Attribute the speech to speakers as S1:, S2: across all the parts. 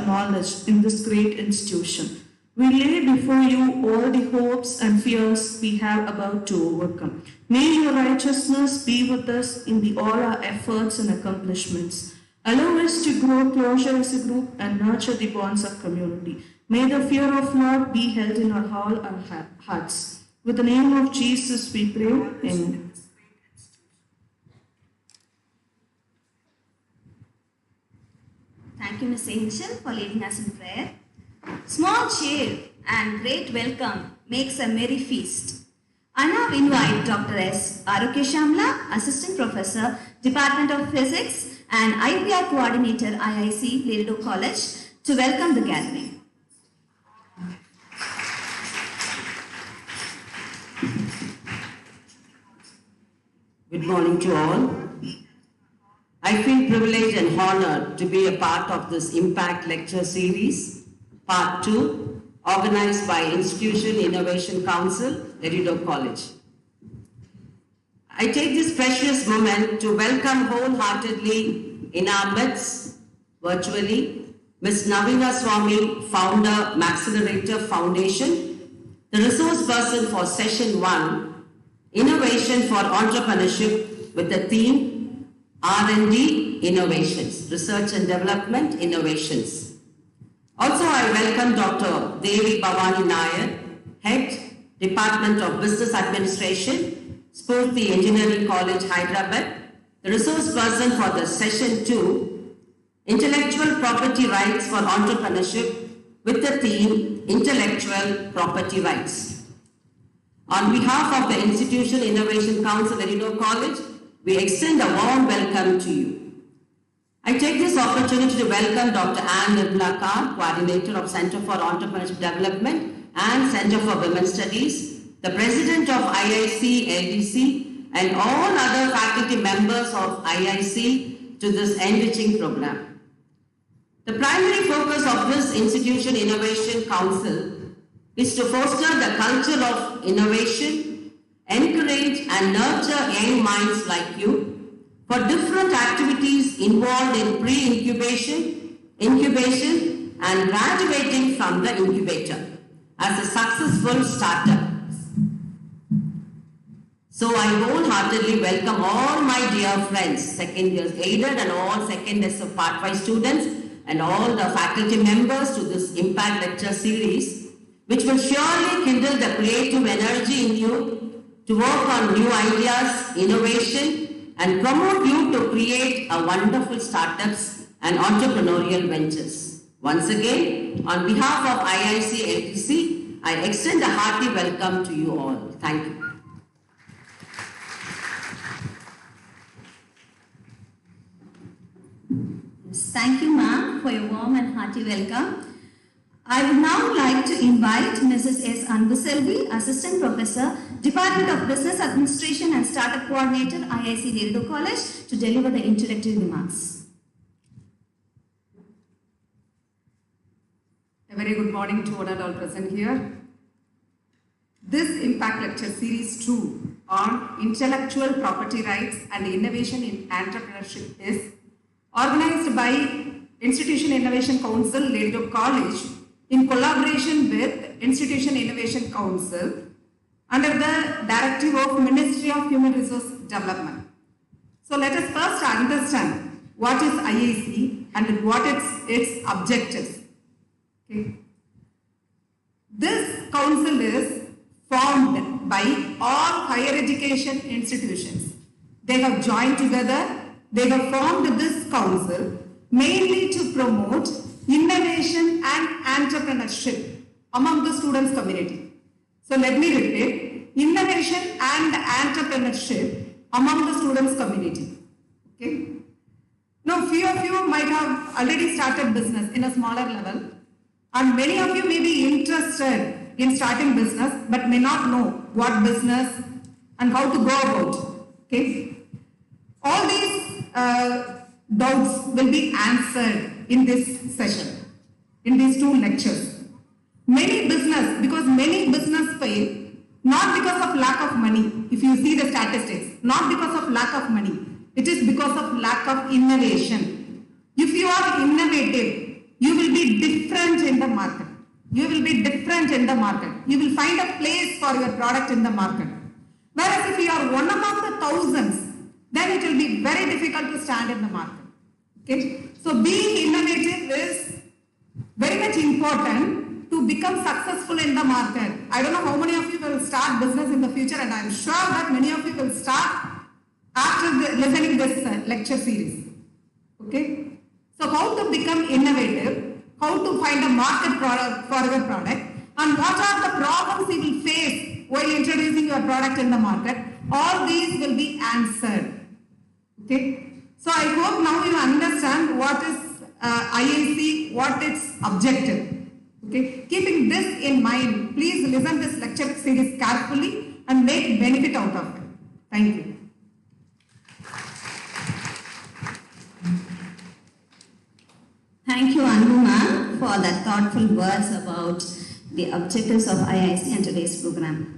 S1: knowledge in this great institution. We lay before you all the hopes and fears we have about to overcome. May your righteousness be with us in all our efforts and accomplishments. Allow us to grow closer as a group and nurture the bonds of community. May the fear of Lord be held in all our hearts. With the name of Jesus we pray. Amen.
S2: Thank you, Ms. Angel, for leading us in prayer. Small cheer and great welcome makes a merry feast. I now invite Dr. S. Arokya Shamla, Assistant Professor, Department of Physics and IPR Coordinator, IIC, Lerido College, to welcome the gathering.
S3: Good morning to all. I feel privileged and honored to be a part of this Impact Lecture Series, Part 2, organized by Invention and Innovation Council, Lerido College. I take this precious moment to welcome wholeheartedly in our midst, virtually, Ms. Naveena Swami, founder, Accelerator Foundation, the resource person for Session 1, Innovation for Entrepreneurship, with the theme R&D Innovations, Research and Development Innovations. Also, I welcome Dr. Devi Bhavani Naya, Head, Department of Business Administration, Spurti Engineering College, Hyderabad, the resource person for the Session 2, Intellectual Property Rights for Entrepreneurship, with the theme Intellectual Property Rights. On behalf of the Invention and Innovation Council, Lerido College, we extend a warm welcome to you. I take this opportunity to welcome Dr. Ann Nirmalakar, Coordinator of Center for Entrepreneurship Development and Center for Women's Studies, the President of IIC, LDC, and all other faculty members of IIC to this enriching program. The primary focus of this Institution Innovation Council is to foster the culture of innovation, encourage and nurture young minds like you for different activities involved in pre-incubation, incubation, and graduating from the incubator as a successful startup. So I wholeheartedly welcome all my dear friends, second years aided and all second years of Part 5 students and all the faculty members to this Impact Lecture Series, which will surely kindle the creative energy in you to work on new ideas, innovation, and promote you to create a wonderful startups and entrepreneurial ventures. Once again, on behalf of IIC LTC, I extend a hearty welcome to you all. Thank you.
S2: Thank you, ma'am, for your warm and hearty welcome. I would now like to invite Mrs. S. Anbuselvi, Assistant Professor, Department of Business Administration and Startup Coordinator, IIC Lerido College, to deliver the introductory remarks.
S4: A very good morning to one and all present here. This Impact Lecture Series 2 on Intellectual Property Rights and Innovation in Entrepreneurship is organized by Institution Innovation Council, Lerido College, in collaboration with Institution Innovation Council under the directive of Ministry of Human Resource Development. So let us first understand what is IIC and what its objectives. Okay. This council is formed by all higher education institutions. They have joined together, they have formed this council mainly to promote innovation and entrepreneurship among the students community. So let me repeat, innovation and entrepreneurship among the students community. Okay. Now few of you might have already started business in a smaller level, and many of you may be interested in starting business but may not know what business and how to go about. Okay. All these doubts will be answered in this session, in these two lectures. Many business fail, not because of lack of money. If you see the statistics, not because of lack of money, it is because of lack of innovation. If you are innovative, you will be different in the market. You will be different in the market. You will find a place for your product in the market. Whereas if you are one among the thousands, then it will be very difficult to stand in the market. Okay? So being innovative is very much important to become successful in the market. I don't know how many of you will start business in the future, and I am sure that many of you will start after listening this lecture series. Okay? So how to become innovative, how to find a market product for your product, and what are the problems you will face while introducing your product in the market, all these will be answered. Okay? So I hope now you understand what is IAC, what its objective. Okay? Keeping this in mind, please listen this lecture series carefully and make benefit out of it. Thank you.
S2: Thank you, Anu ma'am, for that thoughtful words about the objectives of IIC and today's program.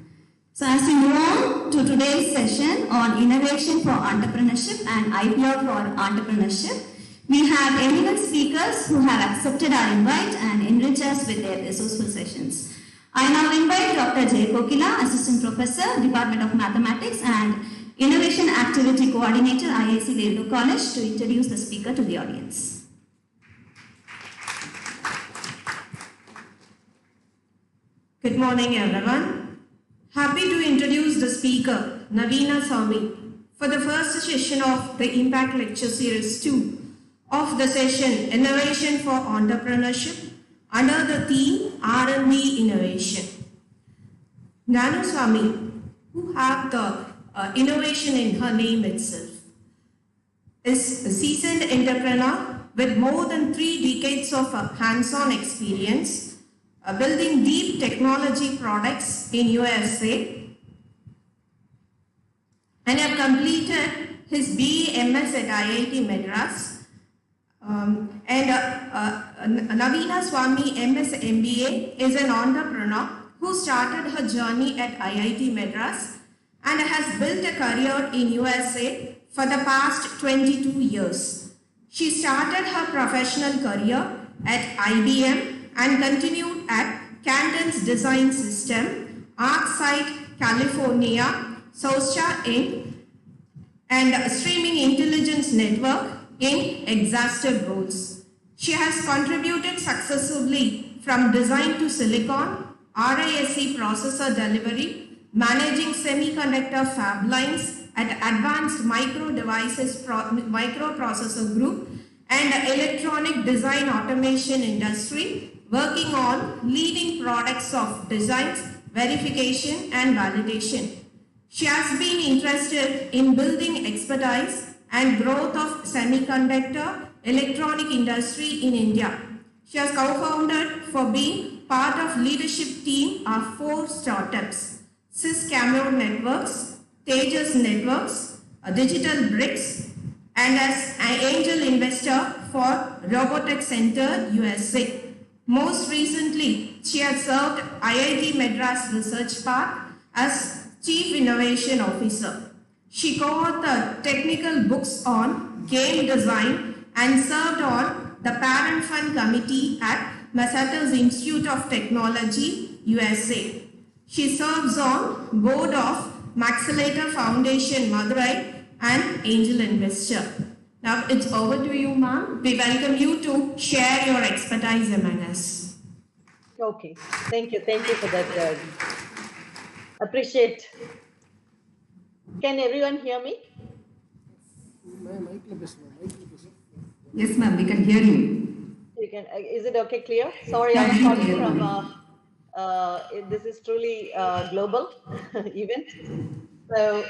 S2: So as we move on to today's session on innovation for entrepreneurship and IPO for entrepreneurship, we have eminent speakers who have accepted our invite and enrich us with their resourceful sessions. I now invite Dr. J. Kokila, Assistant Professor, Department of Mathematics and Innovation Activity Coordinator, IIC Devi College, to introduce the speaker to the audience.
S1: Good morning, everyone. Happy to introduce the speaker, Naveena Swami, for the first session of the Impact Lecture Series 2 of the session Innovation for Entrepreneurship under the theme R&D Innovation. Naveena Swami, who have the innovation in her name itself, is a seasoned entrepreneur with more than 3 decades of hands-on experience building deep technology products in USA, and have completed his BE MS at IIT Madras. Naveena Swami MS MBA is an entrepreneur who started her journey at IIT Madras and has built a career in USA for the past 22 years. She started her professional career at IBM and continued at Canton's Design System, ArcSight, California, Socha Inc., and Streaming Intelligence Network in exhaustive roles. She has contributed successively from design to silicon, RISC processor delivery, managing semiconductor fab lines at Advanced Microprocessor Group and Electronic Design Automation Industry, working on leading products of designs, verification and validation. She has been interested in building expertise and growth of semiconductor electronic industry in India. She has co-founded for being part of leadership team of 4 startups: Sycamore Networks, Tejas Networks, Digital Bricks, and as an angel investor for Robotics Center USA. Most recently, she has served IIT Madras Research Park as Chief Innovation Officer. She co-authored technical books on game design and served on the Parent Fund Committee at Massachusetts Institute of Technology, USA. She serves on board of Accelerator Foundation, Madurai, and angel investor. Now it's over to you, ma'am. We welcome you to share your expertise among us.
S5: Okay, thank you for that. Appreciate. Can everyone hear me?
S4: Yes, ma'am, we can hear you.
S5: You can. Is it okay? Clear? Sorry, I'm calling from. This is truly a global event. So,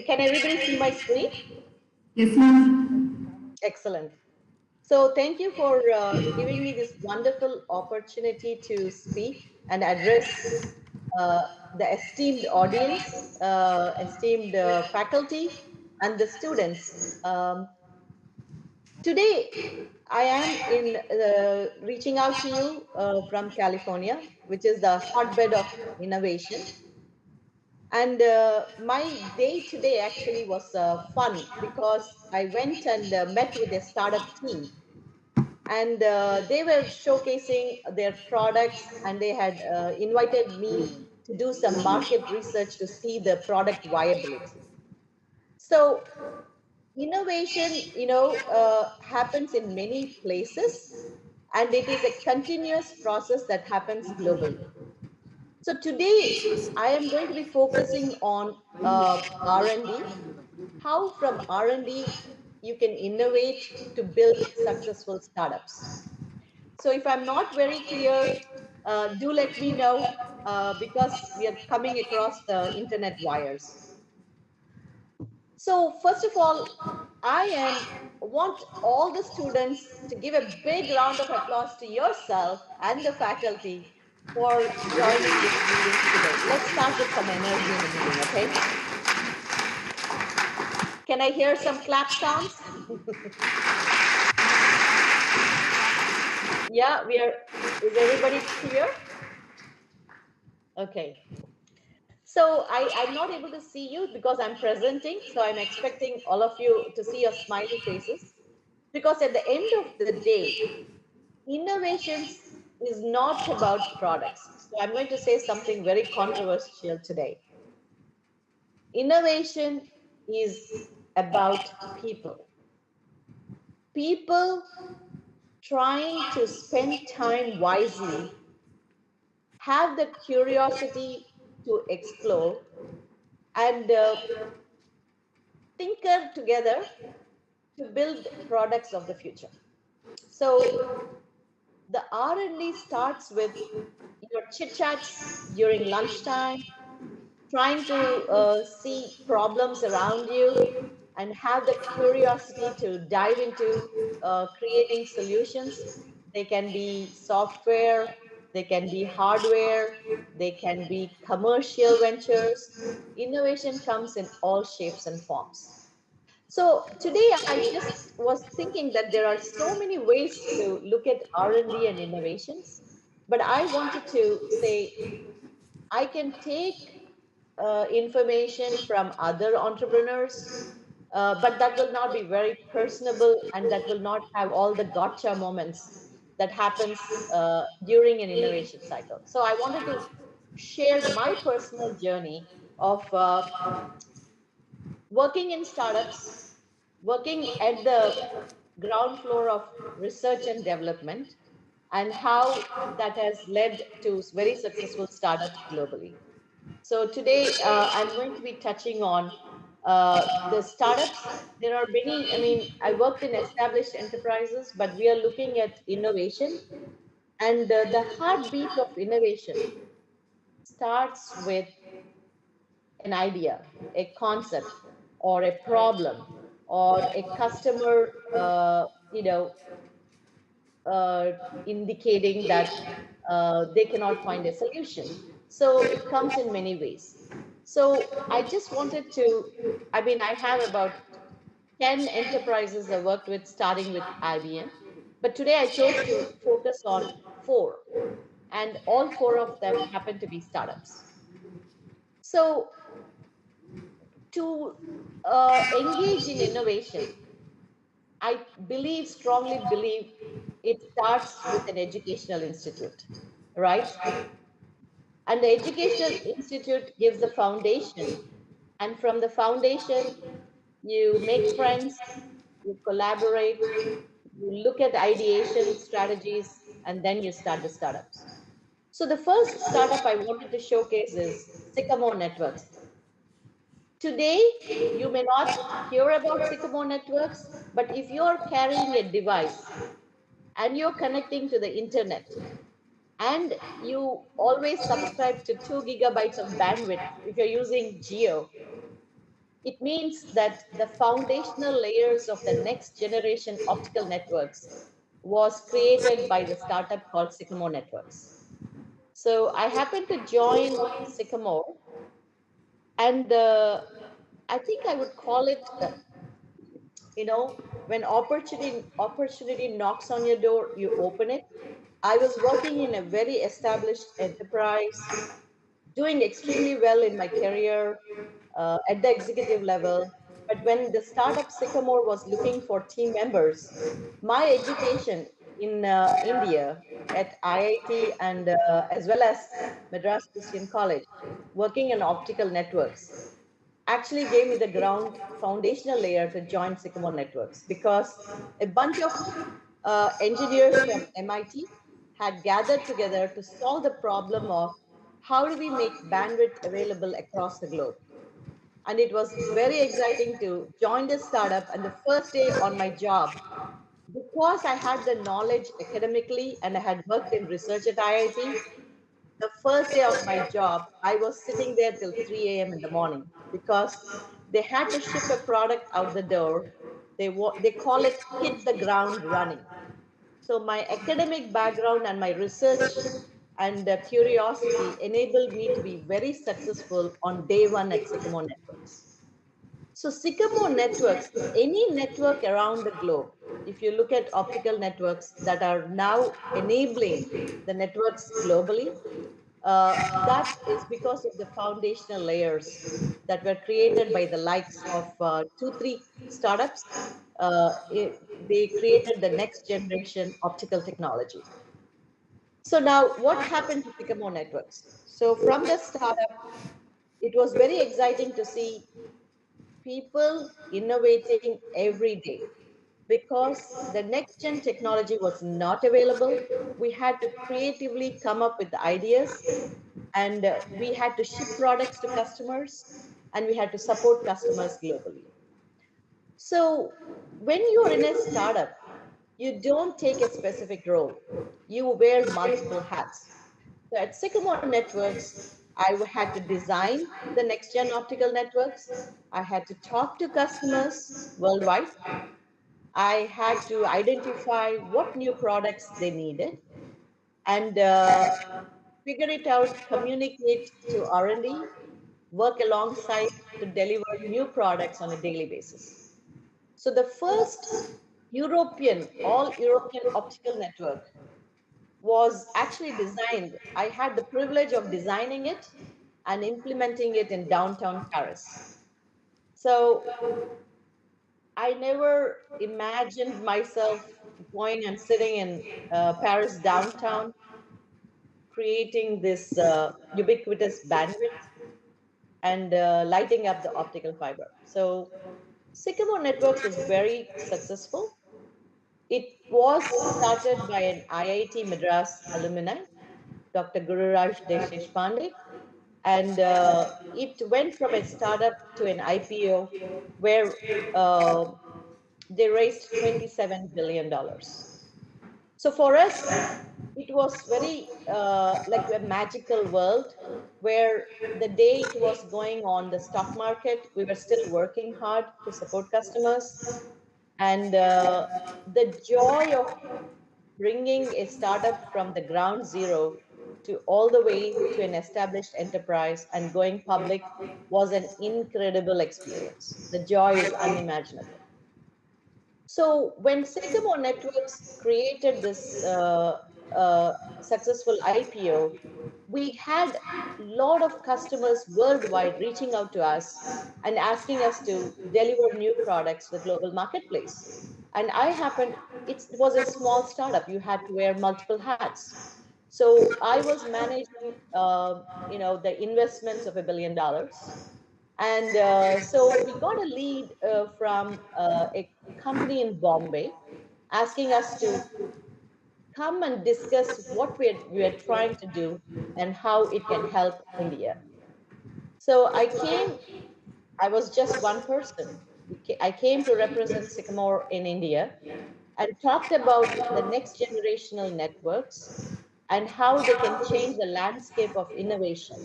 S5: can everybody see my screen?
S4: Yes, ma'am.
S5: Excellent. So, thank you for giving me this wonderful opportunity to speak and address the esteemed audience, esteemed faculty, and the students. Today, I am in reaching out to you from California, which is the hotbed of innovation. And my day today actually was fun because I went and met with a startup team. And they were showcasing their products, and they had invited me to do some market research to see the product viability. So innovation, happens in many places, and it is a continuous process that happens globally. So today I am going to be focusing on R&D, how from R&D you can innovate to build successful startups. So if I'm not very clear, do let me know, because we are coming across the internet wires. So first of all, want all the students to give a big round of applause to yourself and the faculty for joining this meeting today. Let's start with some energy in the meeting, okay? Can I hear some clap sounds? Yeah, is everybody clear? Okay. So I'm not able to see you because I'm presenting. So I'm expecting all of you to see your smiley faces, because at the end of the day, innovations is not about products. So I'm going to say something very controversial today. Innovation is about people. People trying to spend time wisely, have the curiosity to explore, and tinker together to build products of the future. So the R&D starts with your chit chats during lunchtime, trying to see problems around you and have the curiosity to dive into creating solutions. They can be software, they can be hardware, they can be commercial ventures. Innovation comes in all shapes and forms. So today I just was thinking that there are so many ways to look at R&D and innovations, but I wanted to say I can take information from other entrepreneurs, but that will not be very personable, and that will not have all the gotcha moments that happens during an innovation cycle. So I wanted to share my personal journey of working in startups, working at the ground floor of research and development, and how that has led to very successful startups globally. So today I'm going to be touching on the startups. There are many, I mean, I worked in established enterprises, but we are looking at innovation. And the heartbeat of innovation starts with an idea, a concept, or a problem, or a customer, uh, indicating that they cannot find a solution. So it comes in many ways. So I just wanted to, I mean, I have about 10 enterprises I worked with, starting with IBM. But today I chose to focus on four, and all four of them happen to be startups. So to engage in innovation, I strongly believe it starts with an educational institute, right? And the educational institute gives the foundation. And from the foundation, you make friends, you collaborate, you look at ideation strategies, and then you start the startups. So the first startup I wanted to showcase is Sycamore Networks. Today, you may not hear about Sycamore Networks, but if you're carrying a device and you're connecting to the internet, and you always subscribe to 2 gigabytes of bandwidth if you're using Geo, it means that the foundational layers of the next generation optical networks was created by the startup called Sycamore Networks. So I happened to join Sycamore, and I think I would call it, when opportunity knocks on your door, you open it. I was working in a very established enterprise, doing extremely well in my career at the executive level. But when the startup Sycamore was looking for team members, my education in India at IIT and as well as Madras Christian College, working in optical networks, actually gave me the ground foundational layer to join Sycamore Networks because a bunch of engineers from MIT had gathered together to solve the problem of how do we make bandwidth available across the globe. And it was very exciting to join this startup. And the first day on my job, because I had the knowledge academically and I had worked in research at IIT, the first day of my job, I was sitting there till 3 a.m. in the morning because they had to ship a product out the door. They call it hit the ground running. So my academic background and my research and curiosity enabled me to be very successful on day one at Sycamore Networks. So Sycamore Networks, any network around the globe, if you look at optical networks that are now enabling the networks globally, that is because of the foundational layers that were created by the likes of two, three startups. They created the next generation optical technology. So now what happened to Sycamore Networks? So from the startup, it was very exciting to see people innovating every day because the next gen technology was not available. We had to creatively come up with ideas and we had to ship products to customers and we had to support customers globally. So when you're in a startup, you don't take a specific role, you wear multiple hats. So at Sycamore Networks, I had to design the next gen optical networks. I had to talk to customers worldwide. I had to identify what new products they needed and figure it out, communicate to R&D, work alongside to deliver new products on a daily basis. So the first all European optical network was actually designed. I had the privilege of designing it and implementing it in downtown Paris. So I never imagined myself going and sitting in Paris downtown, creating this ubiquitous bandwidth and lighting up the optical fiber. So Sycamore Networks was very successful. It was started by an IIT Madras alumni, Dr. Gururaj Deshpande, and it went from a startup to an IPO where uh, they raised $27 billion. So for us, it was very like a magical world where the day it was going on the stock market, we were still working hard to support customers. And the joy of bringing a startup from the ground zero to all the way to an established enterprise and going public was an incredible experience. The joy is unimaginable. So when Sycamore Networks created this successful IPO, we had a lot of customers worldwide reaching out to us and asking us to deliver new products to the global marketplace. And I happened, it was a small startup. You had to wear multiple hats. So I was managing, the investments of $1 billion. And so we got a lead from a company in Bombay asking us to come and discuss what we are trying to do and how it can help India. So I was just one person. I came to represent Sycamore in India and talked about the next generational networks and how they can change the landscape of innovation.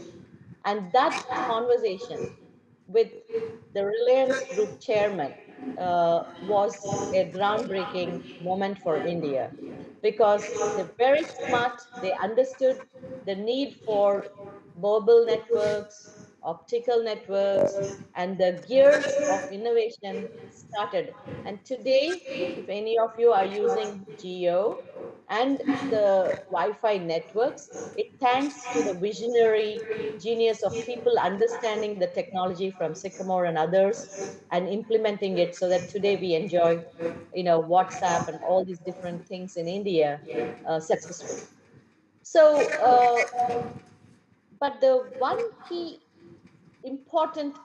S5: And that conversation with the Reliance Group chairman was a groundbreaking moment for India because they're very smart. They understood the need for mobile networks, optical networks, and the gears of innovation started. And today, if any of you are using Geo and the Wi-Fi networks, thanks to the visionary genius of people understanding the technology from Sycamore and others and implementing it so that today we enjoy, WhatsApp and all these different things in India successfully. So, but the one key important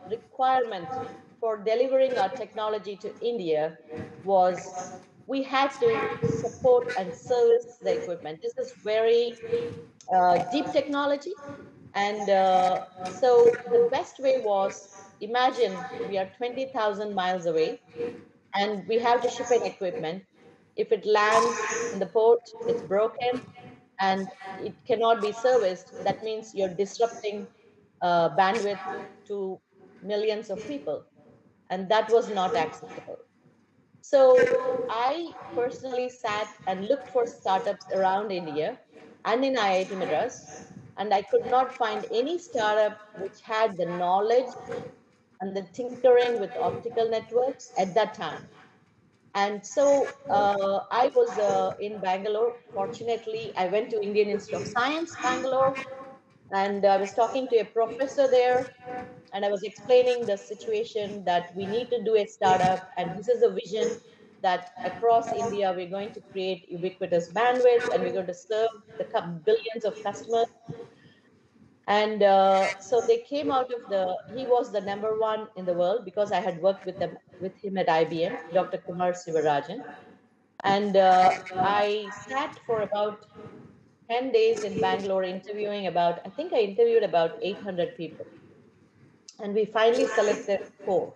S5: requirement for delivering our technology to India was we had to support and service the equipment. This is very deep technology. And so the best way was, imagine we are 20,000 miles away and we have to ship an equipment. If it lands in the port, it's broken and it cannot be serviced. That means you're disrupting bandwidth to millions of people. And that was not acceptable. So I personally sat and looked for startups around India and in IIT Madras, and I could not find any startup which had the knowledge and the tinkering with optical networks at that time. And so I was in Bangalore. Fortunately, I went to Indian Institute of Science, Bangalore, and I was talking to a professor there, and I was explaining the situation that we need to do a startup, and this is a vision that across India we're going to create ubiquitous bandwidth, and we're going to serve the billions of customers. And so they came out of he was the number one in the world because I had worked with him at IBM, Dr. Kumar Sivarajan. And I sat for about 10 days in Bangalore interviewing I think I interviewed about 800 people. And we finally selected four.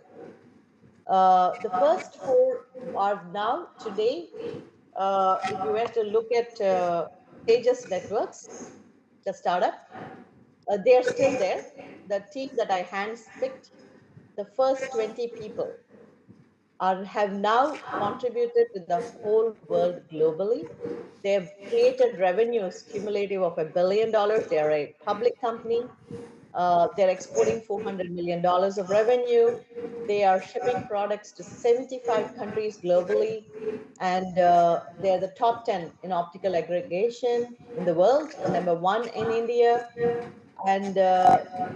S5: The first four are now today, if you were to look at Tejas Networks, the startup, they are still there. The team that I handpicked, the first 20 people, have now contributed to the whole world globally. They have created revenues cumulative of $1 billion. They are a public company. They're exporting $400 million of revenue. They are shipping products to 75 countries globally. And they're the top 10 in optical aggregation in the world, and number one in India. And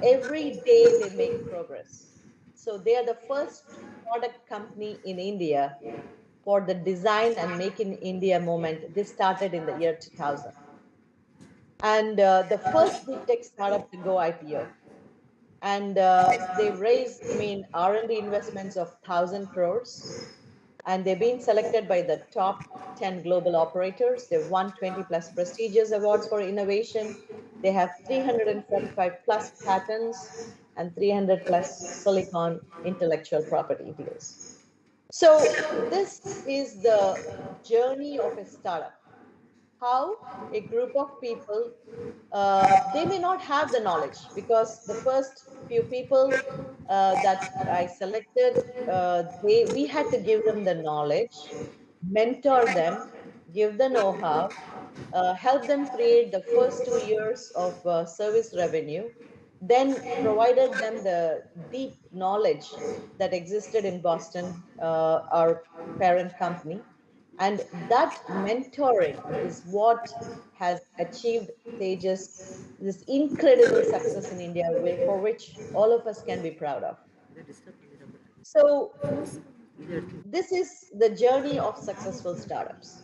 S5: every day they make progress. So they are the first product company in India for the design and make in India movement. This started in the year 2000. And the first deep tech startup to go IPO. And they've raised, R&D investments of 1,000 crores. And they've been selected by the top 10 global operators. They've won 20 plus prestigious awards for innovation. They have 345 plus patents and 300 plus silicon intellectual property deals. So this is the journey of a startup. How a group of people, they may not have the knowledge, because the first few people that I selected, we had to give them the knowledge, mentor them, give the know-how, help them create the first 2 years of service revenue, then provided them the deep knowledge that existed in Boston, our parent company. And that mentoring is what has achieved Tejas this incredible success in India, for which all of us can be proud of. So this is the journey of successful startups.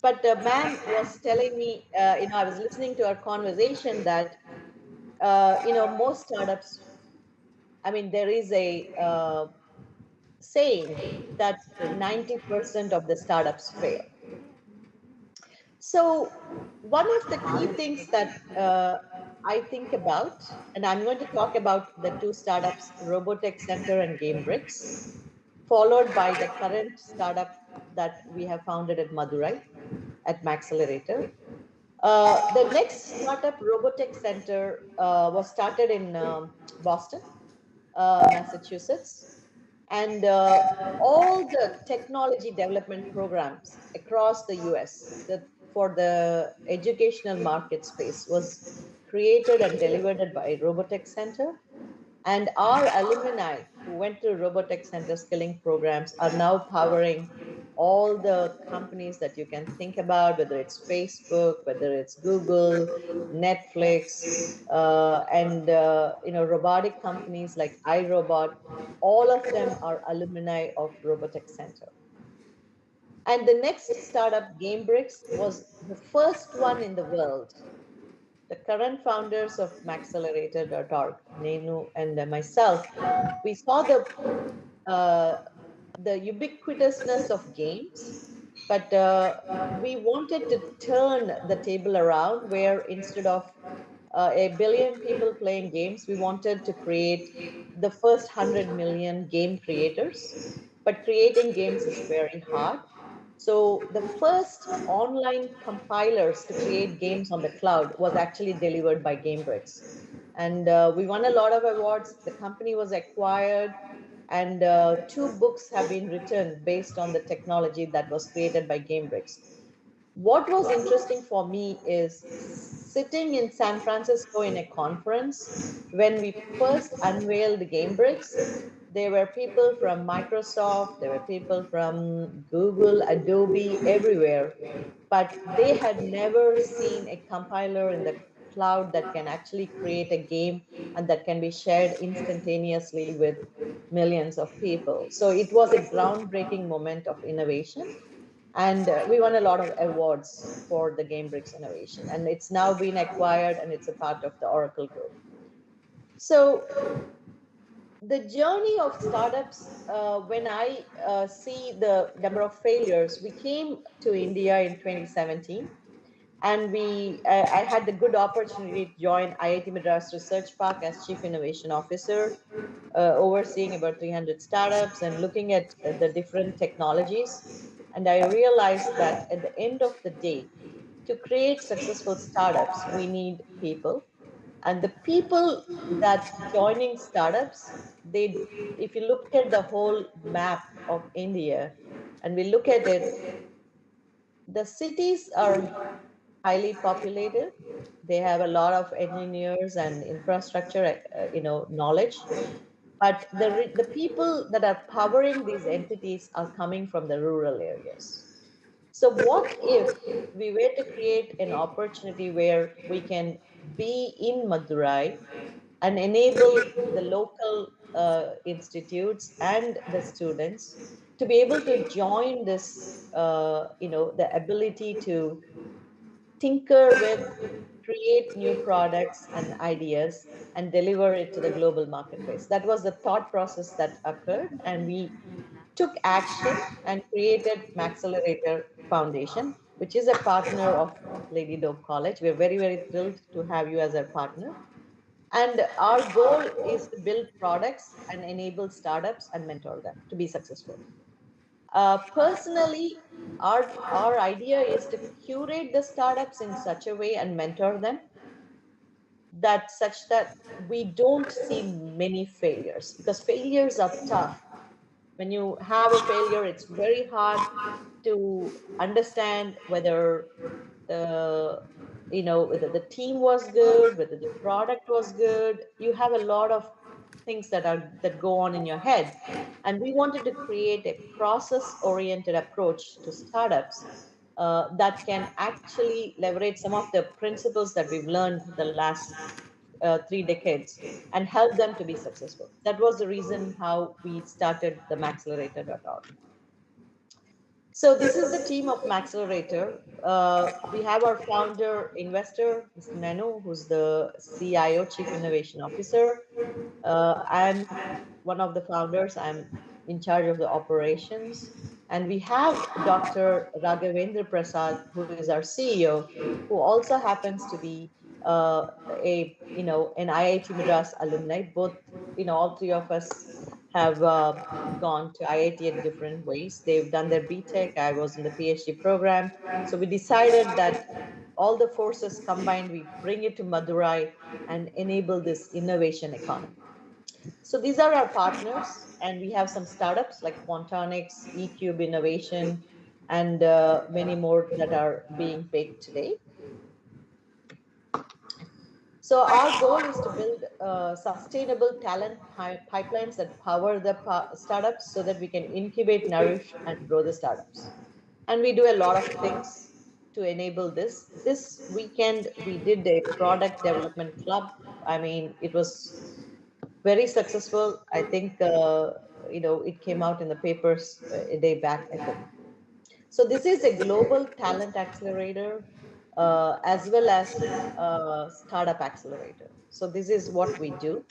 S5: But ma'am was telling me, I was listening to our conversation that, most startups, there is a saying that 90% of the startups fail. So one of the key things that I think about, and I'm going to talk about the two startups, Robotech Center and GameBricks, followed by the current startup that we have founded at Madurai at Accelerator. The next startup, Robotech Center, was started in Boston, Massachusetts. And all the technology development programs across the US for the educational market space was created and delivered by Robotech Center. And our alumni who went to Robotech Center skilling programs are now powering all the companies that you can think about, whether it's Facebook, whether it's Google, Netflix, and robotic companies like iRobot. All of them are alumni of Robotech Center. And the next startup, GameBricks, was the first one in the world. The current founders of Accelerator.org, Nenu and myself, we saw uh, the ubiquitousness of games, but we wanted to turn the table around where instead of a billion people playing games, we wanted to create the first 100 million game creators. But creating games is very hard. So the first online compilers to create games on the cloud was actually delivered by GameBricks. And we won a lot of awards. The company was acquired, and 2 books have been written based on the technology that was created by GameBricks. What was interesting for me is sitting in San Francisco in a conference when we first unveiled GameBricks. There were people from Microsoft, there were people from Google, Adobe, everywhere, but they had never seen a compiler in the cloud that can actually create a game and that can be shared instantaneously with millions of people. So it was a groundbreaking moment of innovation. And we won a lot of awards for the GameBricks innovation. And it's now been acquired and it's a part of the Oracle Group. So the journey of startups, when I see the number of failures, we came to India in 2017. And I had the good opportunity to join IIT Madras Research Park as Chief Innovation Officer, overseeing about 300 startups and looking at the different technologies. And I realized that at the end of the day, to create successful startups, we need people. And the people that joining startups, if you look at the whole map of India and we look at it, the cities are highly populated. They have a lot of engineers and infrastructure, knowledge. But the people that are powering these entities are coming from the rural areas. So what if we were to create an opportunity where we can be in Madurai and enable the local institutes and the students to be able to join this, the ability to tinker with, create new products and ideas, and deliver it to the global marketplace. That was the thought process that occurred, and we took action and created Accelerator Foundation, which is a partner of Lady Dope College. We're very, very thrilled to have you as our partner. And our goal is to build products and enable startups and mentor them to be successful. Personally, our idea is to curate the startups in such a way and mentor them such that we don't see many failures, because failures are tough. When you have a failure, it's very hard to understand whether whether the team was good, whether the product was good. You have a lot of things that go on in your head. And we wanted to create a process-oriented approach to startups that can actually leverage some of the principles that we've learned the last 3 decades and help them to be successful. That was the reason how we started the Accelerator.org. So this is the team of Accelerator. We have our founder investor, Mr. Nanu, who's the CIO, Chief Innovation Officer. I'm one of the founders. I'm in charge of the operations. And we have Dr. Raghavendra Prasad, who is our CEO, who also happens to be an IIT Madras alumni. Both, all three of us have gone to IIT at different ways. They've done their BTech. I was in the PhD program. So we decided that all the forces combined, we bring it to Madurai and enable this innovation economy. So these are our partners, and we have some startups like Quantonics, eCube Innovation, and many more that are being baked today. So our goal is to build sustainable talent pipelines that power the startups so that we can incubate, nourish, and grow the startups. And we do a lot of things to enable this. This weekend, we did a product development club. I mean, it was very successful. I think, it came out in the papers a day back, I think. So this is a global talent accelerator as well as startup accelerator. So this is what we do.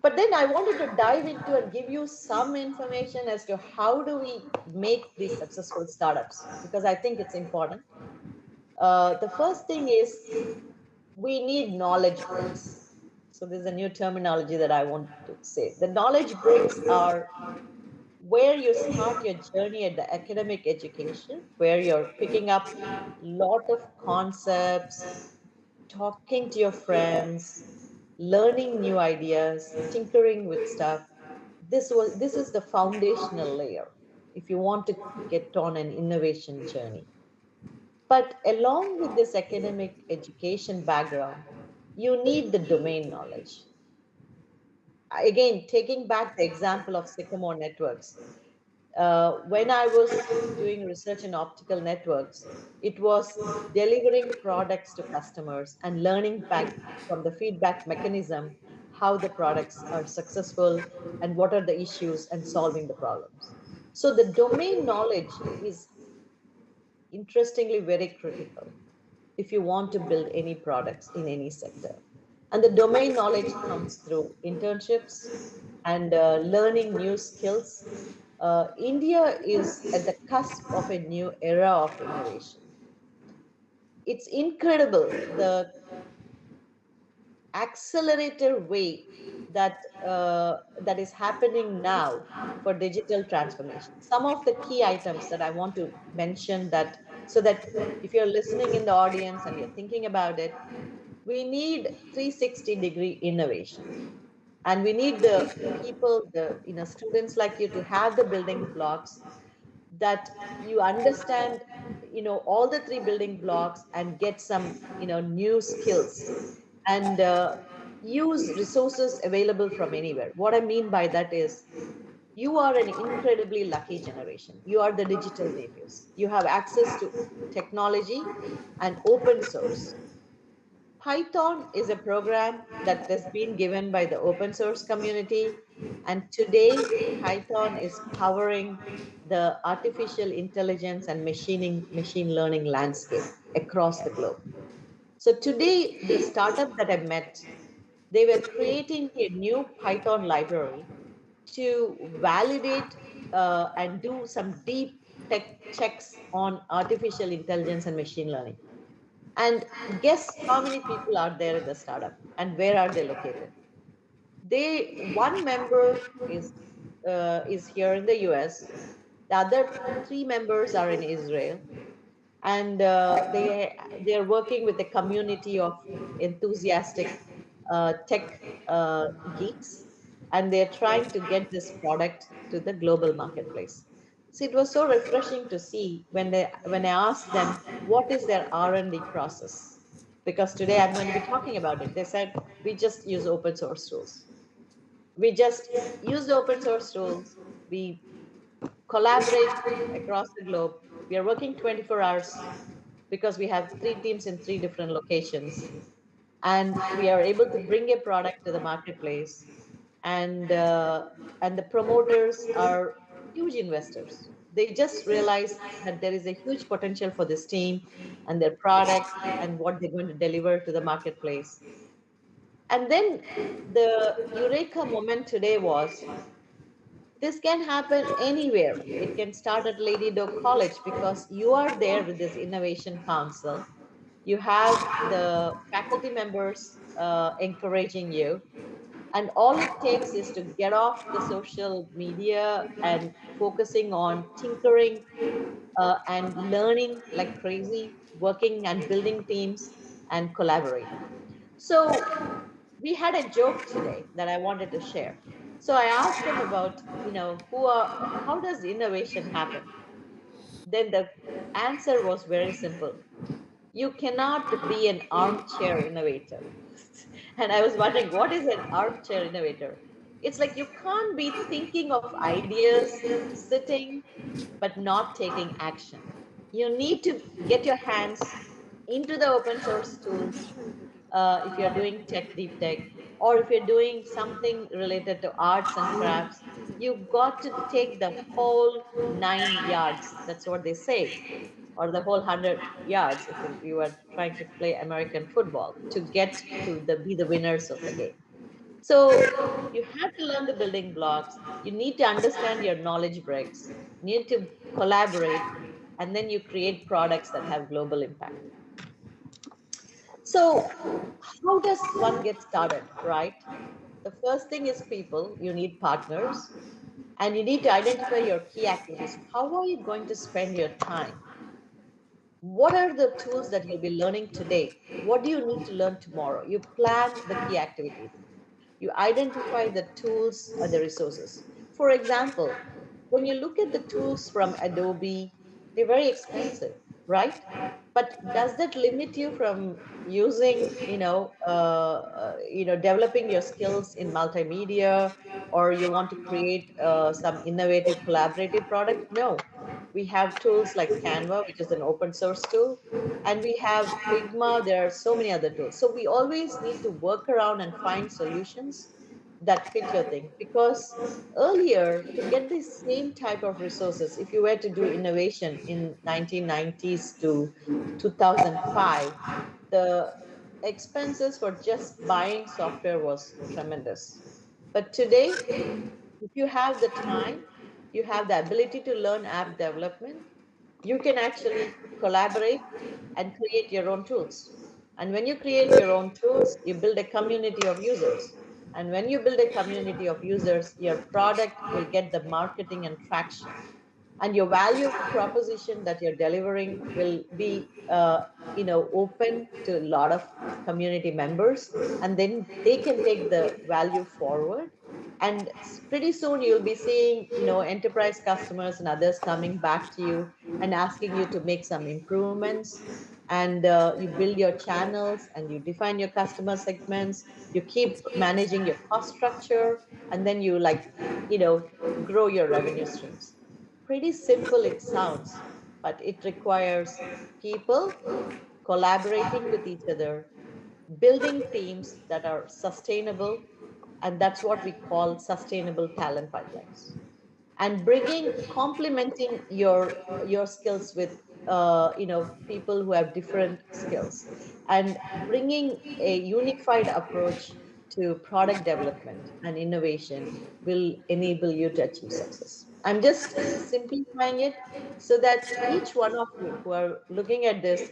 S5: But then I wanted to dive into and give you some information as to how do we make these successful startups, because I think it's important. The first thing is we need knowledge bricks. So there's a new terminology that I want to say. The knowledge bricks are where you start your journey at the academic education, where you're picking up a lot of concepts, talking to your friends, learning new ideas, tinkering with stuff. This is the foundational layer if you want to get on an innovation journey. But along with this academic education background, you need the domain knowledge. Again, taking back the example of Sycamore Networks, when I was doing research in optical networks, it was delivering products to customers and learning back from the feedback mechanism how the products are successful and what are the issues and solving the problems. So the domain knowledge is interestingly very critical if you want to build any products in any sector. And the domain knowledge comes through internships and learning new skills. India is at the cusp of a new era of innovation. It's incredible the accelerator way that is happening now for digital transformation. Some of the key items that I want to mention, that so that if you're listening in the audience and you're thinking about it, we need 360-degree innovation, and we need the people, the students like you, to have the building blocks that you understand, all the three building blocks, and get some new skills, and use resources available from anywhere. What I mean by that is, you are an incredibly lucky generation. You are the digital natives. You have access to technology and open source. Python is a program that has been given by the open source community, and today Python is powering the artificial intelligence and machine learning landscape across the globe. So today, the startup that I met, they were creating a new Python library to validate and do some deep tech checks on artificial intelligence and machine learning. And guess how many people are there in the startup and where are they located? One member is here in the US. The other three members are in Israel, and they are working with a community of enthusiastic tech geeks, and they're trying to get this product to the global marketplace. So it was so refreshing to see when I asked them what is their R&D process, because today I'm going to be talking about it. They said, we just use open source tools. We just use the open source tools. We collaborate across the globe. We are working 24 hours because we have three teams in three different locations, and we are able to bring a product to the marketplace. And the promoters are huge investors. They just realize that there is a huge potential for this team and their product and what they're going to deliver to the marketplace. And then the eureka moment today was, this can happen anywhere. It can start at Lady Doe College because you are there with this innovation council. You have the faculty members encouraging you. And all it takes is to get off the social media and focusing on tinkering and learning like crazy, working and building teams and collaborating. So we had a joke today that I wanted to share. So I asked them about, how does innovation happen? Then the answer was very simple. You cannot be an armchair innovator. And I was wondering, what is an armchair innovator? It's like you can't be thinking of ideas, sitting, but not taking action. You need to get your hands into the open source tools if you're doing tech, deep tech, or if you're doing something related to arts and crafts. You got to take the whole 9 yards. That's what they say, or the whole 100 yards if you are trying to play American football to get to be the winners of the game. So you have to learn the building blocks. You need to understand your knowledge bricks. You need to collaborate, and then you create products that have global impact. So how does one get started, right? The first thing is people. You need partners, and you need to identify your key activities. How are you going to spend your time? What are the tools that you'll be learning today? What do you need to learn tomorrow? You plan the key activities. You identify the tools and the resources. For example, when you look at the tools from Adobe, they're very expensive, right? But does that limit you from using, developing your skills in multimedia, or you want to create some innovative collaborative product? No, we have tools like Canva, which is an open source tool, and we have Figma. There are so many other tools. So we always need to work around and find solutions that fit your thing. Because earlier, to get the same type of resources, if you were to do innovation in 1990s to 2005, the expenses for just buying software was tremendous. But today, if you have the time, you have the ability to learn app development, you can actually collaborate and create your own tools. And when you create your own tools, you build a community of users. And when you build a community of users, your product will get the marketing and traction. And your value proposition that you're delivering will be, open to a lot of community members. And then they can take the value forward, and pretty soon you'll be seeing enterprise customers and others coming back to you and asking you to make some improvements. And you build your channels, and you define your customer segments, you keep managing your cost structure, and then you you know grow your revenue streams. Pretty simple it sounds, but it requires people collaborating with each other, building teams that are sustainable, and that's what we call sustainable talent pipelines. And bringing complementing your skills with people who have different skills, and bringing a unified approach to product development and innovation will enable you to achieve success. I'm just simplifying it so that each one of you who are looking at this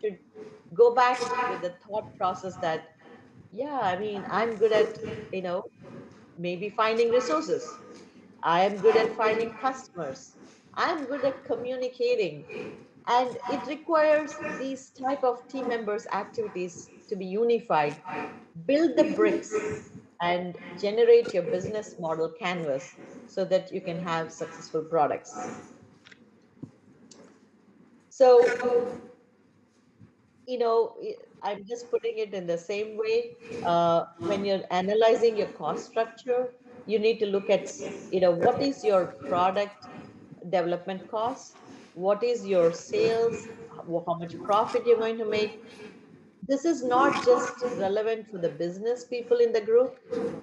S5: should go back with the thought process that, yeah, I mean, I'm good at, you know, maybe finding resources. I am good at finding customers. I'm good at communicating. And it requires these type of team members activities to be unified. Build the bricks and generate your business model canvas so that you can have successful products. So, I'm just putting it in the same way. When you're analyzing your cost structure, you need to look at, what is your product development cost? What is your sales? How much profit you're going to make? This is not just relevant for the business people in the group.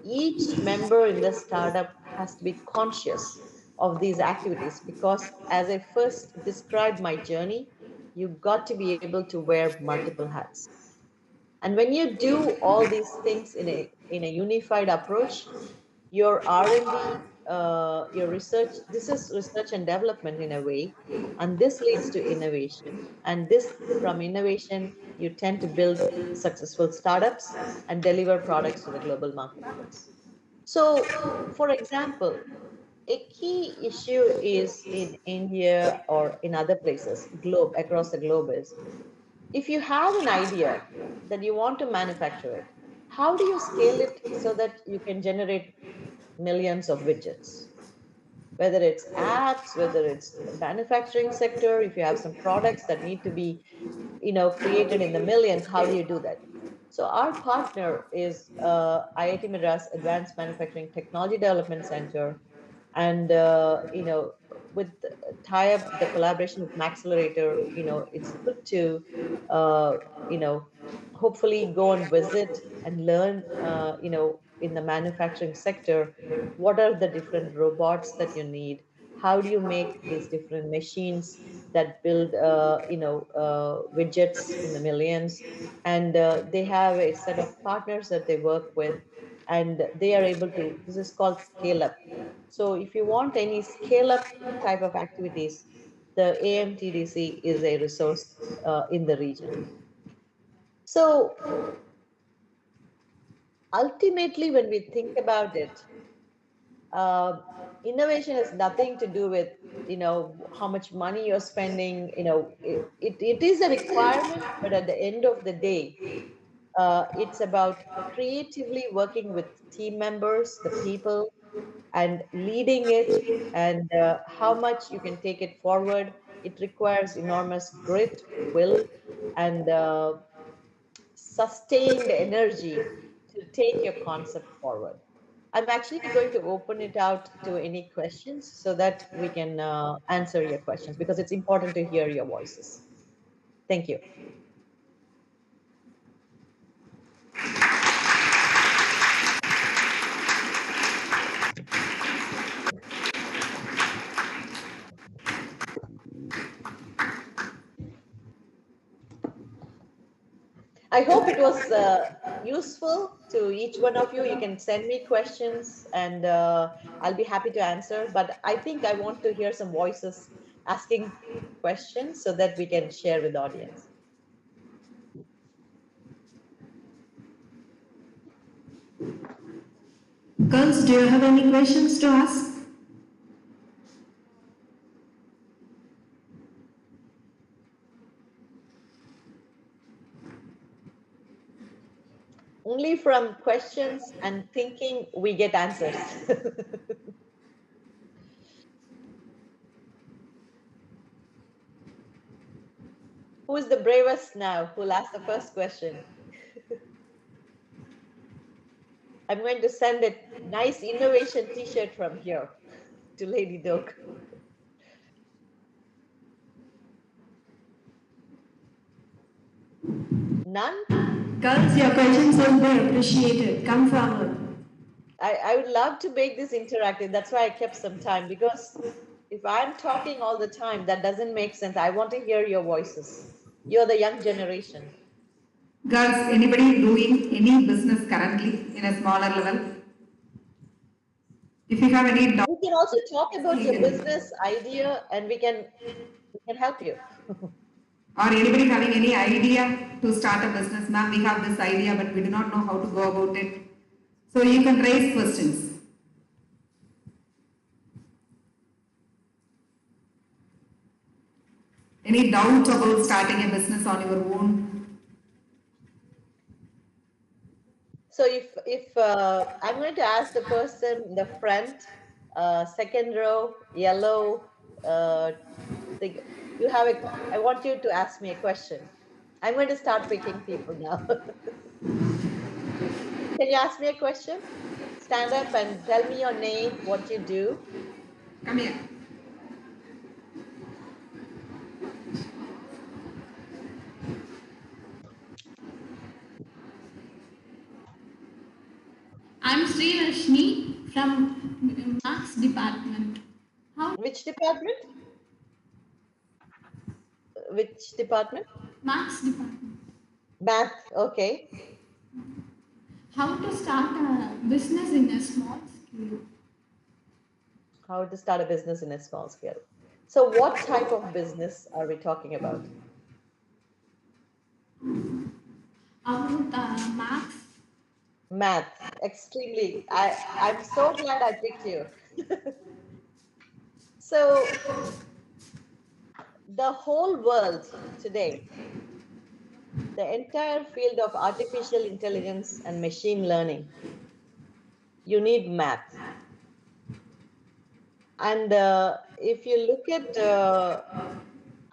S5: Each member in the startup has to be conscious of these activities, because as I first described my journey, you've got to be able to wear multiple hats. And when you do all these things in a unified approach, your R&D, your research, this is research and development in a way, and this leads to innovation. And this, from innovation, you tend to build successful startups and deliver products to the global marketplace. So, for example, a key issue is in India or in other places, across the globe, is if you have an idea that you want to manufacture it, how do you scale it so that you can generate millions of widgets? Whether it's apps, whether it's manufacturing sector, if you have some products that need to be, created in the millions, how do you do that? So our partner is IIT Madras Advanced Manufacturing Technology Development Center, and with tie-up the collaboration with Accelerator, it's good to uh, you know hopefully go and visit and learn, in the manufacturing sector, what are the different robots that you need, how do you make these different machines that build widgets in the millions. And they have a set of partners that they work with, and they are able to, this is called scale up. So if you want any scale up type of activities, the AMTDC is a resource in the region. So ultimately, when we think about it, uh, innovation has nothing to do with how much money you're spending. It is a requirement, but at the end of the day, it's about creatively working with team members, the people, and leading it, and how much you can take it forward. It requires enormous grit, will, and sustained energy to take your concept forward. I'm actually going to open it out to any questions so that we can answer your questions, because it's important to hear your voices. Thank you. I hope it was useful to each one of you. You can send me questions, and I'll be happy to answer. But I think I want to hear some voices asking questions so that we can share with the audience.
S1: Girls, do you have any questions to ask?
S5: Only from questions and thinking we get answers. Who is the bravest now? Who'll ask the first question? I'm going to send a nice innovation t-shirt from here to Lady Doak. None?
S1: Girls, your questions will be appreciated. Come forward.
S5: I would love to make this interactive. That's why I kept some time, because if I'm talking all the time, that doesn't make sense. I want to hear your voices. You're the young generation.
S4: Girls, anybody doing any business currently in a smaller level? If you have any doubt,
S5: We can also talk about your business idea, and we can help you.
S4: or anybody having any idea to start a business, ma'am, we have this idea, but we do not know how to go about it. So you can raise questions. Any doubt about starting a business on your own?
S5: So if I'm going to ask the person in the front, second row, yellow, thing, I want you to ask me a question. I'm going to start picking people now. Can you ask me a question? Stand up and tell me your name, what you do.
S4: Come here.
S6: I'm Sri Rashmi from Marks department.
S5: Which department? Which department?
S6: Marks department.
S5: Math, okay.
S6: How to start a business in a small scale?
S5: How to start a business in a small scale. So what type of business are we talking about?
S6: About Marks.
S5: Math, extremely. I'm so glad I picked you. So the whole world today, the entire field of artificial intelligence and machine learning, you need math. And if you look at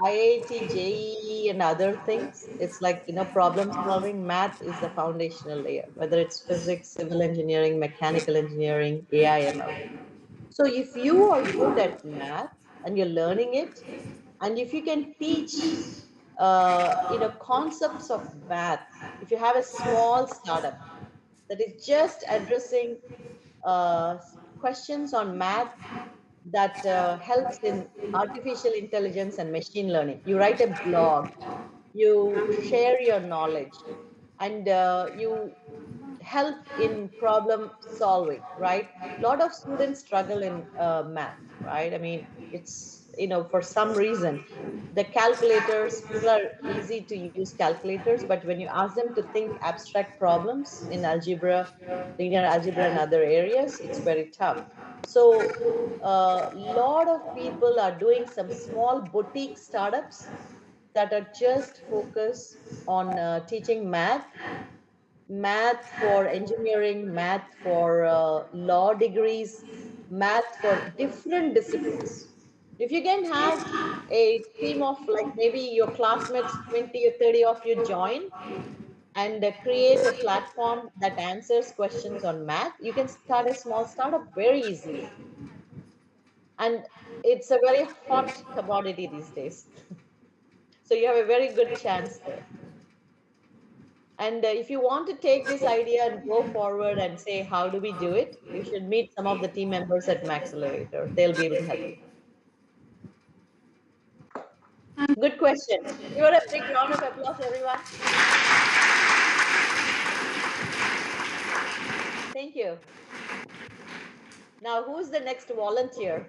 S5: IIT, JEE, and other things. It's like, problem solving. Math is the foundational layer, whether it's physics, civil engineering, mechanical engineering, AI, ML. So if you are good at math and you're learning it, and if you can teach, concepts of math, if you have a small startup that is just addressing uh, questions on math that helps in artificial intelligence and machine learning. You write a blog, you share your knowledge, and you help in problem solving, right? A lot of students struggle in math, right? I mean, it's, for some reason, the calculators, people are easy to use calculators, but when you ask them to think abstract problems in algebra, linear algebra, and other areas, it's very tough. So, a lot of people are doing some small boutique startups that are just focused on teaching math for engineering, math for law degrees, math for different disciplines. If you can have a team of like maybe your classmates, 20 or 30 of you join and create a platform that answers questions on math, you can start a small startup very easily. And it's a very hot commodity these days. So you have a very good chance there. And if you want to take this idea and go forward and say, how do we do it? You should meet some of the team members at Accelerator. They'll be able to help you. Good question. Give it a big round of applause, everyone. Thank you. Now, who's the next volunteer?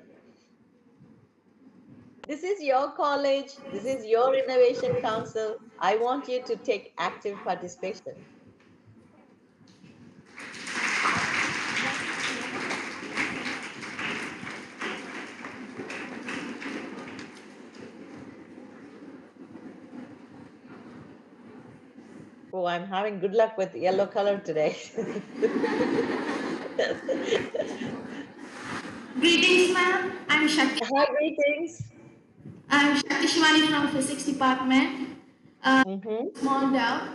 S5: This is your college. This is your innovation council. I want you to take active participation. Oh, I'm having good luck with yellow color today.
S6: Greetings, ma'am. I'm Shakti.
S5: Hi, greetings.
S6: I'm Shakti Shivani from Physics Department. Small doubt.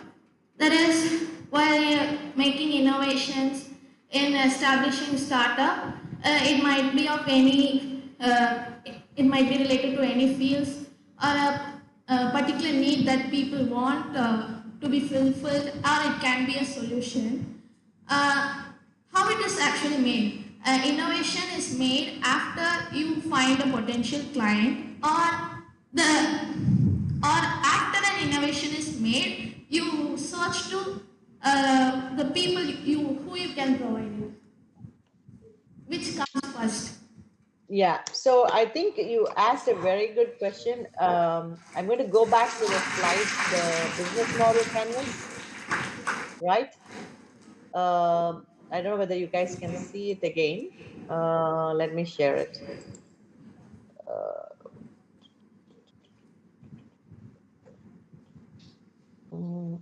S6: That is, while you're making innovations in establishing startup, it might be of any, it might be related to any fields or a particular need that people want to be fulfilled, or it can be a solution. How it is actually made? Innovation is made after you find a potential client, the or after an innovation is made, you search to the people who you can provide it. Which comes first?
S5: Yeah, so I think you asked a very good question. I'm going to go back to the slide, the business model canvas, right? I don't know whether you guys can see it again. Let me share it.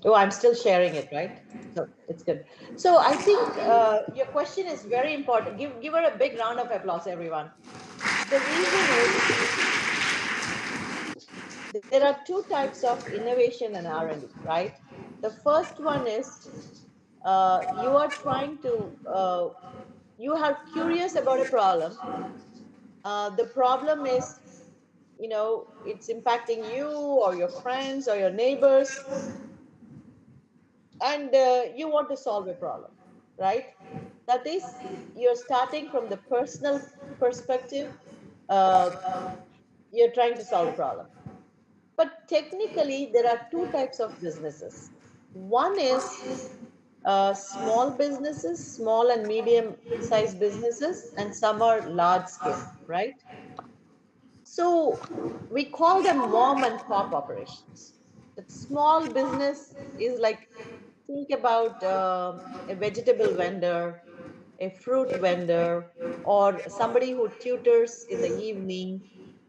S5: Oh, I'm still sharing it, right? So it's good. So I think your question is very important. Give her a big round of applause, everyone. The reason is there are two types of innovation and R&D, right? The first one is you are trying to, you are curious about a problem. The problem is, it's impacting you or your friends or your neighbors, and you want to solve a problem, right? That is, you're starting from the personal perspective. Uh, you're trying to solve the problem. But technically, there are two types of businesses. One is small businesses, small and medium sized businesses, and some are large scale, right? So we call them mom and pop operations. That small business is like, think about a vegetable vendor, a fruit vendor, or somebody who tutors in the evening.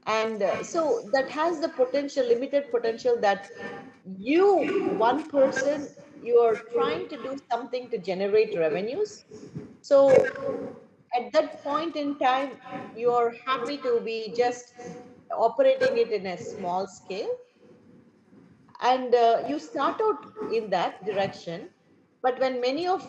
S5: And so that has the potential, limited potential, that you, one person, you are trying to do something to generate revenues. So at that point in time, you're happy to be just operating it in a small scale, and you start out in that direction. But when many of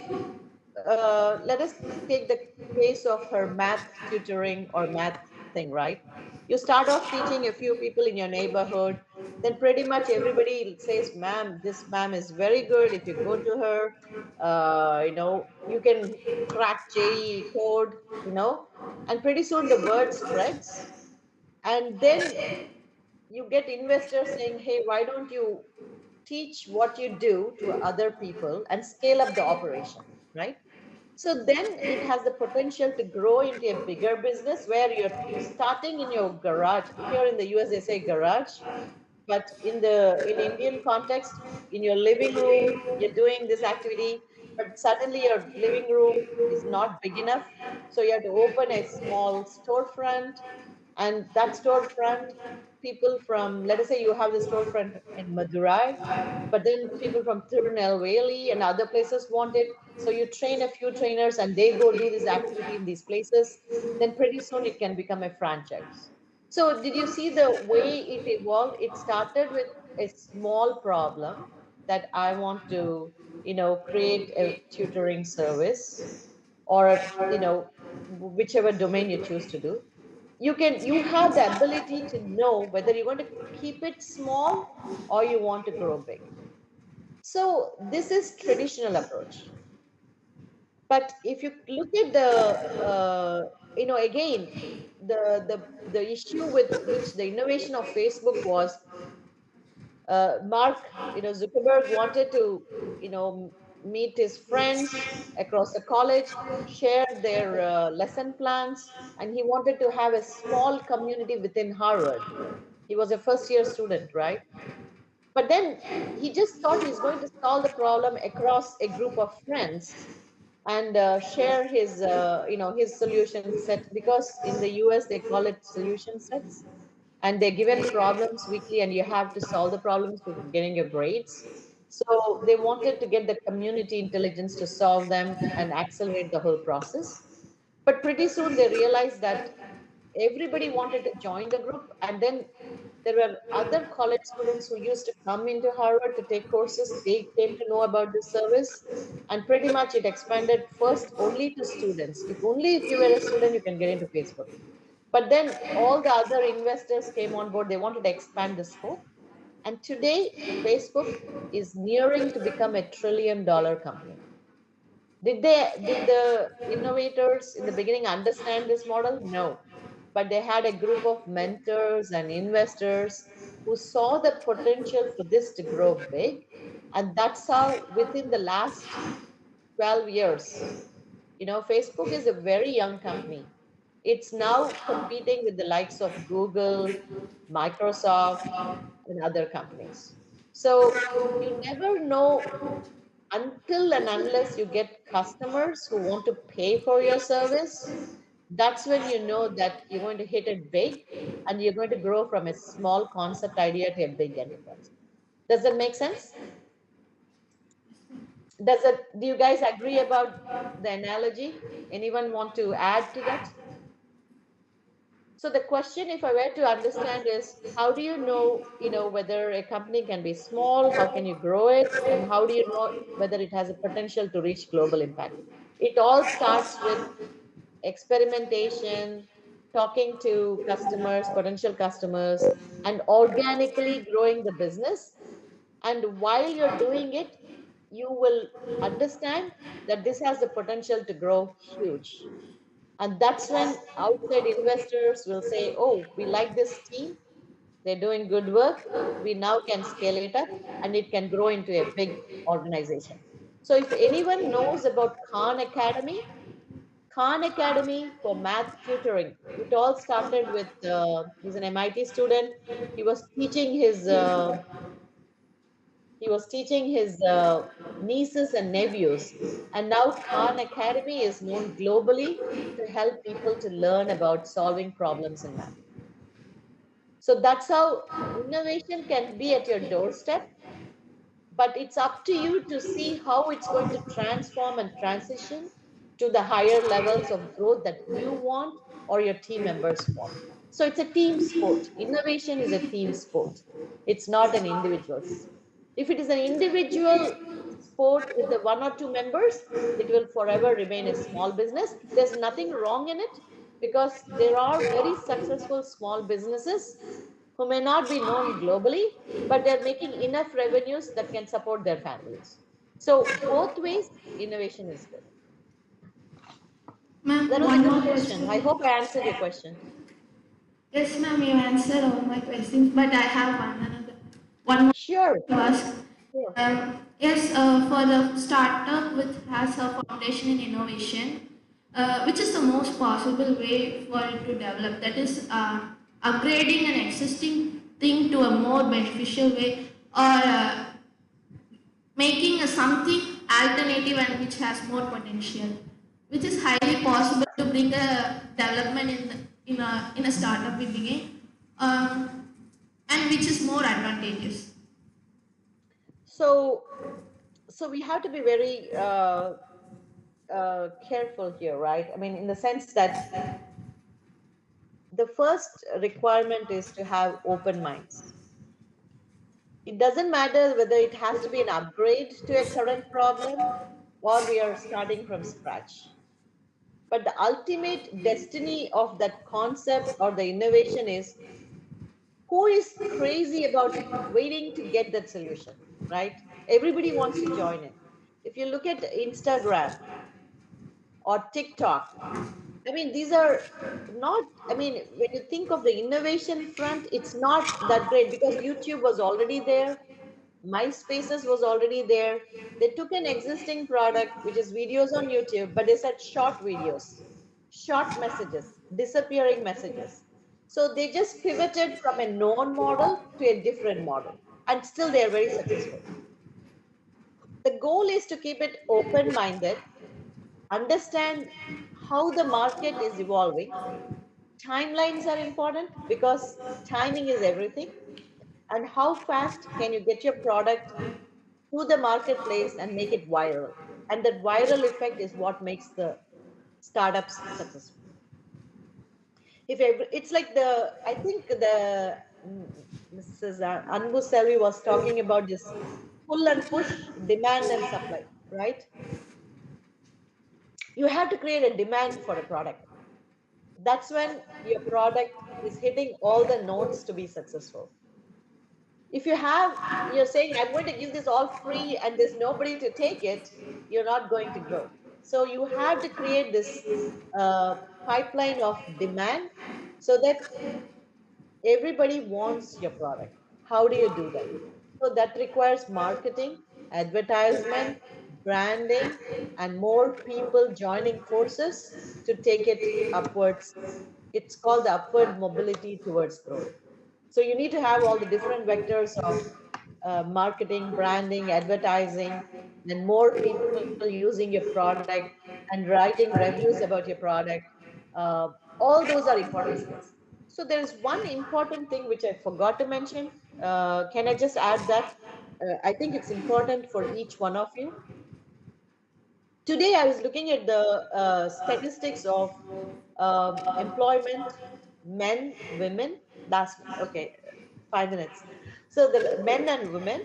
S5: let us take the case of her math tutoring or math thing, right? You start off teaching a few people in your neighborhood, then pretty much everybody says, ma'am, this ma'am is very good. If you go to her, you can crack JEE code, and pretty soon the word spreads. And then you get investors saying, hey, why don't you teach what you do to other people and scale up the operation, right? So then it has the potential to grow into a bigger business where you're starting in your garage. Here in the US, they say garage, but in Indian context, in your living room, you're doing this activity, but suddenly your living room is not big enough. So you have to open a small storefront, and that storefront, people from, let us say you have the storefront in Madurai, but then people from Tirunelveli and other places want it. So you train a few trainers and they go do this activity in these places. Then pretty soon it can become a franchise. So did you see the way it evolved? It started with a small problem that I want to, create a tutoring service, or, whichever domain you choose to do. You have the ability to know whether you want to keep it small or you want to grow big. So this is traditional approach. But if you look at again, the issue with which the innovation of Facebook was, Mark, Zuckerberg wanted to, meet his friends across the college, share their lesson plans, and he wanted to have a small community within Harvard. He was a first year student, right? But then he just thought he's going to solve the problem across a group of friends and share his solution set, because in the US they call it solution sets, and they're given problems weekly and you have to solve the problems for getting your grades. So they wanted to get the community intelligence to solve them and accelerate the whole process. But pretty soon they realized that everybody wanted to join the group, and then there were other college students who used to come into Harvard to take courses. They came to know about this service, and pretty much it expanded first only to students. If only if you were a student, you can get into Facebook. But then all the other investors came on board. They wanted to expand the scope. And today, Facebook is nearing to become a $1 trillion company. Did the innovators in the beginning understand this model? No. But they had a group of mentors and investors who saw the potential for this to grow big. And that's how within the last 12 years, Facebook is a very young company. It's now competing with the likes of Google, Microsoft, and other companies. So you never know until and unless you get customers who want to pay for your service. That's when you know that you're going to hit it big and you're going to grow from a small concept idea to a big enterprise. Does that make sense? Do you guys agree about the analogy? Anyone want to add to that? So the question, if I were to understand, is how do you know, whether a company can be small, how can you grow it, and how do you know whether it has a potential to reach global impact? It all starts with experimentation, talking to customers, potential customers, and organically growing the business. And while you're doing it, you will understand that this has the potential to grow huge. And that's when outside investors will say, oh, we like this team. They're doing good work. We now can scale it up and it can grow into a big organization. So if anyone knows about Khan Academy for math tutoring, it all started with, he's an MIT student. He was teaching his, uh, he was teaching his nieces and nephews. And now Khan Academy is known globally to help people to learn about solving problems in math. So that's how innovation can be at your doorstep, but it's up to you to see how it's going to transform and transition to the higher levels of growth that you want or your team members want. So it's a team sport. Innovation is a team sport. It's not an individual. If it is an individual sport with the one or two members, it will forever remain a small business. There's nothing wrong in it because there are very successful small businesses who may not be known globally, but they're making enough revenues that can support their families. So both ways, innovation is good.
S6: Ma'am,
S5: That was a
S6: one
S5: good
S6: more
S5: question. I
S6: question.
S5: hope I answered your question.
S6: Yes, ma'am, you answered all my questions, but I have one more
S5: Sure.
S6: to ask.
S5: Sure.
S6: Yes, for the startup which has a foundation in innovation, which is the most possible way for it to develop? That is upgrading an existing thing to a more beneficial way, or making a something alternative and which has more potential, which is highly possible to bring a development in a startup we begin, and which is more advantageous.
S5: So, so we have to be very careful here, right? I mean, in the sense that the first requirement is to have open minds. It doesn't matter whether it has to be an upgrade to a current problem or we are starting from scratch. But the ultimate destiny of that concept or the innovation is who is crazy about waiting to get that solution, right? Everybody wants to join in. If you look at Instagram or TikTok, I mean, these are not, I mean, when you think of the innovation front, it's not that great because YouTube was already there, MySpaces was already there. They took an existing product, which is videos on YouTube, but they said short videos, short messages, disappearing messages. So they just pivoted from a known model to a different model, and still they are very successful. The goal is to keep it open minded, understand how the market is evolving. Timelines are important because timing is everything. And how fast can you get your product to the marketplace and make it viral? And that viral effect is what makes the startups successful. It's like I think Mrs. Anbu Selvi was talking about this pull and push, demand and supply, right? You have to create a demand for a product. That's when your product is hitting all the notes to be successful. If you're saying, I'm going to give this all free and there's nobody to take it, you're not going to grow. So you have to create this pipeline of demand so that everybody wants your product. How do you do that? So that requires marketing, advertisement, branding, and more people joining forces to take it upwards. It's called the upward mobility towards growth. So you need to have all the different vectors of marketing, branding, advertising, and more people using your product and writing reviews about your product. Uh, all those are important skills. So there is one important thing which I forgot to mention. Can I just add that? I think it's important for each one of you. Today, I was looking at the statistics of employment, men, women. Last, okay, 5 minutes. So the men and women,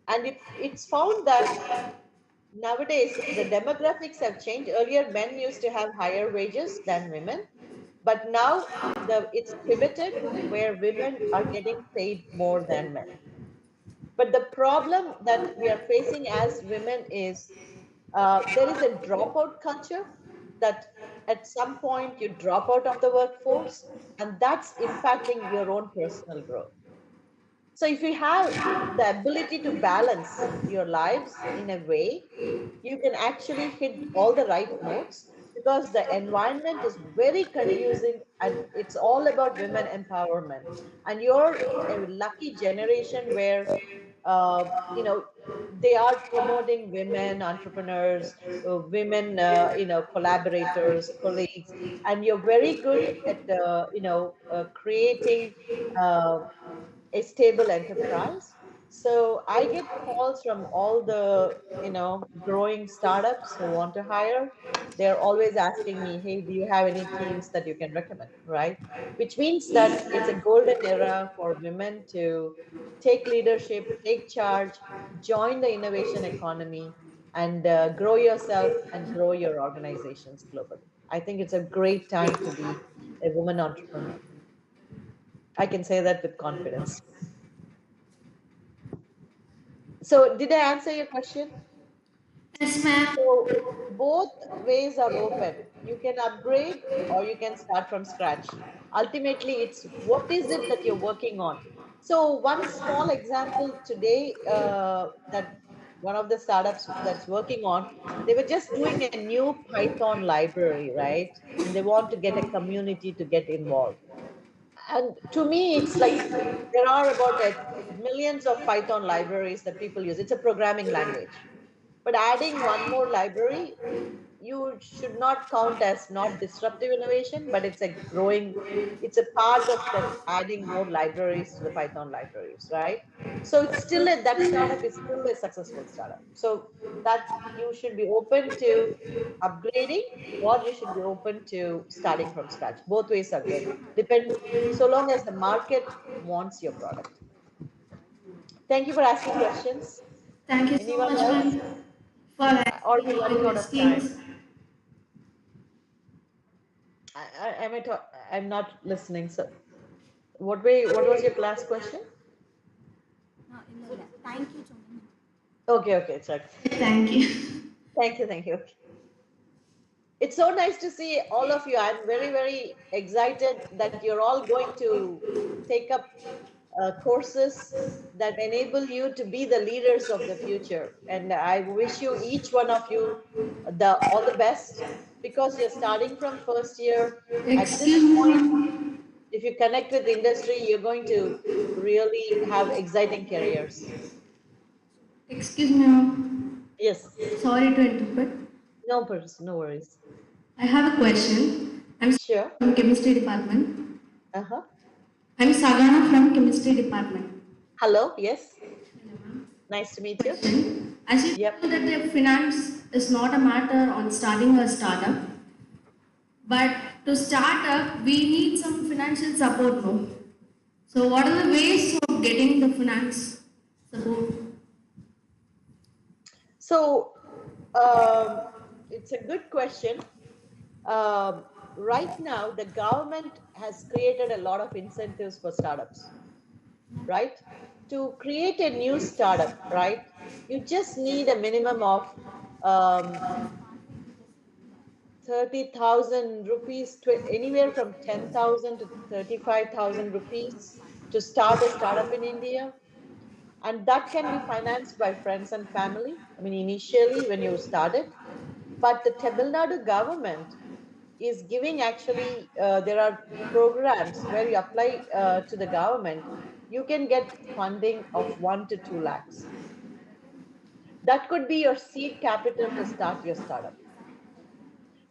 S5: and it's found that nowadays the demographics have changed. Earlier, men used to have higher wages than women, but now it's pivoted where women are getting paid more than men. But the problem that we are facing as women is there is a dropout culture that at some point you drop out of the workforce, and that's impacting your own personal growth. So if you have the ability to balance your lives in a way, you can actually hit all the right notes because the environment is very conducive and it's all about women empowerment. And you're a lucky generation where, you know, they are promoting women entrepreneurs, women, collaborators, colleagues, and you're very good at, creating uh, a stable enterprise. So I get calls from all the, growing startups who want to hire. They're always asking me, hey, do you have any teams that you can recommend, right? Which means that it's a golden era for women to take leadership, take charge, join the innovation economy, and grow yourself and grow your organizations globally. I think it's a great time to be a woman entrepreneur. I can say that with confidence. So, did I answer your question?
S6: Yes, ma'am.
S5: So both ways are open. You can upgrade or you can start from scratch. Ultimately, it's what is it that you're working on. So one small example today, that one of the startups that's working on, they were just doing a new Python library, right? And they want to get a community to get involved. And to me, it's like there are about millions of Python libraries that people use. It's a programming language, but adding one more library, you should not count as not disruptive innovation, but it's a part of that adding more libraries to the Python libraries, right? So it's still that startup is still a successful startup. So that you should be open to upgrading, or you should be open to starting from scratch. Both ways are good. Depend, so long as the market wants your product. Thank you for asking questions.
S6: Thank you so
S5: Anyone
S6: much,
S5: else?
S6: ma'am, for
S5: Are we
S6: answering all the
S5: running out of time?
S6: questions.
S5: I'm not listening. So, what was your last question?
S2: Thank you, Chomini.
S5: Okay, it's okay.
S6: Thank you.
S5: Thank you. It's so nice to see all of you. I'm very, very excited that you're all going to take up courses that enable you to be the leaders of the future. And I wish you, each one of you, all the best, because you're starting from first year. At this
S6: Excuse me,
S5: point,
S6: ma'am.
S5: if you connect with the industry, you're going to really have exciting careers.
S6: Excuse me, ma'am.
S5: Yes,
S6: Sorry to interrupt.
S5: no worries.
S6: I have a question. I'm
S5: Sure.
S6: from chemistry department.
S5: Uh-huh.
S6: I'm Sagana from chemistry department.
S5: Hello, yes. Nice to meet you.
S6: Question. As you
S5: Yep.
S6: know that the finance is not a matter on starting a startup, but to start up we need some financial support, no? So what are the ways of getting the finance support?
S5: So, it's a good question. Right now, the government has created a lot of incentives for startups, right? To create a new startup, right? You just need a minimum of um, 30,000 rupees, anywhere from 10,000 to 35,000 rupees to start a startup in India. And that can be financed by friends and family. I mean, initially when you start it, but the Tamil Nadu government is giving, actually, there are programs where you apply to the government, you can get funding of 1 to 2 lakhs. That could be your seed capital to start your startup.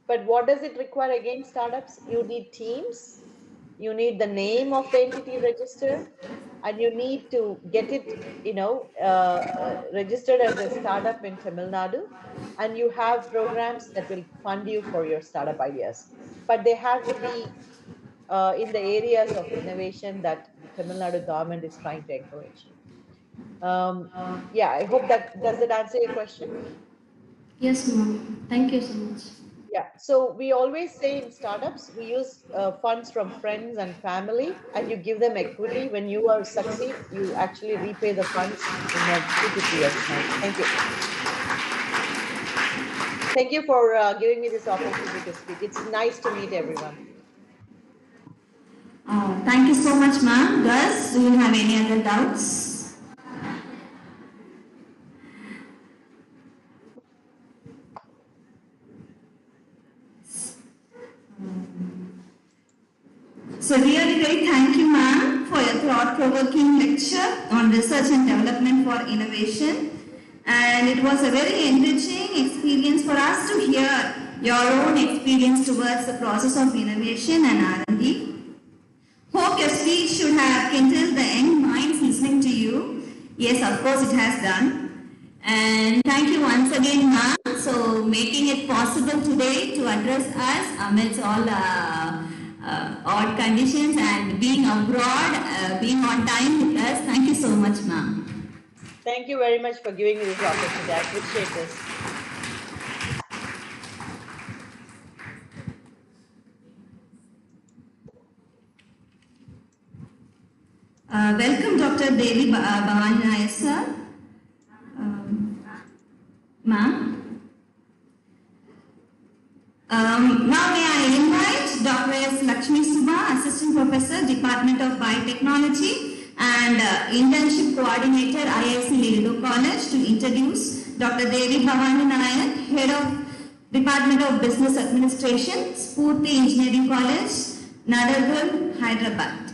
S5: But what does it require again, startups? You need teams, you need the name of the entity registered, and you need to get it, registered as a startup in Tamil Nadu, and you have programs that will fund you for your startup ideas. But they have to be in the areas of innovation that the Tamil Nadu government is trying to encourage. Um, yeah, I hope that does that answer your question.
S6: Yes, ma'am. Thank you so much.
S5: Yeah, so we always say in startups, we use funds from friends and family, and you give them equity. When you are succeed, you actually repay the funds in a 2 to 3 years time. Thank you. Thank you for giving me this opportunity to speak. It's nice to meet everyone.
S2: Thank you so much, ma'am. Gus, do you have any other doubts? So really great thank you, ma'am, for your thought-provoking lecture on research and development for innovation. And it was a very enriching experience for us to hear your own experience towards the process of innovation and R&D. Hope your speech should have kindled the young minds listening to you Yes, of course it has done. And thank you once again, ma'am, so making it possible today to address us amidst all odd conditions and being abroad, being on time with us. Thank you so much, ma'am.
S5: Thank you very much for giving me this opportunity. I appreciate this.
S2: Welcome, Dr. Devi Bhavani Naya, sir. Ma'am. Now may I invite Dr. S. Lakshmi Subha, Assistant Professor, Department of Biotechnology and Internship Coordinator, IIC Lido College, to introduce Dr. Devi Bhavani Naya, Head of Department of Business Administration, Spurti Engineering College, Nadargul, Hyderabad.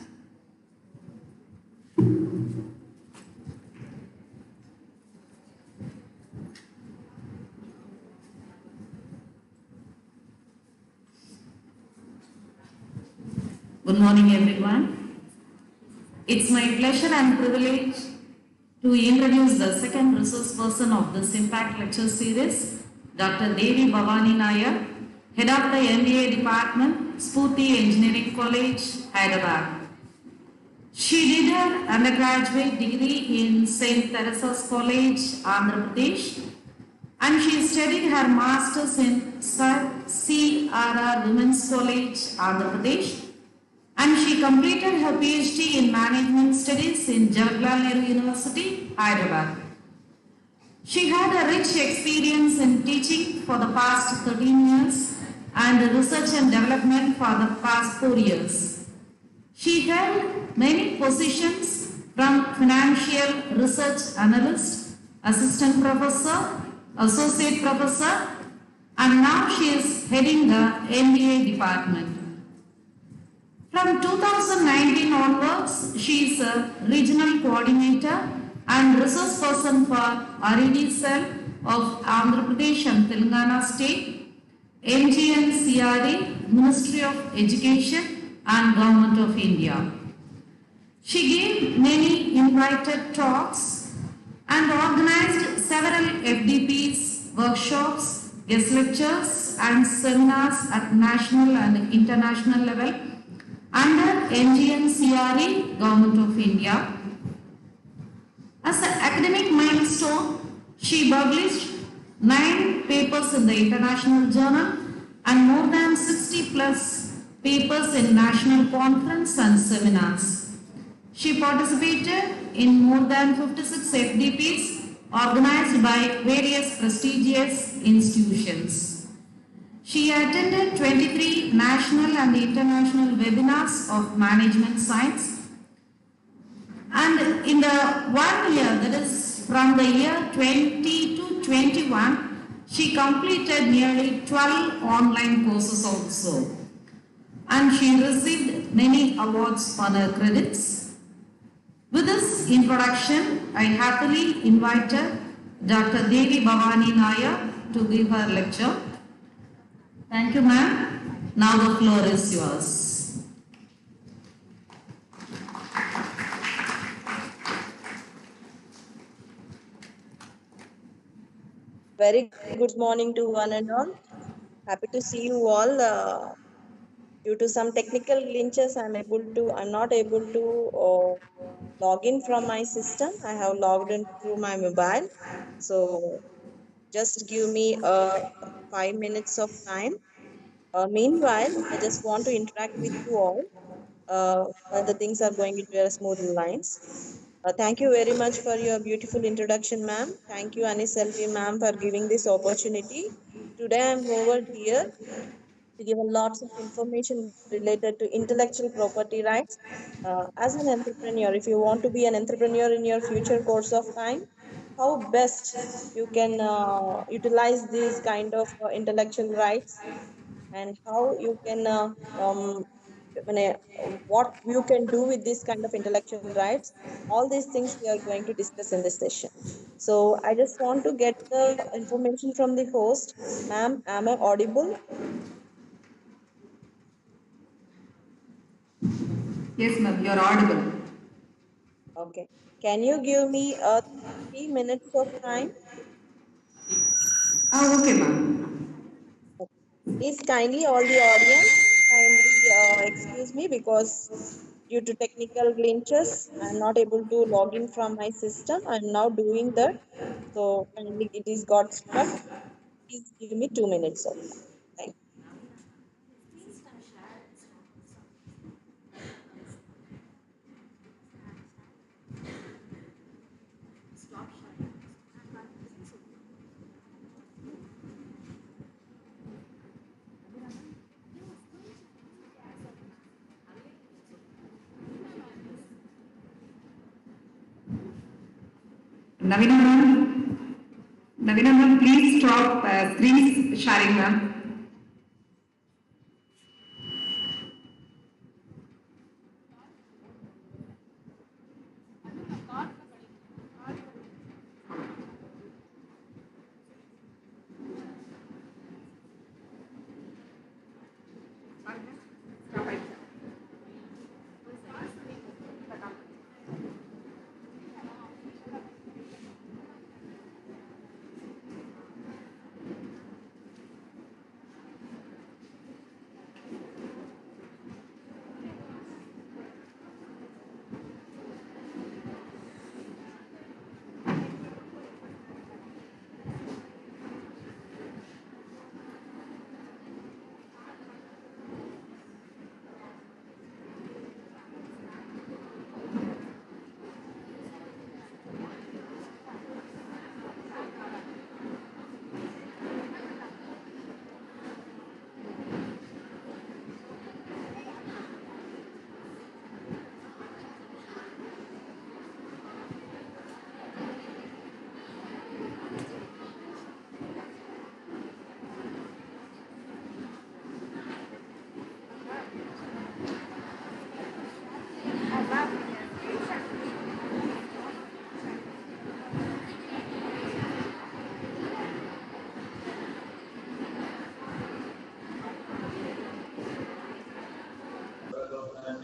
S7: Good morning, everyone. It's my pleasure and privilege to introduce the second resource person of this Impact Lecture Series, Dr. Devi Bhavani Naya, Head of the MBA Department, Spurti Engineering College, Hyderabad. She did her undergraduate degree in St. Teresa's College, Andhra Pradesh, and she studied her master's in CRR Women's College, Andhra Pradesh, and she completed her PhD in Management Studies in Jawaharlal Nehru University, Hyderabad. She had a rich experience in teaching for the past 13 years and research and development for the past 4 years. She held many positions from financial research analyst, assistant professor, associate professor, and now she is heading the MBA department. From 2019 onwards, she is a regional coordinator and resource person for R&D cell of Andhra Pradesh and Telangana state, MGNCRE, Ministry of Education and Government of India. She gave many invited talks and organized several FDPs, workshops, guest lectures and seminars at national and international level under MGNCRE, Government of India. As an academic milestone, she published 9 papers in the International Journal and more than 60 plus papers in national conference and seminars. She participated in more than 56 FDPs organized by various prestigious institutions. She attended 23 national and international webinars of management science. And in the 1 year, that is from the year 20 to 21, she completed nearly 12 online courses also. And she received many awards on her credits. With this introduction, I happily invited Dr. Devi Bhavani Naya to give her lecture. Thank you, ma'am. Now the floor is yours.
S8: Very good morning to one and all. Happy to see you all. Due to some technical glitches, I'm not able to log in from my system. I have logged in through my mobile. So just give me 5 minutes of time. Meanwhile, I just want to interact with you all while the things are going into a smooth lines. Thank you very much for your beautiful introduction, ma'am. Thank you, Aniselvi, ma'am, for giving this opportunity. Today, I'm over here to give lots of information related to intellectual property rights. As an entrepreneur, if you want to be an entrepreneur in your future course of time, how best you can utilize these kind of intellectual rights, and how you can what you can do with this kind of intellectual rights. All these things we are going to discuss in this session. So I just want to get the information from the host. Ma'am, am I audible?
S4: Yes, ma'am, you're audible.
S8: Okay. Can you give me 3 minutes of time?
S4: Okay, ma'am.
S8: Please kindly, all the audience, kindly excuse me because due to technical glitches, I'm not able to log in from my system. I'm now doing that. So kindly, it is got stuck. Please give me 2 minutes of time. Thank you.
S4: Naveena ma'am. Naveena ma'am, please stop screen sharing, ma'am.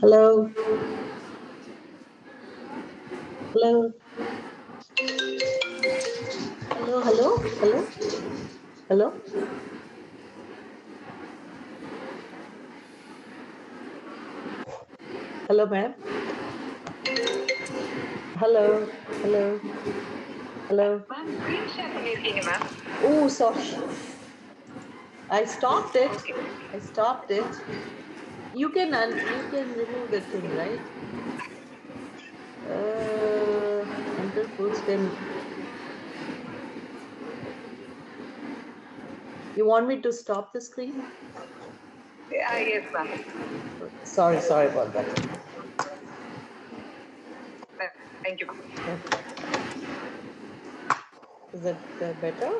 S5: Hello. Hello. Hello. Hello. Hello. Hello. Hello, ma'am. Hello. Hello. Hello. Oh, sorry. I stopped it. I stopped it. You can remove the thing, right? Enter full screen. You want me to stop the screen?
S9: Yes, ma'am.
S5: Sorry about that.
S9: Thank you.
S5: Okay. Is that better?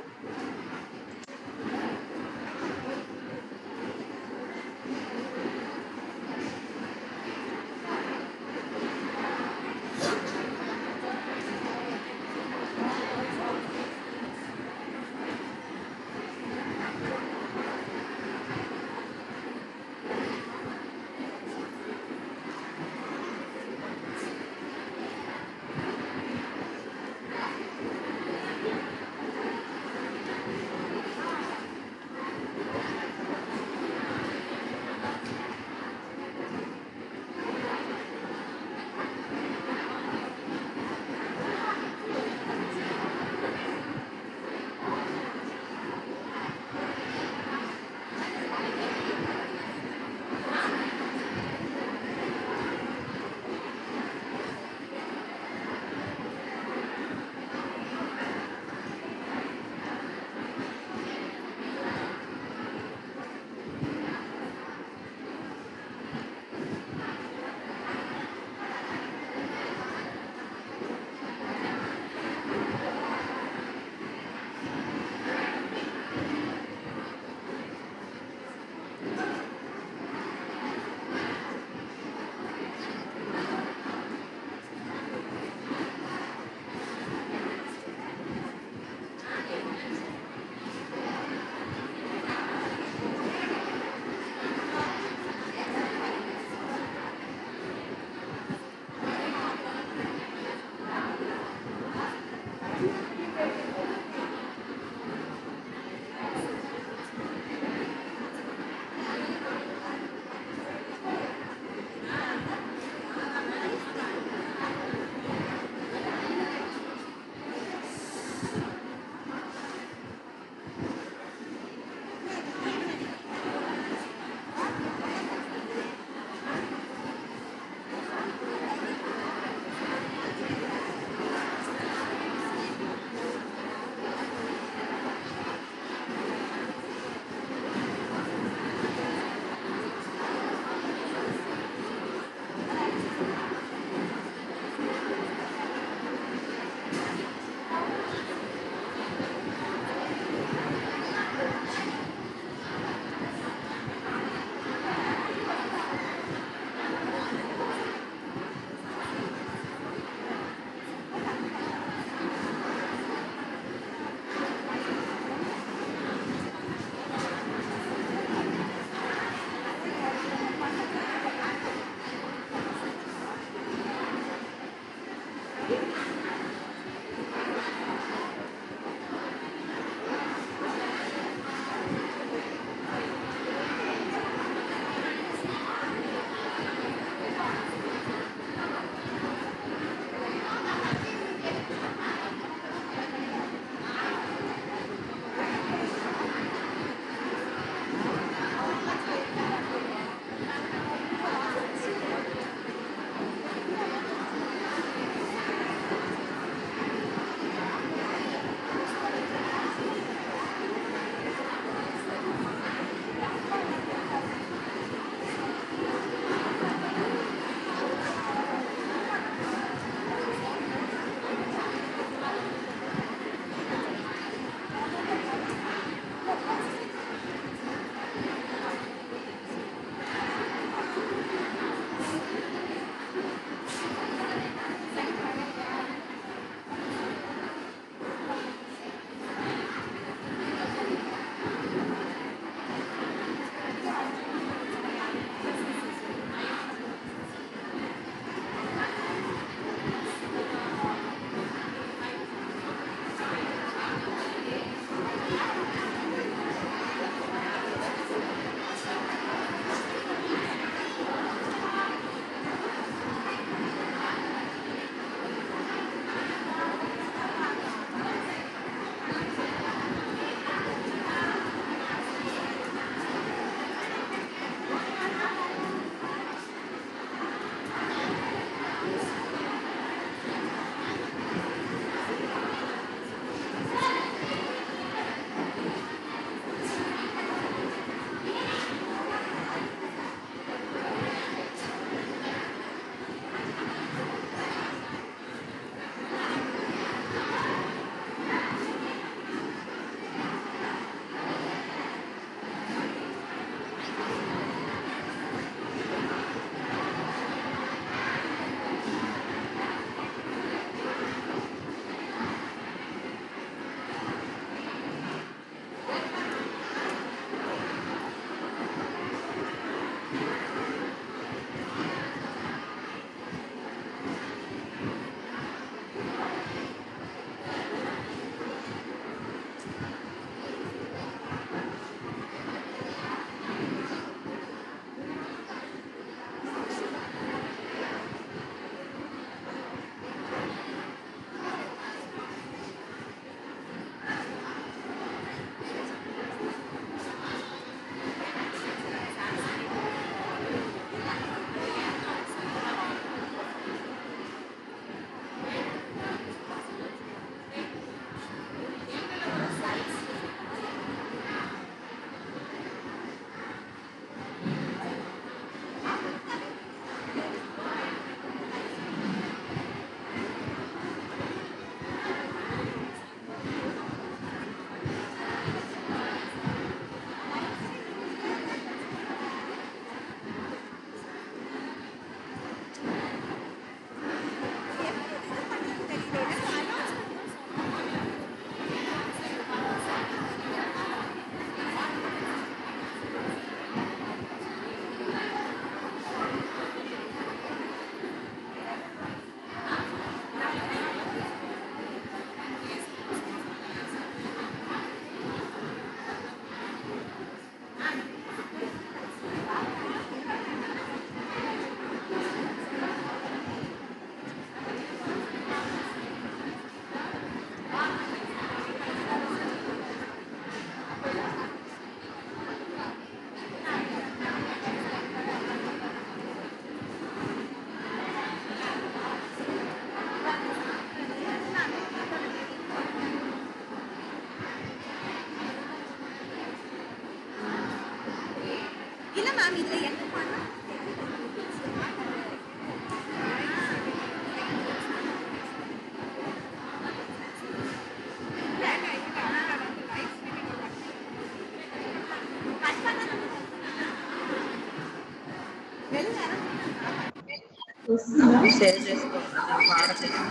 S8: Share చేసుకోవాలి భారతదేశం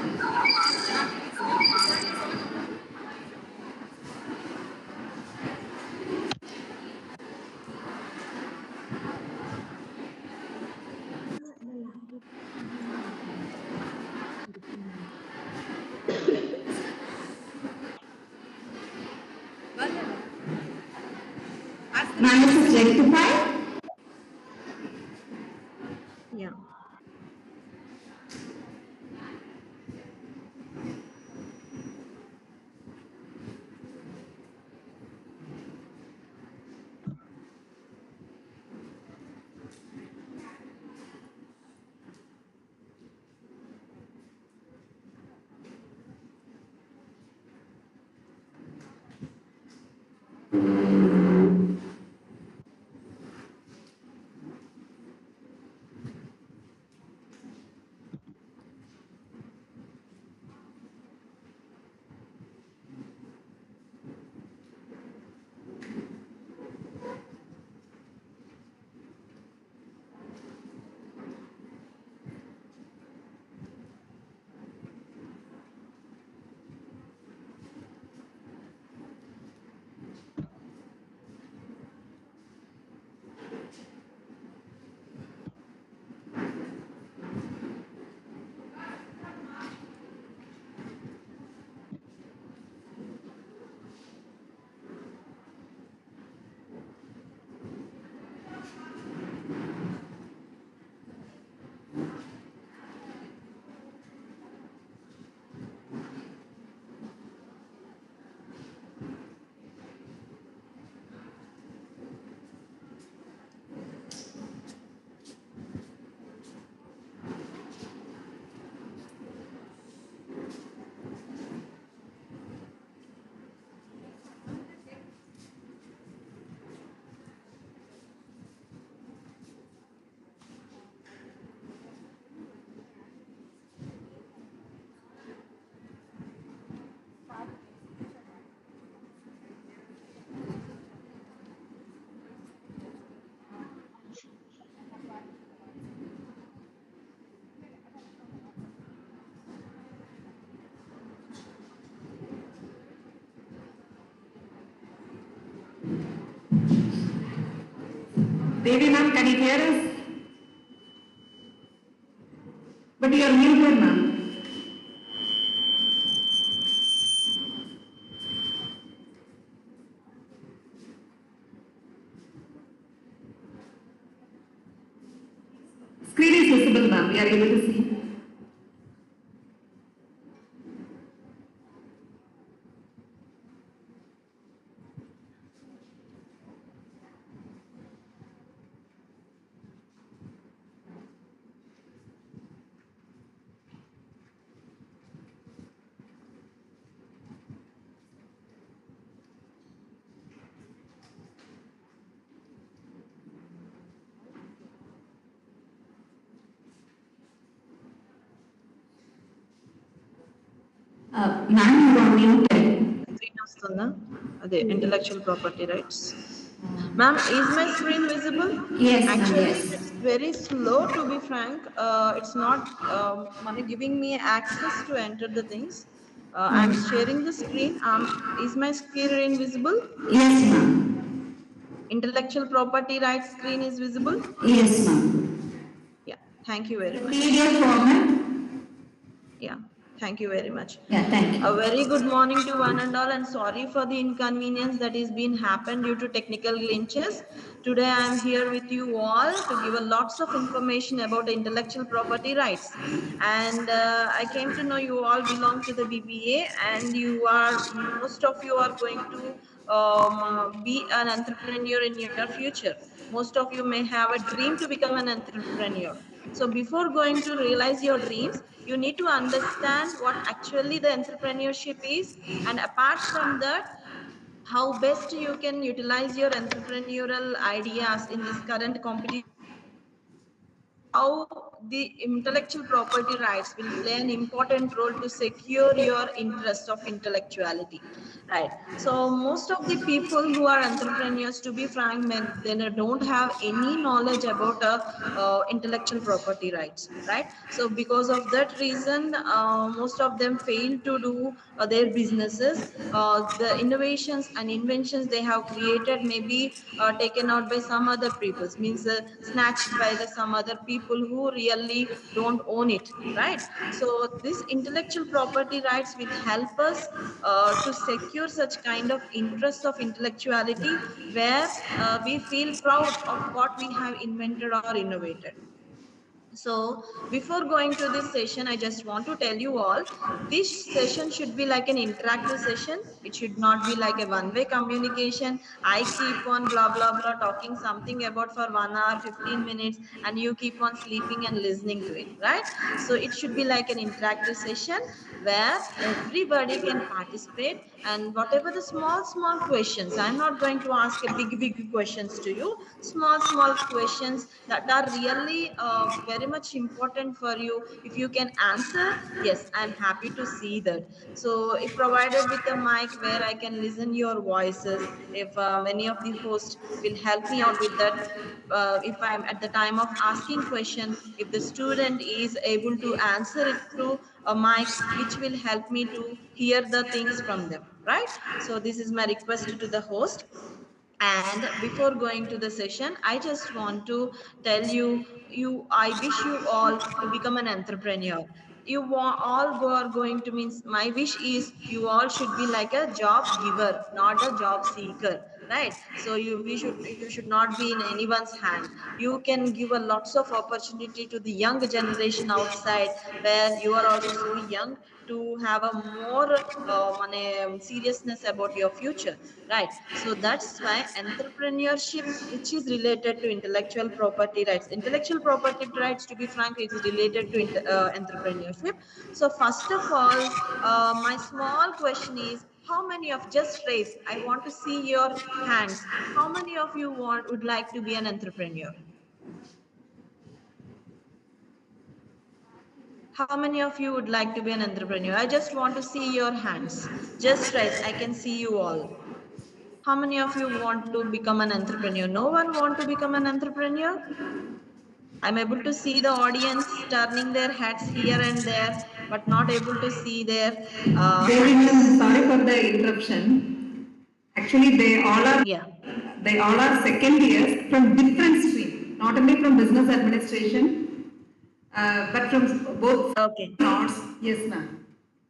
S2: Ma'am, is it rectified?
S8: Yeah.
S1: Devi ma'am, can you hear us? But you are muted, ma'am. Screen is visible, ma'am. We are able to see.
S2: Ma'am, you are muted.
S8: Screen వస్తుందా? అదే intellectual property rights. Ma'am, is my screen visible?
S2: Yes,
S8: Actually,
S2: yes.
S8: it's very slow, to be frank. It's not giving me access to enter the things. I'm sharing the screen. Is my screen visible?
S2: Yes, ma'am.
S8: Intellectual property rights screen is visible?
S2: Yes, ma'am.
S8: Yeah, thank you very much.
S2: PDF format?
S8: Yeah, thank you very much.
S2: Yeah, thank you.
S8: A very good morning to one and all, and sorry for the inconvenience that is being happened due to technical glitches. Today I am here with you all to give a lots of information about intellectual property rights. And I came to know you all belong to the BBA, and most of you are going to be an entrepreneur in your future. Most of you may have a dream to become an entrepreneur. So before going to realize your dreams, you need to understand what actually the entrepreneurship is, and apart from that, how best you can utilize your entrepreneurial ideas in this current competition, how the intellectual property rights will play an important role to secure your interest of intellectuality, right? So most of the people who are entrepreneurs, to be frank, they don't have any knowledge about intellectual property rights, right? So because of that reason, most of them fail to do their businesses. The innovations and inventions they have created may be taken out by some other peoples, means snatched by some other people who really really don't own it, right? So this intellectual property rights will help us to secure such kind of interests of intellectuality where we feel proud of what we have invented or innovated. So before going to this session, I just want to tell you all, this session should be like an interactive session. It should not be like a one-way communication. I keep on blah, blah, blah, talking something about for 1 hour, 15 minutes, and you keep on sleeping and listening to it, right? So it should be like an interactive session where everybody can participate, and whatever the small questions, I'm not going to ask a big questions to you, small questions that are really very much important for you. If you can answer, yes, I'm happy to see that. So if provided with a mic where I can listen your voices, if many of the hosts will help me out with that, if I'm at the time of asking question, if the student is able to answer it through a mic, which will help me to hear the things from them, right? So this is my request to the host. And before going to the session, I just want to tell you, I wish you all to become an entrepreneur. You all are going to, means my wish is you all should be like a job giver, not a job seeker, right? So you should not be in anyone's hand. You can give a lots of opportunity to the young generation outside, where you are also so young, to have a more seriousness about your future, right? So that's why entrepreneurship, which is related to intellectual property rights, to be frank, it is related to entrepreneurship. So first of all, my small question is, how many of, just raise, I want to see your hands, how many of you would like to be an entrepreneur? How many of you would like to be an entrepreneur? I just want to see your hands. Just raise, I can see you all. How many of you want to become an entrepreneur? No one want to become an entrepreneur? I'm able to see the audience turning their heads here and there, but not able to see their
S4: Devi ma'am, sorry for the interruption. Actually,
S8: yeah.
S4: they all are second years from different stream, not only from business administration, but from both
S8: Okay.
S4: nodes. Yes, ma'am.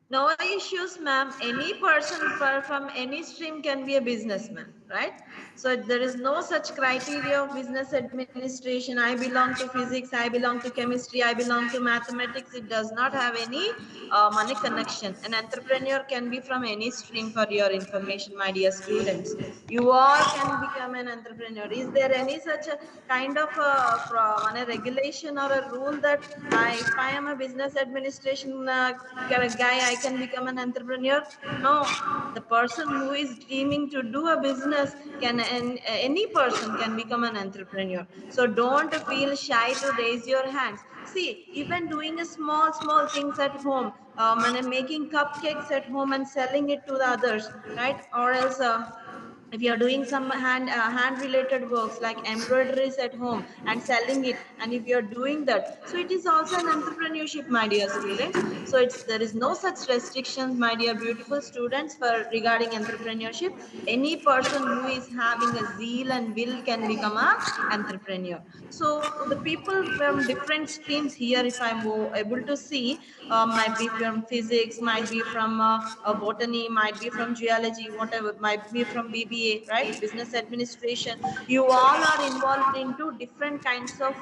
S8: No issues, ma'am. Any person from any stream can be a businessman, right? So there is no such criteria of business administration. I belong to physics, I belong to chemistry, I belong to mathematics. It does not have any money connection. An entrepreneur can be from any stream, for your information, my dear students. You all can become an entrepreneur. Is there any such a kind of a regulation or a rule that if I am a business administration guy, I can become an entrepreneur? No. The person who is dreaming to do a business can, and any person can become an entrepreneur. So don't feel shy to raise your hands. See, even doing a small things at home, and making cupcakes at home and selling it to the others, right? Or else if you're doing some hand related works like embroideries at home and selling it, and if you're doing that, so it is also an entrepreneurship, my dear students. So there is no such restrictions, my dear beautiful students, for regarding entrepreneurship. Any person who is having a zeal and will can become a entrepreneur. So the people from different streams here, if I'm able to see, might be from physics, might be from botany, might be from geology, whatever, might be from BBA, right? Business administration. You all are involved into different kinds of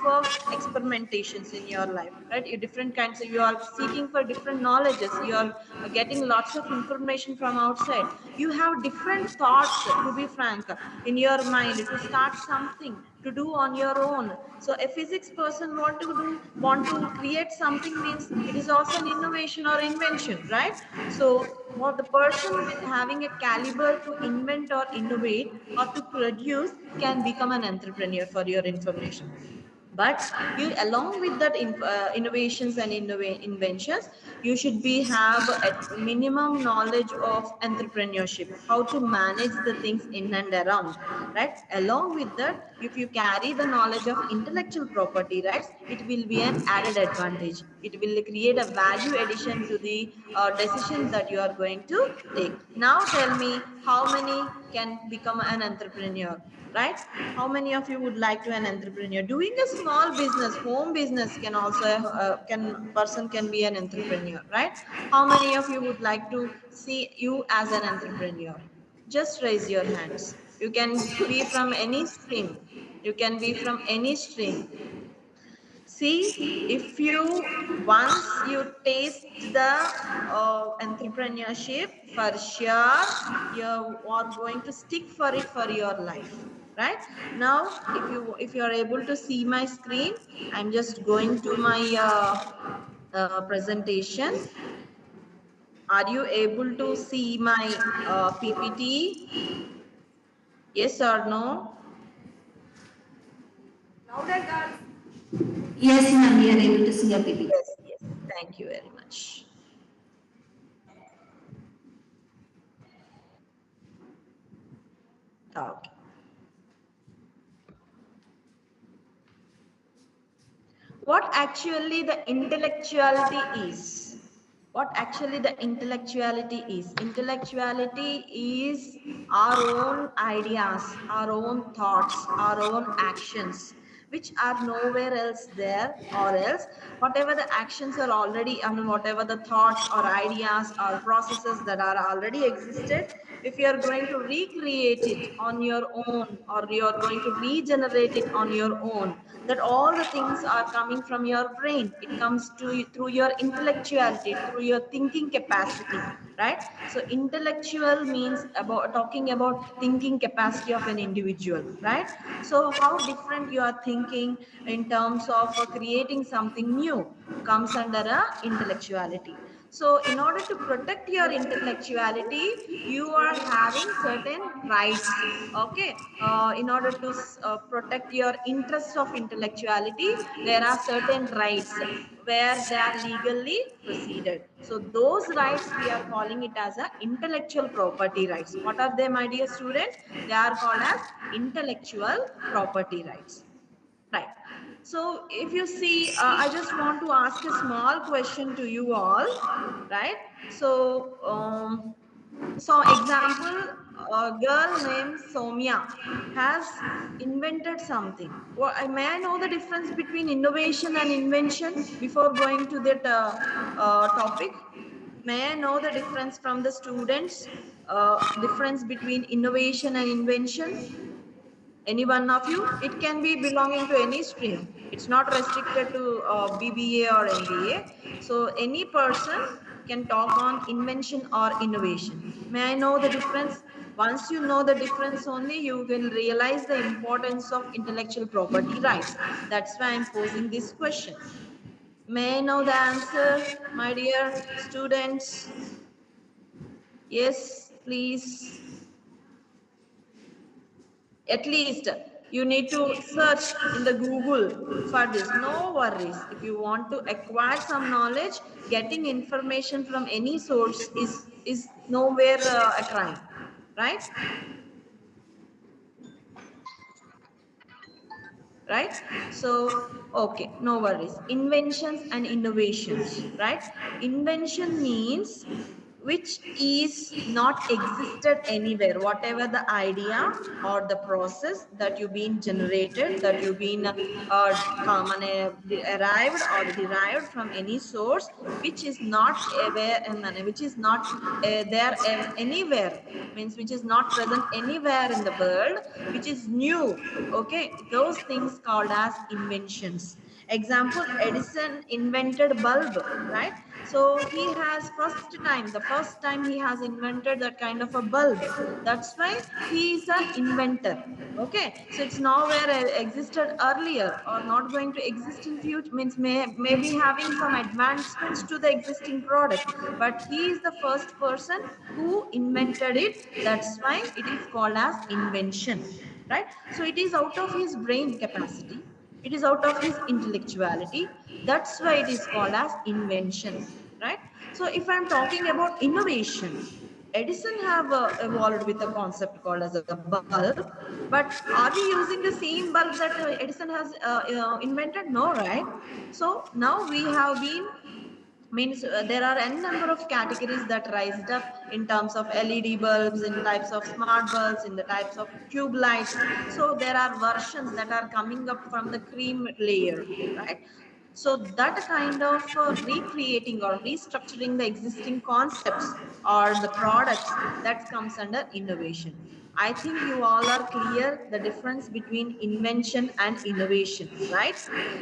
S8: experimentations in your life, right? You are seeking for different knowledges. You are getting lots of information from outside. You have different thoughts, to be frank, in your mind to start something to do on your own. So a physics person want to create something, means it is also an innovation or invention, right? So what the person with having a caliber to invent or innovate or to produce can become an entrepreneur, for your information. But you, along with that innovations and inventions, you should have a minimum knowledge of entrepreneurship, how to manage the things in and around, right? Along with that, if you carry the knowledge of intellectual property rights, it will be an added advantage. It will create a value addition to the decisions that you are going to take. Now tell me, how many can become an entrepreneur, right? How many of you would like to an entrepreneur? Doing a small business, home business can also person can be an entrepreneur, right? How many of you would like to see you as an entrepreneur? Just raise your hands. You can be from any stream. You can be from any stream. See, if you once you taste the entrepreneurship, for sure you are going to stick for it for your life, right? Now, if you are able to see my screen, I'm just going to my presentation. Are you able to see my PPT? Yes or no?
S2: Yes, ma'am, we are able to see your PPT.
S8: Yes, yes. Thank you very much. Okay. What actually the intellectuality is? What actually the intellectuality is? Intellectuality is our own ideas, our own thoughts, our own actions, which are nowhere else there, or else whatever the actions are already, I mean, whatever the thoughts or ideas or processes that are already existed, if you are going to recreate it on your own, or you are going to regenerate it on your own, that all the things are coming from your brain. It comes to you through your intellectuality, through your thinking capacity, right? So intellectual means about talking about thinking capacity of an individual, right? So how different you are thinking in terms of creating something new comes under a intellectuality. So in order to protect your intellectuality, you are having certain rights. Okay, in order to protect your interests of intellectuality, there are certain rights where they are legally preceded. So those rights we are calling it as a intellectual property rights. What are they, my dear students? They are called as intellectual property rights. Right. So if you see, I just want to ask a small question to you all, right? So example, a girl named Somya has invented something. Well, may I know the difference between innovation and invention before going to that topic? May I know the difference from the students, difference between innovation and invention? Any one of you? It can be belonging to any stream. It's not restricted to BBA or MBA. So any person can talk on invention or innovation. May I know the difference? Once you know the difference only, you will realize the importance of intellectual property rights. That's why I'm posing this question. May I know the answer, my dear students? Yes, please. At least you need to search in the Google for this. No worries. If you want to acquire some knowledge, getting information from any source is nowhere a crime, right? Right? So, okay, no worries. Inventions and innovations, right? Invention means which is not existed anywhere, whatever the idea or the process that you've been generated, that you've been arrived or derived from any source, which is not aware, which is not there anywhere, means which is not present anywhere in the world, which is new. Okay, those things called as inventions. Example, Edison invented bulb, right? So he has the first time he has invented that kind of a bulb. That's why he is an inventor. Okay, so it's nowhere existed earlier or not going to exist in future, means may be having some advancements to the existing product, but he is the first person who invented it. That's why it is called as invention, right? So it is out of his brain capacity, it is out of his intellectuality. That's why it is called as invention, right? So if I'm talking about innovation, Edison have evolved with a concept called as a bulb, but are we using the same bulb that Edison has invented? No, right? So now we have been means there are n number of categories that rised up in terms of LED bulbs, in types of smart bulbs, in the types of tube lights. So there are versions that are coming up from the cream layer, right? So that kind of recreating or restructuring the existing concepts or the products, that comes under innovation. I think you all are clear the difference between invention and innovation, right?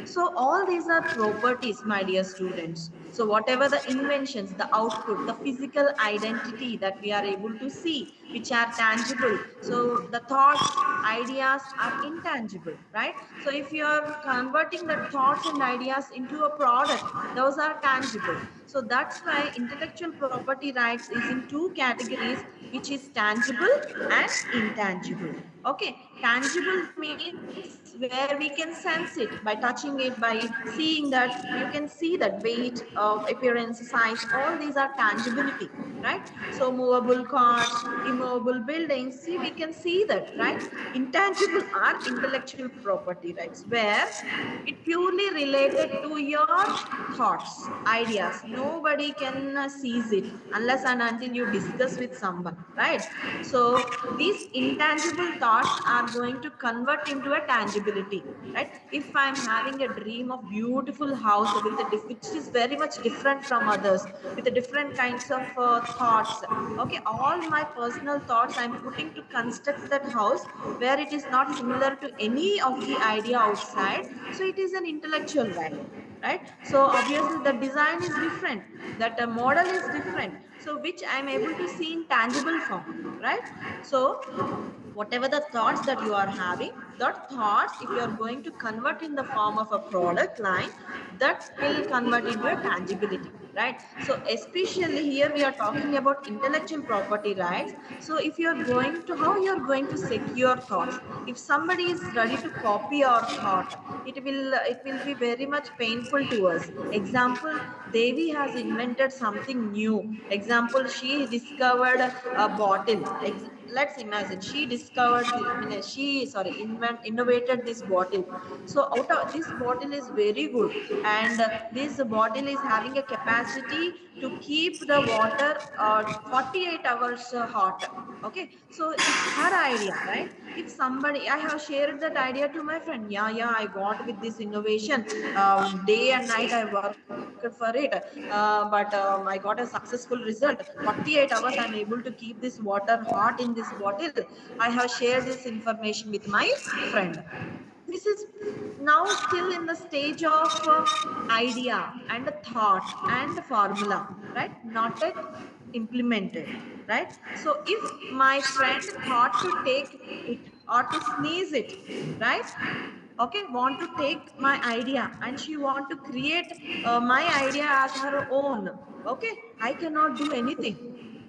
S8: So all these are properties, my dear students. So whatever the inventions, the output, the physical identity that we are able to see, which are tangible. So the thoughts, ideas are intangible, right? So if you are converting the thoughts and ideas into a product, those are tangible. So that's why intellectual property rights is in two categories, which is tangible and intangible. Okay, tangible means where we can sense it by touching it, by seeing that you can see that weight of appearance, size, all these are tangibility, right? So movable cars, immovable buildings, see, we can see that, right? Intangible are intellectual property rights, where it purely related to your thoughts, ideas. Nobody can seize it unless and until you discuss with someone, right? So these intangible thoughts are going to convert into a tangibility, right? If I'm having a dream of beautiful house with which is very much different from others, with a different kinds of thoughts, okay, all my personal thoughts I'm putting to construct that house where it is not similar to any of the idea outside, so it is an intellectual value, right? So obviously the design is different, that a model is different, so which I'm able to see in tangible form, right? So whatever the thoughts that you are having, that thoughts, if you are going to convert in the form of a product line, that will convert into a tangibility, right? So especially here we are talking about intellectual property rights. So if you are going to, how you are going to secure thoughts, if somebody is ready to copy our thought, it will be very much painful to us. Example, Devi has invented something new. Example, she discovered a bottle. Let's imagine she discovered the, I mean, she sorry innovated this bottle. So out of this bottle is very good, and this bottle is having a capacity to keep the water 48 hours hot. Okay, so it's her idea, right? If somebody, I have shared that idea to my friend, yeah, I got with this innovation, day and night I worked for it, but I got a successful result. 48 hours I'm able to keep this water hot in this bottle. I have shared this information with my friend. This is now still in the stage of idea and thought and formula, right? Not yet implemented, right? So if my friend thought to take it or to sneeze it, right? Okay, want to take my idea and she want to create my idea as her own. Okay, I cannot do anything.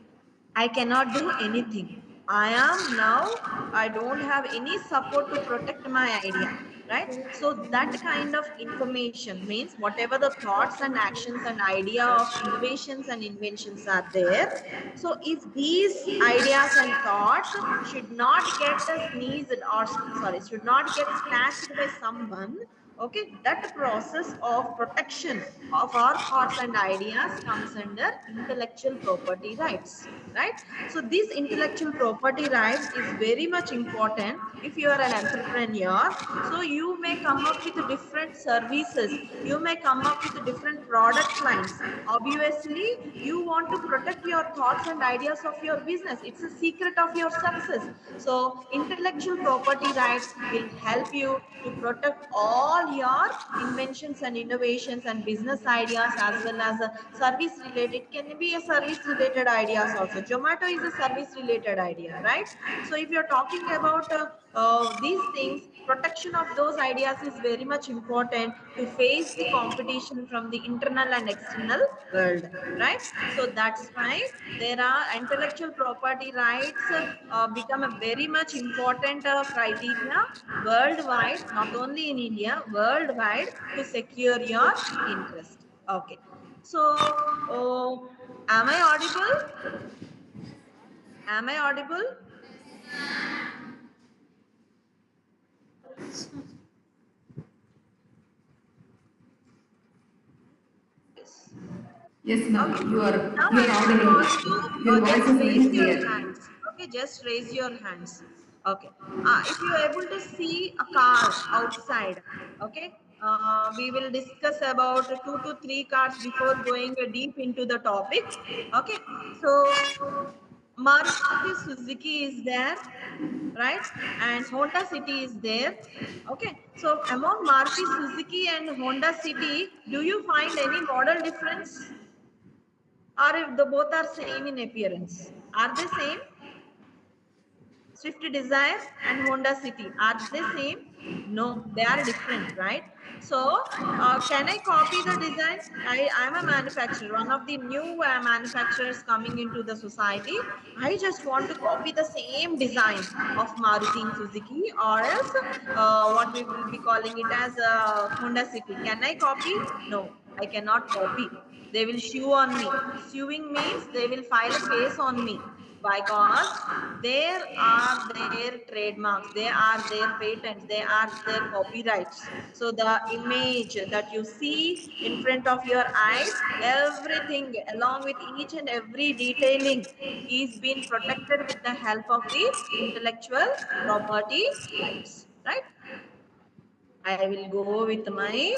S8: I cannot do anything. I am now, I don't have any support to protect my idea, right? So that kind of information means whatever the thoughts and actions and idea of innovations and inventions are there. So if these ideas and thoughts should not get sneezed or sorry, should not get snatched by someone, okay, that process of protection of our thoughts and ideas comes under intellectual property rights, right? So this intellectual property rights is very much important if you are an entrepreneur. So you may come up with different services, you may come up with different product lines. Obviously you want to protect your thoughts and ideas of your business, it's a secret of your success. So intellectual property rights will help you to protect all your inventions and innovations and business ideas, as well as a service related, it can be a service related ideas also. Zomato is a service related idea, right? So if you're talking about these things, protection of those ideas is very much important to face the competition from the internal and external world, right? So that's why there are intellectual property rights become a very much important criteria worldwide, not only in India, worldwide, to secure your interest. Okay, so am I audible? Am I audible?
S4: Yes, ma'am.
S8: Okay.
S4: You are
S8: Now
S4: you
S8: I
S4: are
S8: would
S4: audible.
S8: want to
S4: Your voice
S8: just
S4: is very
S8: raise your
S4: clear.
S8: hands. Okay, just raise your hands. Okay. If you are able to see a car outside, okay, we will discuss about 2 to 3 cars before going deep into the topic. Okay. So Maruti Suzuki is there, right? And Honda City is there. Okay. So among Maruti Suzuki and Honda City, do you find any model difference? Or if the both are same in appearance? Are they same? Swift Desire and Honda City, are they same? No, they are different, right? So, can I copy the design? I'm a manufacturer, one of the new manufacturers coming into the society. I just want to copy the same design of Maruti and Suzuki, or else what we will be calling it as Honda City. Can I copy? No, I cannot copy. They will sue on me. Suing means they will file a case on me, because there are their trademarks, they are their patents, they are their copyrights. So the image that you see in front of your eyes, everything along with each and every detailing is being protected with the help of the intellectual property rights, right? I will go with my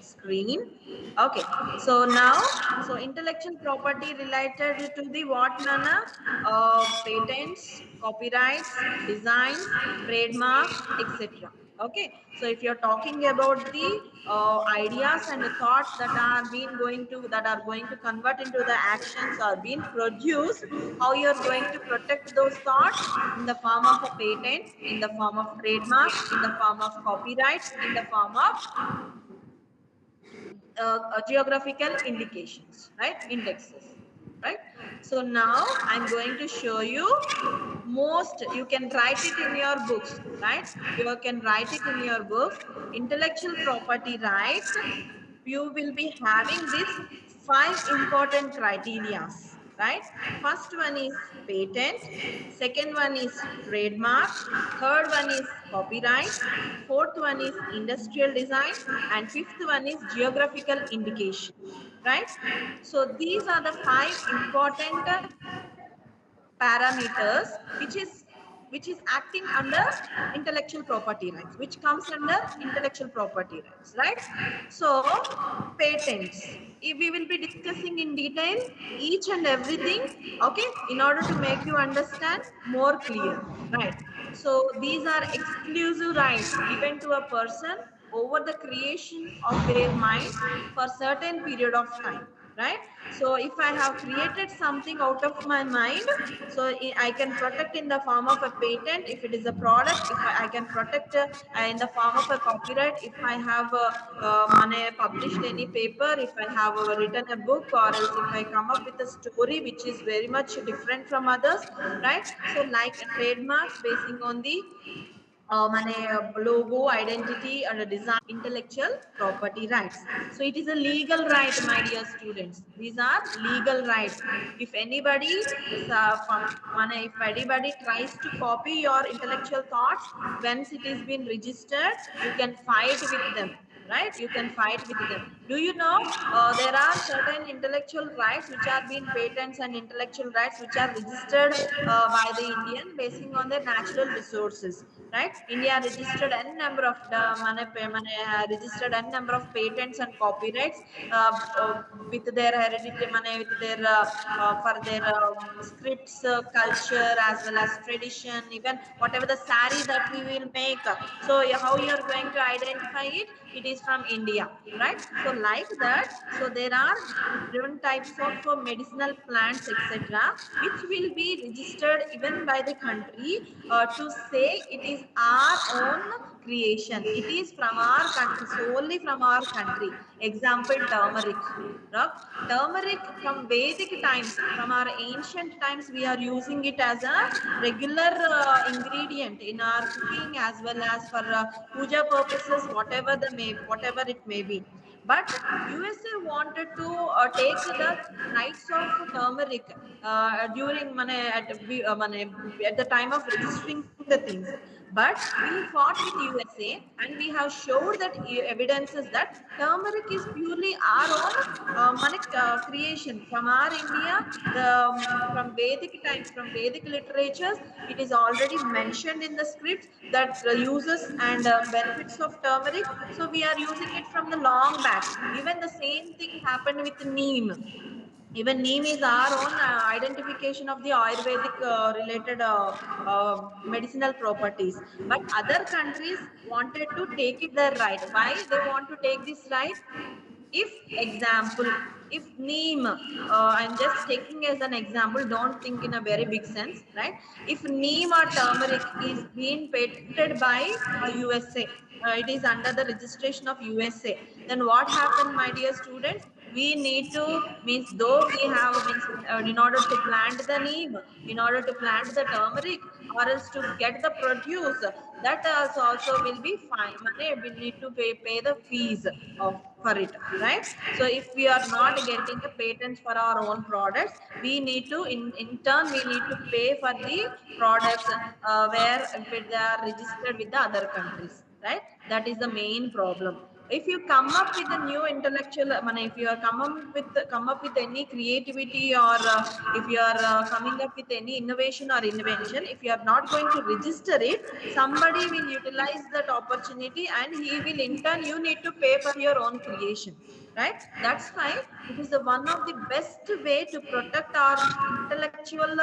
S8: screen. Okay, so now, so intellectual property related to the what manner? Patents, copyrights, designs, trademarks, etc. Okay, so if you're talking about the ideas and the thoughts that are going to convert into the actions or being produced, how you're going to protect those thoughts in the form of a patent, in the form of trademarks, in the form of copyrights, in the form of geographical indications, right? Indexes, right? So now I'm going to show you most, you can write it in your books, right? You can write it in your books. Intellectual property rights, you will be having these 5 important criteria, right? First one is patent, second one is trademark, third one is copyrights, fourth one is industrial design, and fifth one is geographical indication, right? So these are the 5 important parameters which is acting under intellectual property rights, which comes under intellectual property rights, right? So patents, if we will be discussing in detail each and everything, okay, in order to make you understand more clear, right? So these are exclusive rights given to a person over the creation of their mind for certain period of time, right? So if I have created something out of my mind, so I can protect in the form of a patent if it is a product, if I can protect in the form of a copyright if I have published any paper, if I have written a book, or else if I come up with a story which is very much different from others, right? So like trademarks basing on the logo, identity, and a design, intellectual property rights. So it is a legal right, my dear students. These are legal rights. If anybody if anybody tries to copy your intellectual thoughts, once it is been registered, you can fight with them, right? You can fight with them. Do you know there are certain intellectual rights which are being patents and intellectual rights which are registered by the Indian basing on their natural resources, right? India registered n number of registered n number of patents and copyrights with their hereditary with their for their scripts, culture, as well as tradition, even whatever the sari that we will make. So how you are going to identify it? It is from India, right? So like that, so there are different types of medicinal plants, etc., which will be registered even by the country to say it is our own creation. It is from our country, solely from our country. Example, turmeric. Right? Turmeric from Vedic times, from our ancient times, we are using it as a regular ingredient in our cooking as well as for puja purposes, whatever it may be.
S10: But USA wanted to take the rights of turmeric during at the time of registering the things. But we fought with USA and we have showed that evidences that turmeric is purely our own creation from our India. From Vedic times, from Vedic literatures, it is already mentioned in the scripts that the uses and benefits of turmeric. So we are using it from the long back. Even the same thing happened with neem. Even neem is our own identification of the Ayurvedic related medicinal properties. But other countries wanted to take it their right. Why they want to take this right? If example, if neem, I'm just taking as an example, don't think in a very big sense, right? If neem or turmeric is being patented by USA, it is under the registration of USA, then what happened, my dear students? We need to, means though we have, means in order to plant the neem, in order to plant the turmeric, or else to get the produce, that also will be fine money, we need to pay the fees of for it, right? So if we are not getting the patents for our own products, we need to in turn we need to pay for the products where if they are registered with the other countries, right? That is the main problem. If you come up with a new intellectual, if you are come up with any creativity, or if you are coming up with any innovation or invention, if you are not going to register it, somebody will utilize that opportunity and he will, in turn you need to pay for your own creation, right? That's why it is one of the best way to protect our intellectual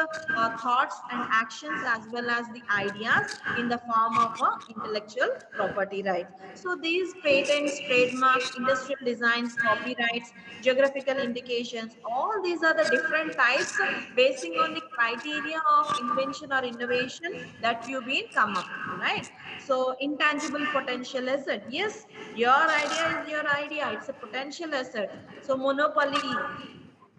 S10: thoughts and actions, as well as the ideas, in the form of intellectual property rights. So these patents, trademarks, industrial designs, copyrights, geographical indications, all these are the different types basing on the criteria of invention or innovation that you've been come up, right? So intangible potential asset, yes, your idea is your idea, it's a potential asset. So monopoly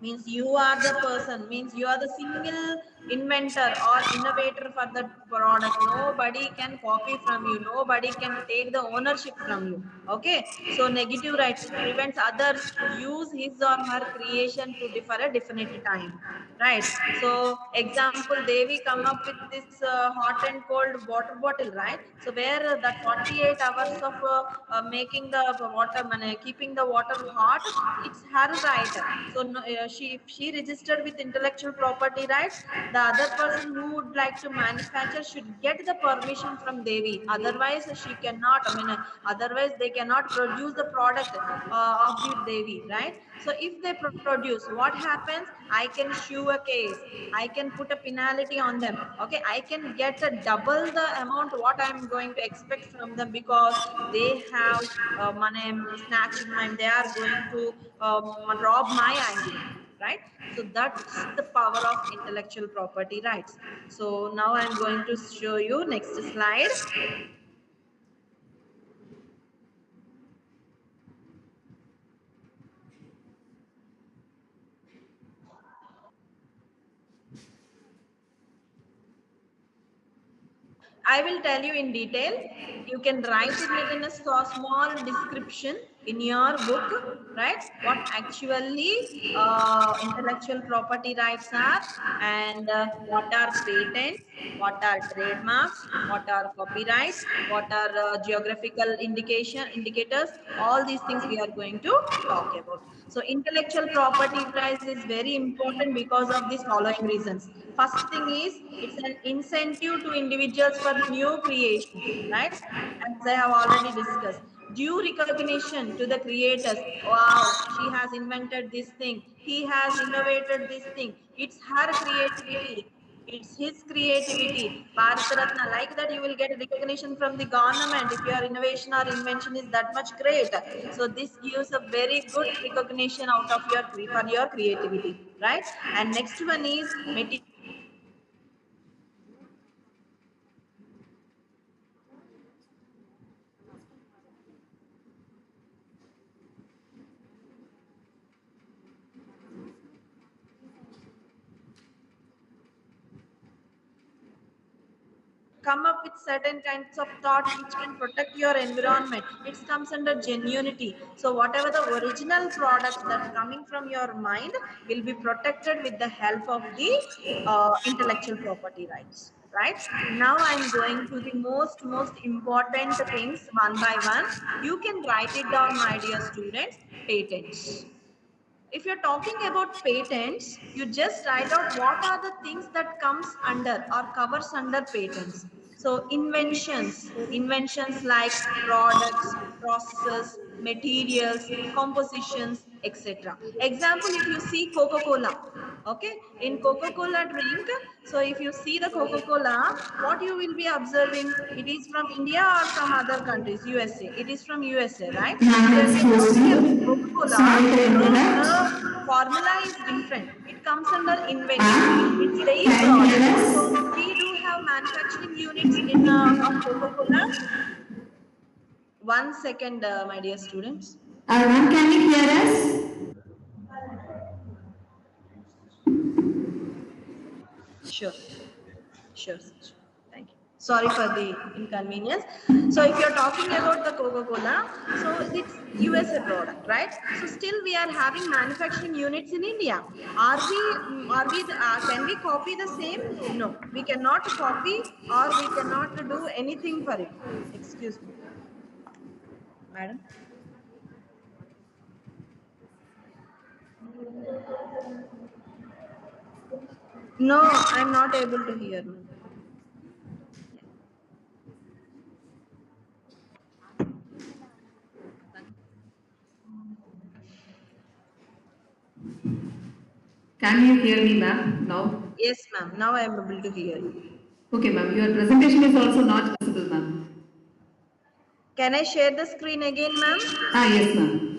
S10: means you are the person, means you are the single inventor or innovator for the product, nobody can copy from you, nobody can take the ownership from you. Okay, so negative rights, it prevents others to use his or her creation to for a definite time, right? So example, Devi come up with this hot and cold water bottle, right? So where that 48 hours of making the water, keeping the water hot, it's her right. So no, if she registered with intellectual property rights, the other person who would like to manufacture should get the permission from Devi. Otherwise, she cannot. Otherwise they cannot produce the product of the Devi, right? So if they produce, what happens? I can sue a case. I can put a penalty on them. Okay, I can get a double the amount what I'm going to expect from them, because they have money snatched mine. They are going to rob my idea, right? So that's the power of intellectual property rights. So now I'm going to show you next slide. I will tell you in detail. You can write it in a small description in your book, right? What actually intellectual property rights are, and what are patents, what are trademarks, what are copyrights, what are geographical indicators. All these things we are going to talk about. So intellectual property rights is very important because of these following reasons. First thing is, it's an incentive to individuals for new creation, right? As I have already discussed. Due recognition to the creators. Wow, she has invented this thing. He has innovated this thing. It's her creativity. It's his creativity. Bharat Ratna, like that you will get recognition from the government if your innovation or invention is that much great. So this gives a very good recognition out of your for your creativity, right? And next one is material. come up with certain kinds of thoughts which can protect your environment. It comes under genuinity. So whatever the original products that coming from your mind will be protected with the help of the intellectual property rights. Right now, I'm going to the most important things one by one. You can write it down, my dear students. Patents. If you're talking about patents, you just write out what are the things that comes under or covers under patents. So inventions like products, processes, materials, compositions, etc. Example, if you see Coca-Cola, okay, in Coca-Cola drink, so if you see the Coca-Cola, what you will be observing, it is from India or from other countries, USA. It is from USA, right? So if you're talking about Coca-Cola, the formula is different. It comes under invention. It's their product. So we do have manufacturing units in of Coca-Cola. 1 second, my dear students.
S1: Ma'am, can you hear us?
S10: Sure. Thank you. Sorry for the inconvenience. So if you're talking about the Coca-Cola, so it's USA product, right? So still we are having manufacturing units in India. Can we copy the same? No, we cannot copy or we cannot do anything for it. Excuse me, madam. No, I'm not able to hear.
S1: Can you hear me, ma'am, now?
S10: Yes, ma'am. Now I am able to hear you.
S1: Okay, ma'am. Your presentation is also not visible, ma'am.
S10: Can I share the screen again, ma'am?
S1: Yes, ma'am.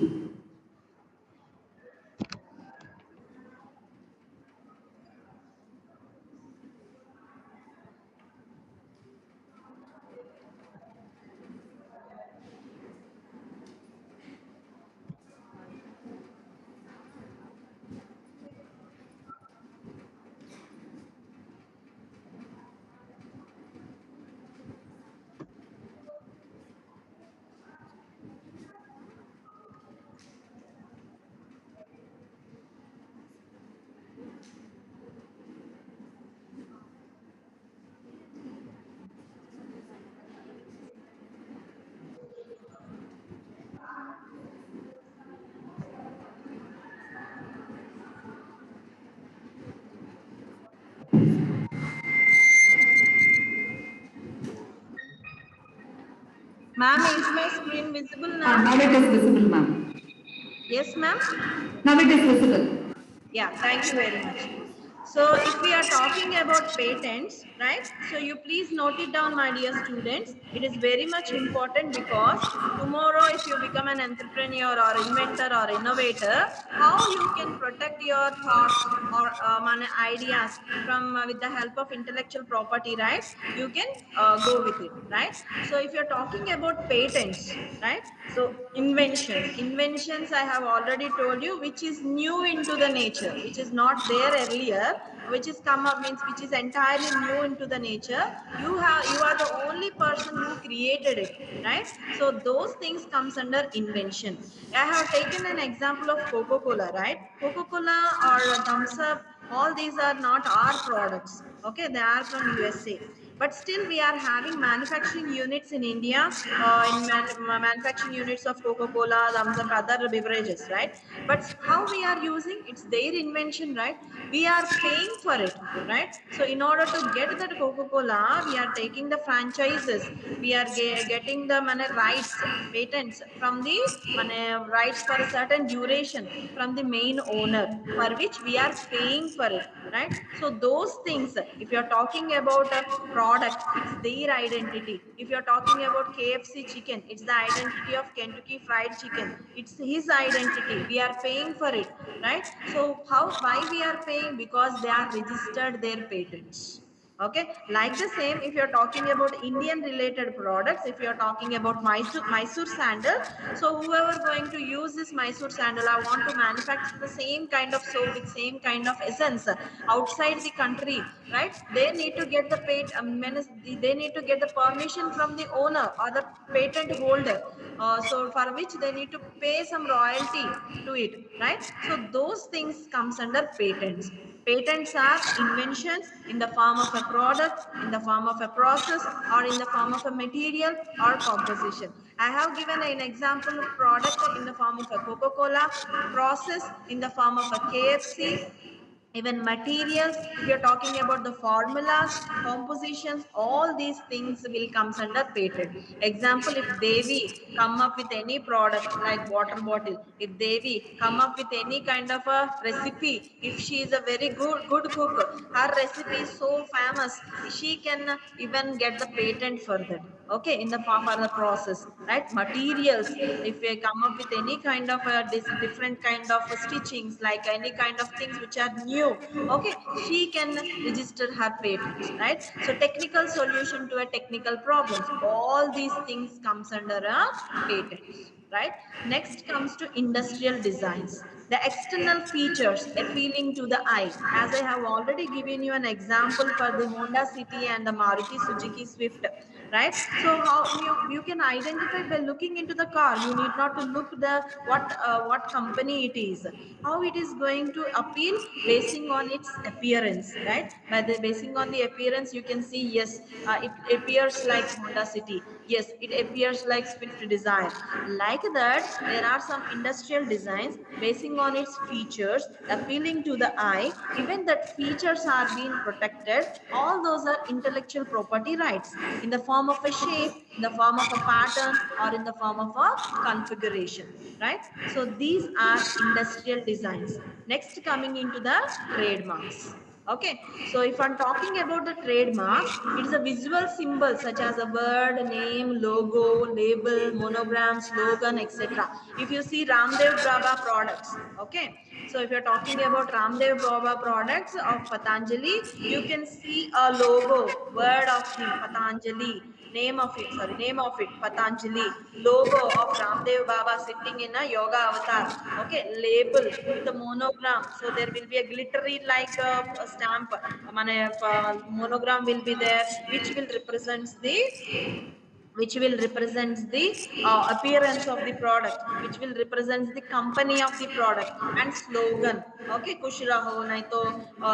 S10: Ma'am, is my screen visible now?
S1: Now it is visible, ma'am.
S10: Yes, ma'am?
S1: Now it is visible.
S10: Yeah, thank you very much. So if we are talking about patents, right? So you please note it down, my dear students. It is very much important because tomorrow if you become an entrepreneur or inventor or innovator, how you can protect your thoughts or ideas from with the help of intellectual property rights, you can go with it, right? So if you're talking about patents, right? So inventions I have already told you, which is new into the nature, which is not there earlier, which is come up means which is entirely new into the nature. You are the only person who created it, right? So those things comes under invention. I have taken an example of Coca-Cola, right? Coca-Cola or thumbs up, all these are not our products, okay? They are from USA, but still we are having manufacturing units in India, manufacturing units of Coca-Cola, thumbs up, other beverages, right? But how we are using, it's their invention, right? We are paying for it, right? So in order to get that Coca-Cola, we are taking the franchises, we are getting the rights, patents from the rights for a certain duration from the main owner, for which we are paying for it, right? So those things, if you're talking about a product, it's their identity. If you're talking about KFC chicken, it's the identity of Kentucky Fried Chicken, it's his identity. We are paying for it, right? So why we are paying? Because they are registered their patents. Okay, like the same, if you're talking about Indian related products, if you're talking about Mysore sandal, so whoever going to use this Mysore sandal, I want to manufacture the same kind of soap with same kind of essence outside the country, right? They need to get the they need to get the permission from the owner or the patent holder. So for which they need to pay some royalty to it, right? So those things comes under patents. Patents are inventions in the form of a product, in the form of a process, or in the form of a material or composition. I have given an example of product in the form of a Coca-Cola, process in the form of a KFC, even materials. If you're talking about the formulas, compositions, all these things will comes under patent. Example, if Devi come up with any product like water bottle, if Devi come up with any kind of a recipe, if she is a very good cook, her recipe is so famous, she can even get the patent for that. Okay, in the for the process, right? Materials, if we come up with any kind of different kind of stitchings, like any kind of things which are new, okay, she can register her patents, right? So technical solution to a technical problems, all these things comes under a patents, right? Next comes to industrial designs, the external features appealing to the eye. As I have already given you an example for the Honda City and the Maruti Suzuki Swift, right? So how you can identify by looking into the car. You need not to look the what company it is, how it is going to appeal basing on its appearance, right? By the basing on the appearance, you can see, yes, it appears like Honda City, yes, it appears like Swift Desire. Like that, there are some industrial designs basing on its features appealing to the eye, even that features are being protected. All those are intellectual property rights in the form of a shape, in the form of a pattern, or in the form of a configuration, right? So these are industrial designs. Next, coming into the trademarks. Okay, so if I'm talking about the trademarks, it is a visual symbol such as a word, name, logo, label, monogram, slogan, etc. If you see Ramdev Baba products, okay, so if you're talking about Ramdev Baba products of Patanjali, you can see a logo, word of him, Patanjali, name of it, Patanjali, logo of Ramdev Baba sitting in a yoga avatar, okay, label with a monogram. So there will be a glittery like a stamp, monogram will be there, which will represent the appearance of the product, which will represent the company of the product, and slogan, okay, kush raho nahi to,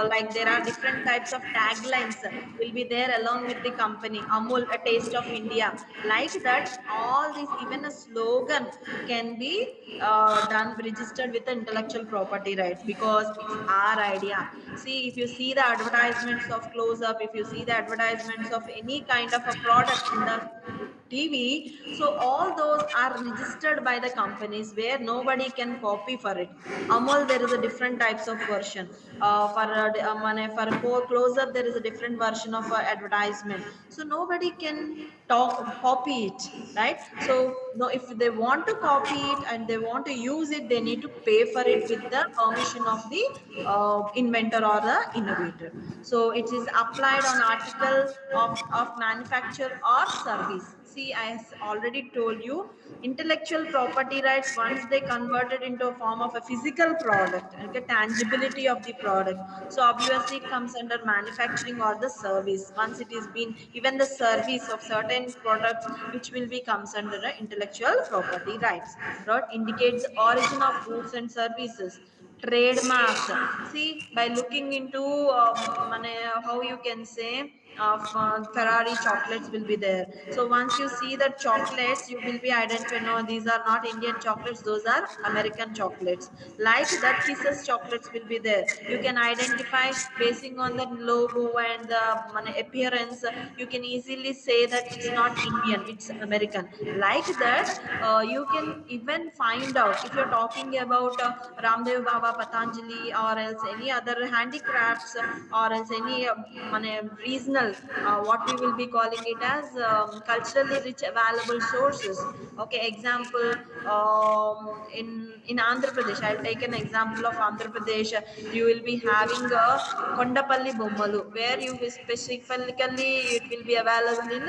S10: like there are different types of taglines will be there along with the company. Amul, a taste of India, like that. All these, even a slogan can be done registered with the intellectual property rights, because it's our idea. See, if you see the advertisements of close up, if you see the advertisements of any kind of a product in the TV, so all those are registered by the companies where nobody can copy for it. Amul, there is a different types of version. For a close up, there is a different version of advertisement. So nobody can copy it, right? So no, if they want to copy it and they want to use it, they need to pay for it with the permission of the inventor or the innovator. So it is applied on article of manufacture or service. See, I already told you, intellectual property rights, once they converted into a form of a physical product, okay, tangibility of the product, so obviously it comes under manufacturing or the service. Once it is been, even the service of certain products which will be comes under intellectual property rights, right? Indicates the origin of goods and services. Trademarks, see, by looking into how you can say of Ferrari chocolates will be there. So once you see the chocolates, you will be identified, no, these are not Indian chocolates, those are American chocolates. Like that, Kisses chocolates will be there. You can identify basing on the logo and the appearance. You can easily say that it's not Indian, it's American. Like that, you can even find out if you're talking about Ramdev Baba, Patanjali, or else any other handicrafts, or else any regional, what we will be calling it as culturally rich available sources. Okay, example, in Andhra Pradesh, I'll take an example of Andhra Pradesh. You will be having a Kondapalli Bommalu, where you will specifically it will be available in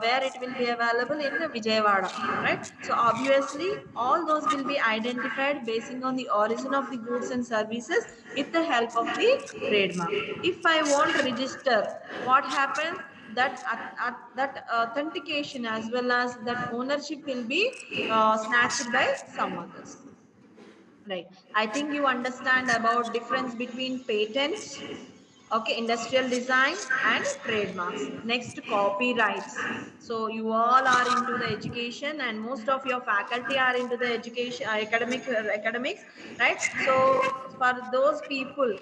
S10: where it will be available in Vijayawada, right? So obviously all those will be identified basing on the origin of the goods and services with the help of the trademark. If I want to register, what happens? That authentication as well as that ownership will be snatched by some others, right? I think you understand about difference between patents, okay, industrial design and trademarks. Next, copyrights. So you all are into the education and most of your faculty are into the education academics, right? So for those people,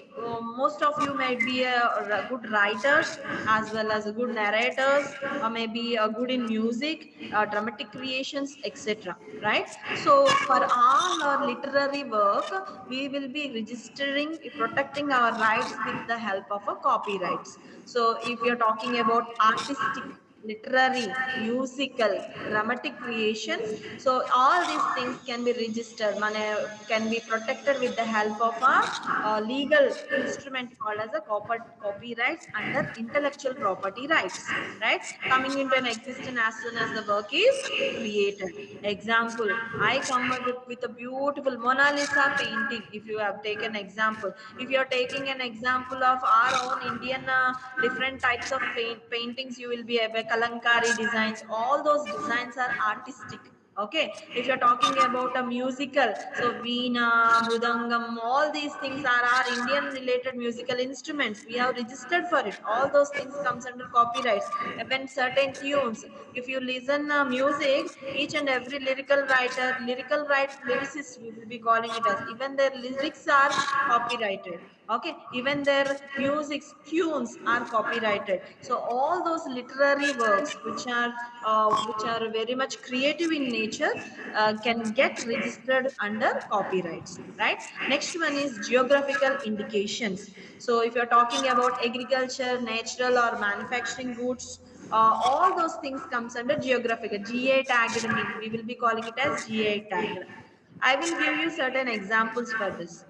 S10: most of you may be a good writers as well as a good narrators, or maybe a good in music, dramatic creations, etc., right? So for all our literary work, we will be registering, protecting our rights with the help of a copyrights. So if you're talking about artistic, literary, musical, dramatic creations, so all these things can be registered, can be protected with the help of a legal instrument called as a copyrights under intellectual property rights, right? Coming into an existence as soon as the work is created. Example, I come up with a beautiful Mona Lisa painting. If you have taken example, if you are taking an example of our own Indian different types of paintings, you will be able Kalankari designs. All those designs are artistic. Okay, if you're talking about a musical, so veena, mridangam, all these things are our Indian related musical instruments. We have registered for it. All those things comes under copyrights. When certain tunes, if you listen music, each and every lyrical writer, lyricist, we will be calling it as, even their lyrics are copyrighted. Okay, even their music tunes are copyrighted. So all those literary works which are very much creative in nature can get registered under copyrights, right? Next one is geographical indications. So if you're talking about agriculture, natural or manufacturing goods, all those things comes under geographical. GA tagged means we will be calling it as GA tagged. I will give you certain examples for this.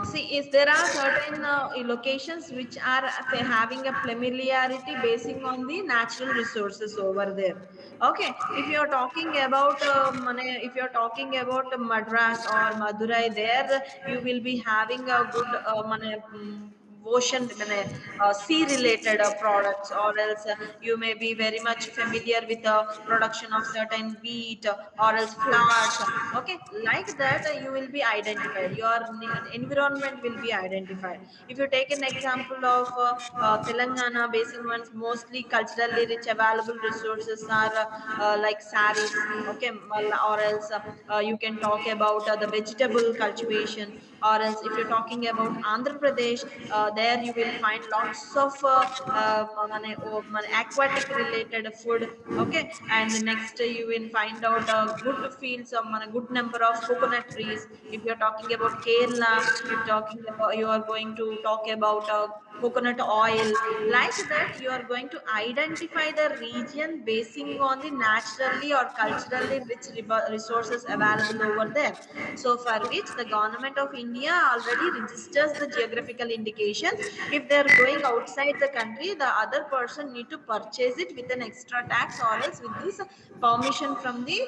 S10: See, is there are certain locations which are having a familiarity basing on the natural resources over there. Okay, if you are talking about if you are talking about Madras or Madurai, there you will be having a good ocean, sea related products, or else you may be very much familiar with the production of certain wheat or else flowers. Okay, like that you will be identified, your environment will be identified. If you take an example of Telangana, basing ones mostly culturally rich available resources are like saris, okay, or else you can talk about the vegetable cultivation, or else if you're talking about Andhra Pradesh, there you will find lots of aquatic related food. Okay, and next you will find out good fields of a good number of coconut trees. If you're talking about Kerala, if talking about, you are going to talk about coconut oil. Like that you are going to identify the region basing on the naturally or culturally rich resources available over there. So for which the government of India already registers the geographical indications. If they are going outside the country, the other person need to purchase it with an extra tax, or else with this permission from the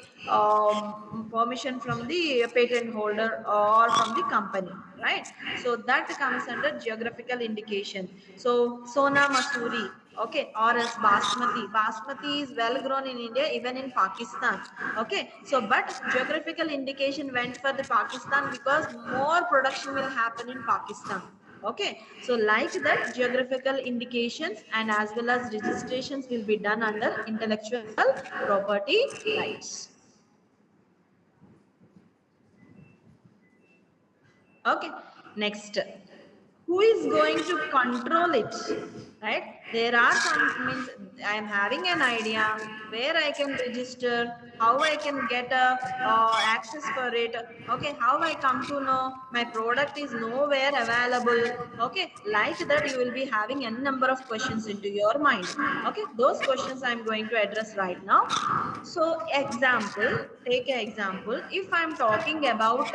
S10: patent holder or from the company, right? So that comes under geographical indication. So Sona Masuri, okay, or else Basmati is well grown in India, even in Pakistan. Okay, so but geographical indication went for the Pakistan because more production will happen in Pakistan. Okay, so like that geographical indications and as well as registrations will be done under intellectual property rights. Okay, next, who is going to control it? right? There are some means I am having an idea where I can register, how I can get a access for it, okay, how I come to know my product is nowhere available, okay, like that you will be having n number of questions into your mind. Okay, those questions I'm going to address right now. So example, take an example. If I'm talking about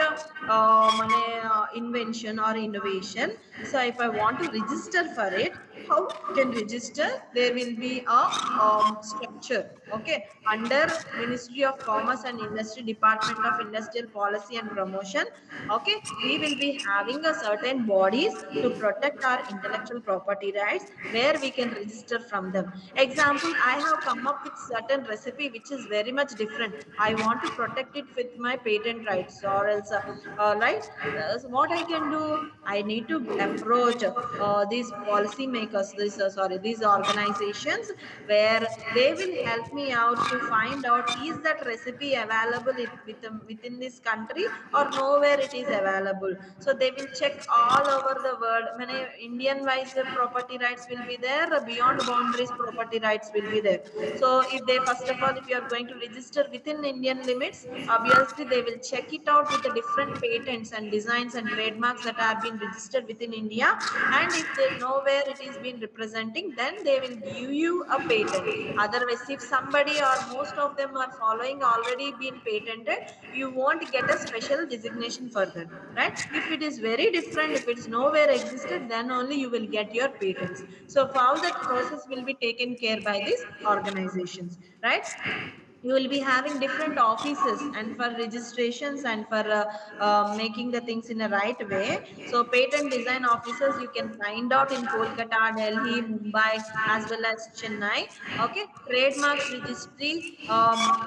S10: invention or innovation, so if I want to register for it, how I can register? There will be a structure, okay, under Ministry of Commerce and Industry, Department of Industrial Policy and Promotion. Okay, we will be having a certain bodies to protect our intellectual property rights where we can register from them. Example, I have come up with certain recipe which is very much different. I want to protect it with my patent rights, or else right, so what I can do, I need to approach these policy makers, these organizations, where they will help me out to find out is that recipe available within this country or nowhere it is available. So they will check all over the world. Many Indian wise property rights will be there, beyond boundaries property rights will be there. So if they, first of all, if you are going to register within Indian limits, obviously they will check it out with the different patents and designs and trademarks that have been registered within India. And if they know where it is been representing, then they will give you a patent. Otherwise, if somebody or most of them are following already been patented, you won't get a special designation for that, right? If it is very different, if it's nowhere existed, then only you will get your patents. So for all that process will be taken care by these organizations, right? You will be having different offices and for registrations and for making the things in a right way. So patent design offices you can find out in Kolkata, Delhi, Mumbai, as well as Chennai. Okay, trademarks registry,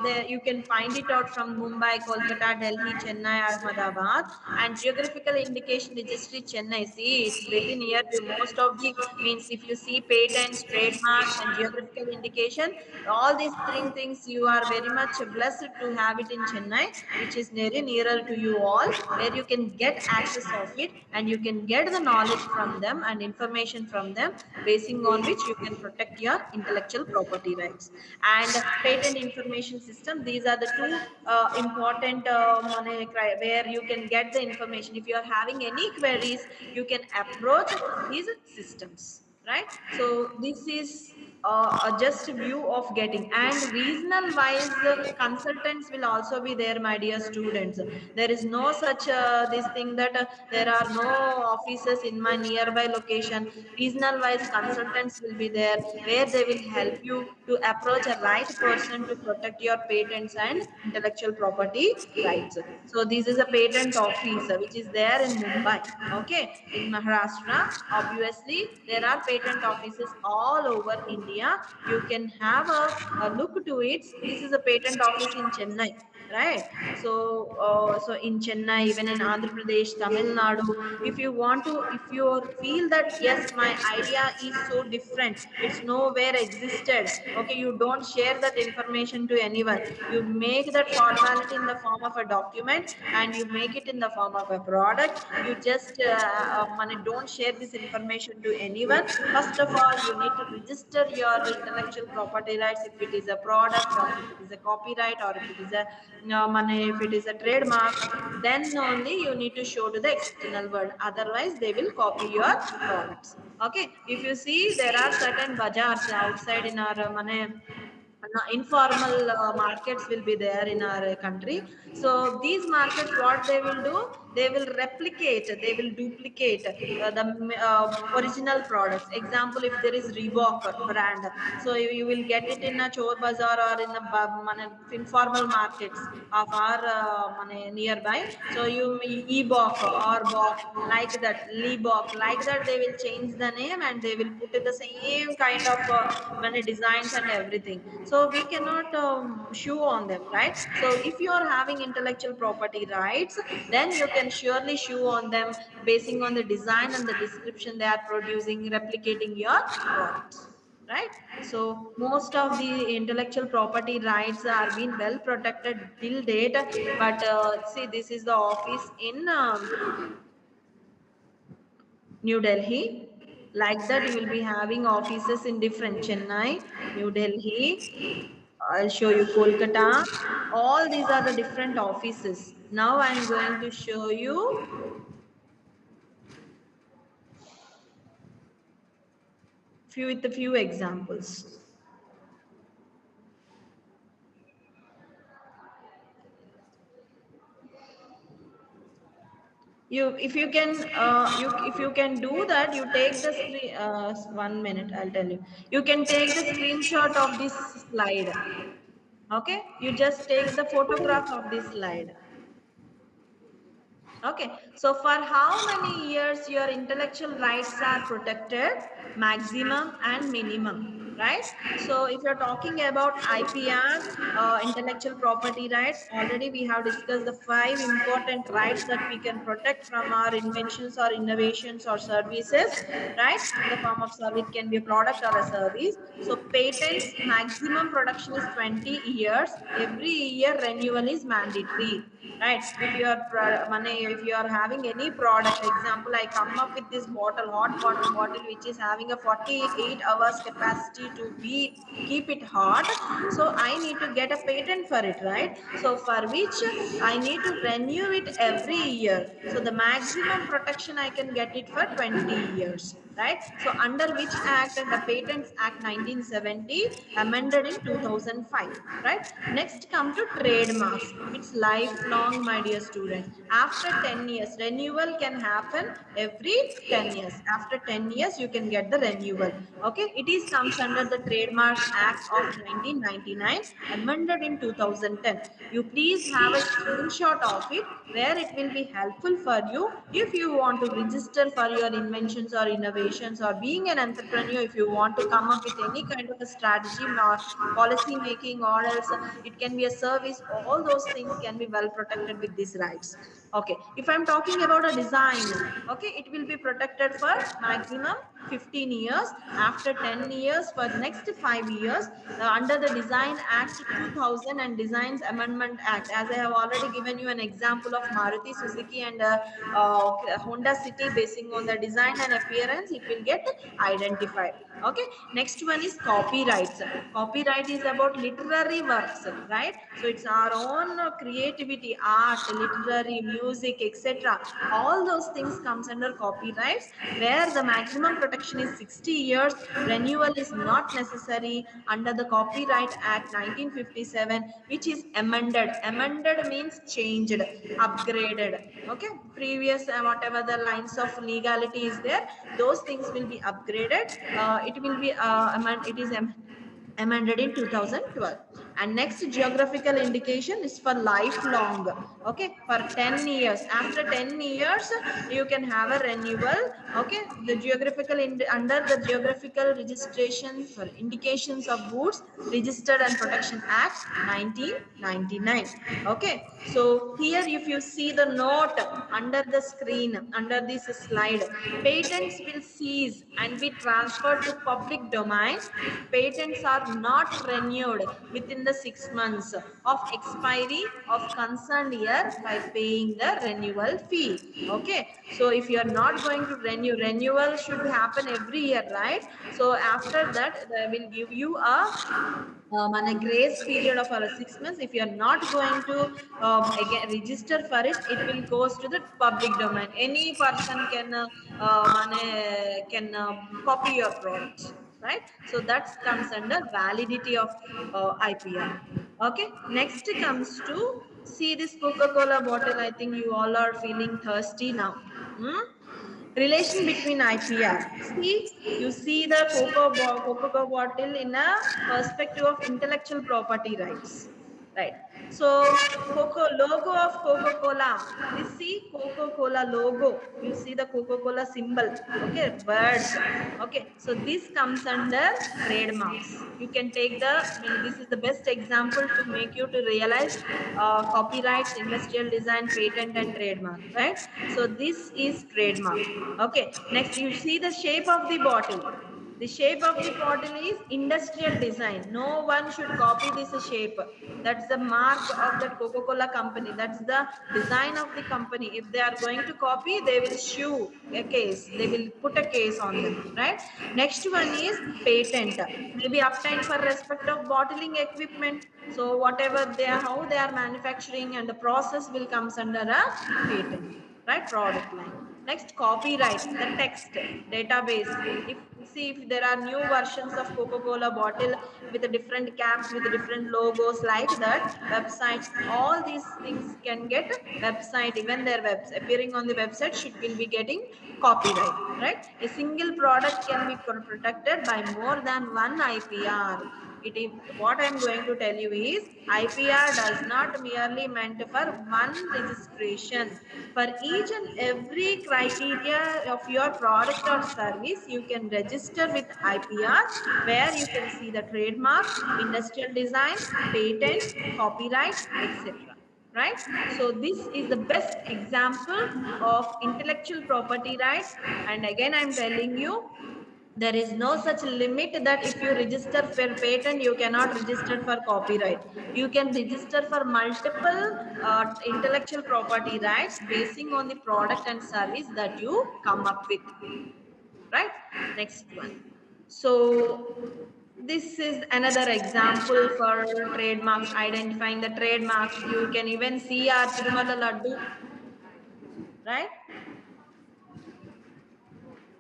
S10: there you can find it out from Mumbai, Kolkata, Delhi, Chennai, Ahmedabad. And geographical indication registry, Chennai, see, it's very near to most of the means. If you see patents, trademarks and geographical indication, all these three things you are very much blessed to have it in Chennai, which is very nearer to you all, where you can get access of it and you can get the knowledge from them and information from them, basing on which you can protect your intellectual property rights. And patent information system, these are the two important where you can get the information. If you are having any queries, you can approach these systems, right? So this is just a view of getting. And regional wise consultants will also be there, my dear students. There is no such this thing that there are no offices in my nearby location. Regional wise consultants will be there, where they will help you to approach a right person to protect your patents and intellectual property rights. So this is a patent office which is there in Mumbai, okay, in Maharashtra. Obviously there are patent offices all over India. You can have a look to it. This is a patent office in Chennai, right? So so in Chennai, even in Andhra Pradesh, Tamil Nadu, if you want to, if you feel that yes, my idea is so different, it's nowhere existed, okay, you don't share that information to anyone. You make that formality in the form of a document and you make it in the form of a product. You just don't share this information to anyone. First of all, you need to register your intellectual property rights, if it is a product or if it is a copyright or if it is a if it is a trademark. Then only you need to show to the external world, otherwise they will copy your products. Okay, if you see, there are certain bazaars outside in our informal markets will be there in our country. So these markets, what they will do, they will replicate, they will duplicate the original products. Example, if there is Reebok brand, so you will get it in a chor bazaar or in a informal markets of our nearby. So you ebok or bok, like that, Leebok, like that, they will change the name and they will put the same kind of designs and everything. So we cannot shoe on them, right? So if you are having intellectual property rights, then you can surely shoe on them, basing on the design and the description they are producing, replicating your products, right? So most of the intellectual property rights are being well protected till date. But see, this is the office in New Delhi. Like that, you will be having offices in different Chennai, New Delhi. I'll show you Kolkata. All these are the different offices. Now I'm going to show you with a few examples. If you can do that, you take the screen. 1 minute, I'll tell you. You can take the screenshot of this slide. Okay, you just take the photograph of this slide. Okay, so for how many years your intellectual rights are protected, maximum and minimum, right? So if you're talking about IPR, intellectual property rights, already we have discussed the 5 important rights that we can protect from our inventions or innovations or services, right? In the form of service, it can be a product or a service. So patents, maximum production is 20 years. Every year renewal is mandatory, right? If you are if you are having any product, example, I come up with this bottle, hot water bottle, which is having a 48 hours capacity to be keep it hot, so I need to get a patent for it, right? So for which I need to renew it every year. So the maximum protection I can get it for 20 years, right? So under which act? The Patents Act 1970, amended in 2005, right? Next come to trademarks. It's lifelong, my dear student. After 10 years, renewal can happen every 10 years. After 10 years, you can get the renewal. Okay, it is comes under the Trademark Act of 1999, amended in 2010. You please have a screenshot of it, where it will be helpful for you if you want to register for your inventions or innovations, or being an entrepreneur, if you want to come up with any kind of a strategy, policy making, or else it can be a service. All those things can be well protected with these rights. Okay, if I'm talking about a design, okay, it will be protected for maximum 15 years. After 10 years, for next 5 years, under the Design Act 2000 and Designs Amendment Act, as I have already given you an example of Maruti Suzuki and Honda City, basing on the design and appearance, it will get identified. Okay, next one is copyrights. Copyright is about literary works, right? So it's our own creativity, art, literary, music, etc. All those things comes under copyrights, where the maximum protection is 60 years. Renewal is not necessary under the Copyright Act 1957, which is amended. Amended means changed, upgraded. Okay, previous whatever the lines of legality is there, those things will be upgraded. It will be amended in 2012. And next, geographical indication is for lifelong. Okay, for 10 years. After 10 years, you can have a renewal. Okay, the under the geographical registration for indications of goods, Registered and Protection Act 1999. Okay, so here if you see the note under the screen, under this slide, patents will cease and be transferred to public domain if patents are not renewed within the 6 months of expiry of concerned year by paying the renewal fee. Okay, so if you are not going to renewal should happen every year, right? So after that, they will give you a grace period of 6 months. If you are not going to again register for it, it will goes to the public domain. Any person can copy your products, right? So that comes under validity of IPR. Okay, next comes to see this Coca-Cola bottle. I think you all are feeling thirsty now. Relation between IPR. See, you see the Coca-Cola bottle in a perspective of intellectual property rights, right? So, logo of Coca-Cola. This see Coca-Cola logo. You see the Coca-Cola symbol. Okay, birds. Okay, so this comes under trademarks. You can take this is the best example to make you to realize copyrights, industrial design, patent, and trademark, right? So this is trademark. Okay, next you see the shape of the bottle. The shape of the bottle is industrial design. No one should copy this shape. That's the mark of that Coca-Cola company. That's the design of the company. If they are going to copy, they will sue a case. They will put a case on them, right? Next one is patent. Maybe obtained for respect of bottling equipment. So whatever they are, how they are manufacturing and the process will comes under a patent, right? Product line. Next, copyright, the text database. If see if there are new versions of Coca-Cola bottle with the different caps with the different logos like that, websites, all these things can get website, even their webs appearing on the website should will be getting copyright, right? A single product can be protected by more than one IPR. It is what I'm going to tell you is IPR does not merely meant for one registration. For each and every criteria of your product or service, you can register with IPR, where you can see the trademark, industrial design, patent, copyright, etc. Right? So this is the best example of intellectual property rights. And again, I'm telling you, there is no such limit that if you register for patent you cannot register for copyright. You can register for multiple intellectual property rights basing on the product and service that you come up with, right? Next one. So this is another example for trademarks, identifying the trademarks. You can even see our Tirumala Laddu, right?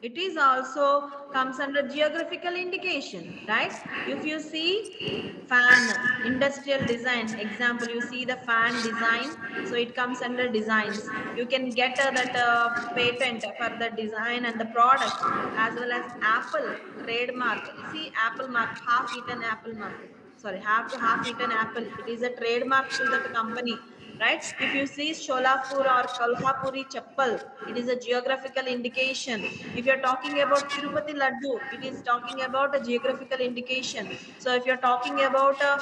S10: It is also comes under geographical indication, right? If you see fan, industrial design, example, you see the fan design, so it comes under designs. You can get that patent for the design and the product, as well as apple trademark. You see apple mark, half eaten apple mark. Sorry, half eaten apple. It is a trademark to that company, right? If you see Sholapur or Kolhapuri chappal, it is a geographical indication. If you're talking about Tirupati Laddu, it is talking about a geographical indication. So if you're talking about a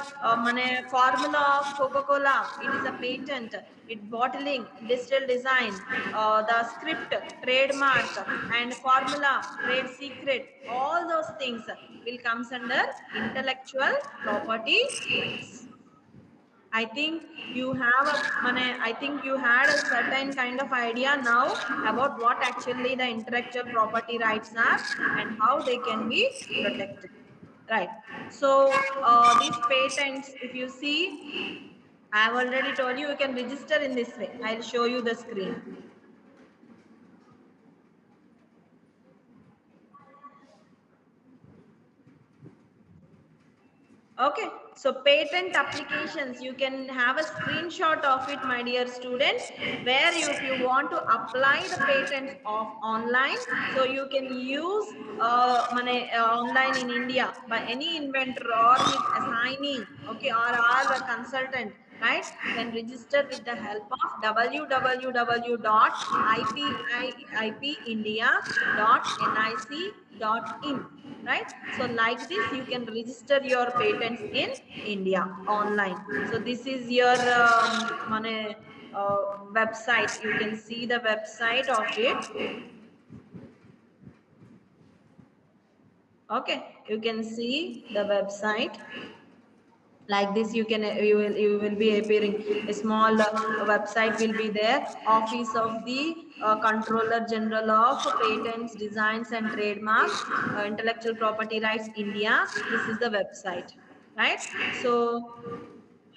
S10: formula of Coca-Cola, it is a patent. It bottling, industrial design, the script, trademark, and formula, trade secret, all those things will comes under intellectual property rights. I think you have I think you had a certain kind of idea now about what actually the intellectual property rights are and how they can be protected, right? So these patents, if you see, I have already told you, you can register in this way. I'll show you the screen. Okay, so patent applications, you can have a screenshot of it, my dear student, where you, if you want to apply the patents of online, so you can use online in India by any inventor or his assignee, okay, or the consultant, right? Can register with the help of www.ipindia.nic.in. Right? So like this, you can register your patents in India online. So this is your website. You can see the website of it. Okay, you can see the website. Like this, you will be appearing a small website will be there. Office of the Controller General of Patents, Designs and Trademarks, Intellectual Property Rights, India. This is the website, right? So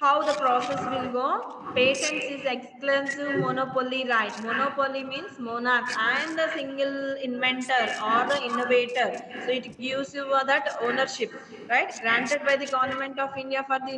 S10: how the process will go. Patents is exclusive monopoly right. Monopoly means monarch and the single inventor or the innovator. So it gives you that ownership, right? Granted by the government of India for the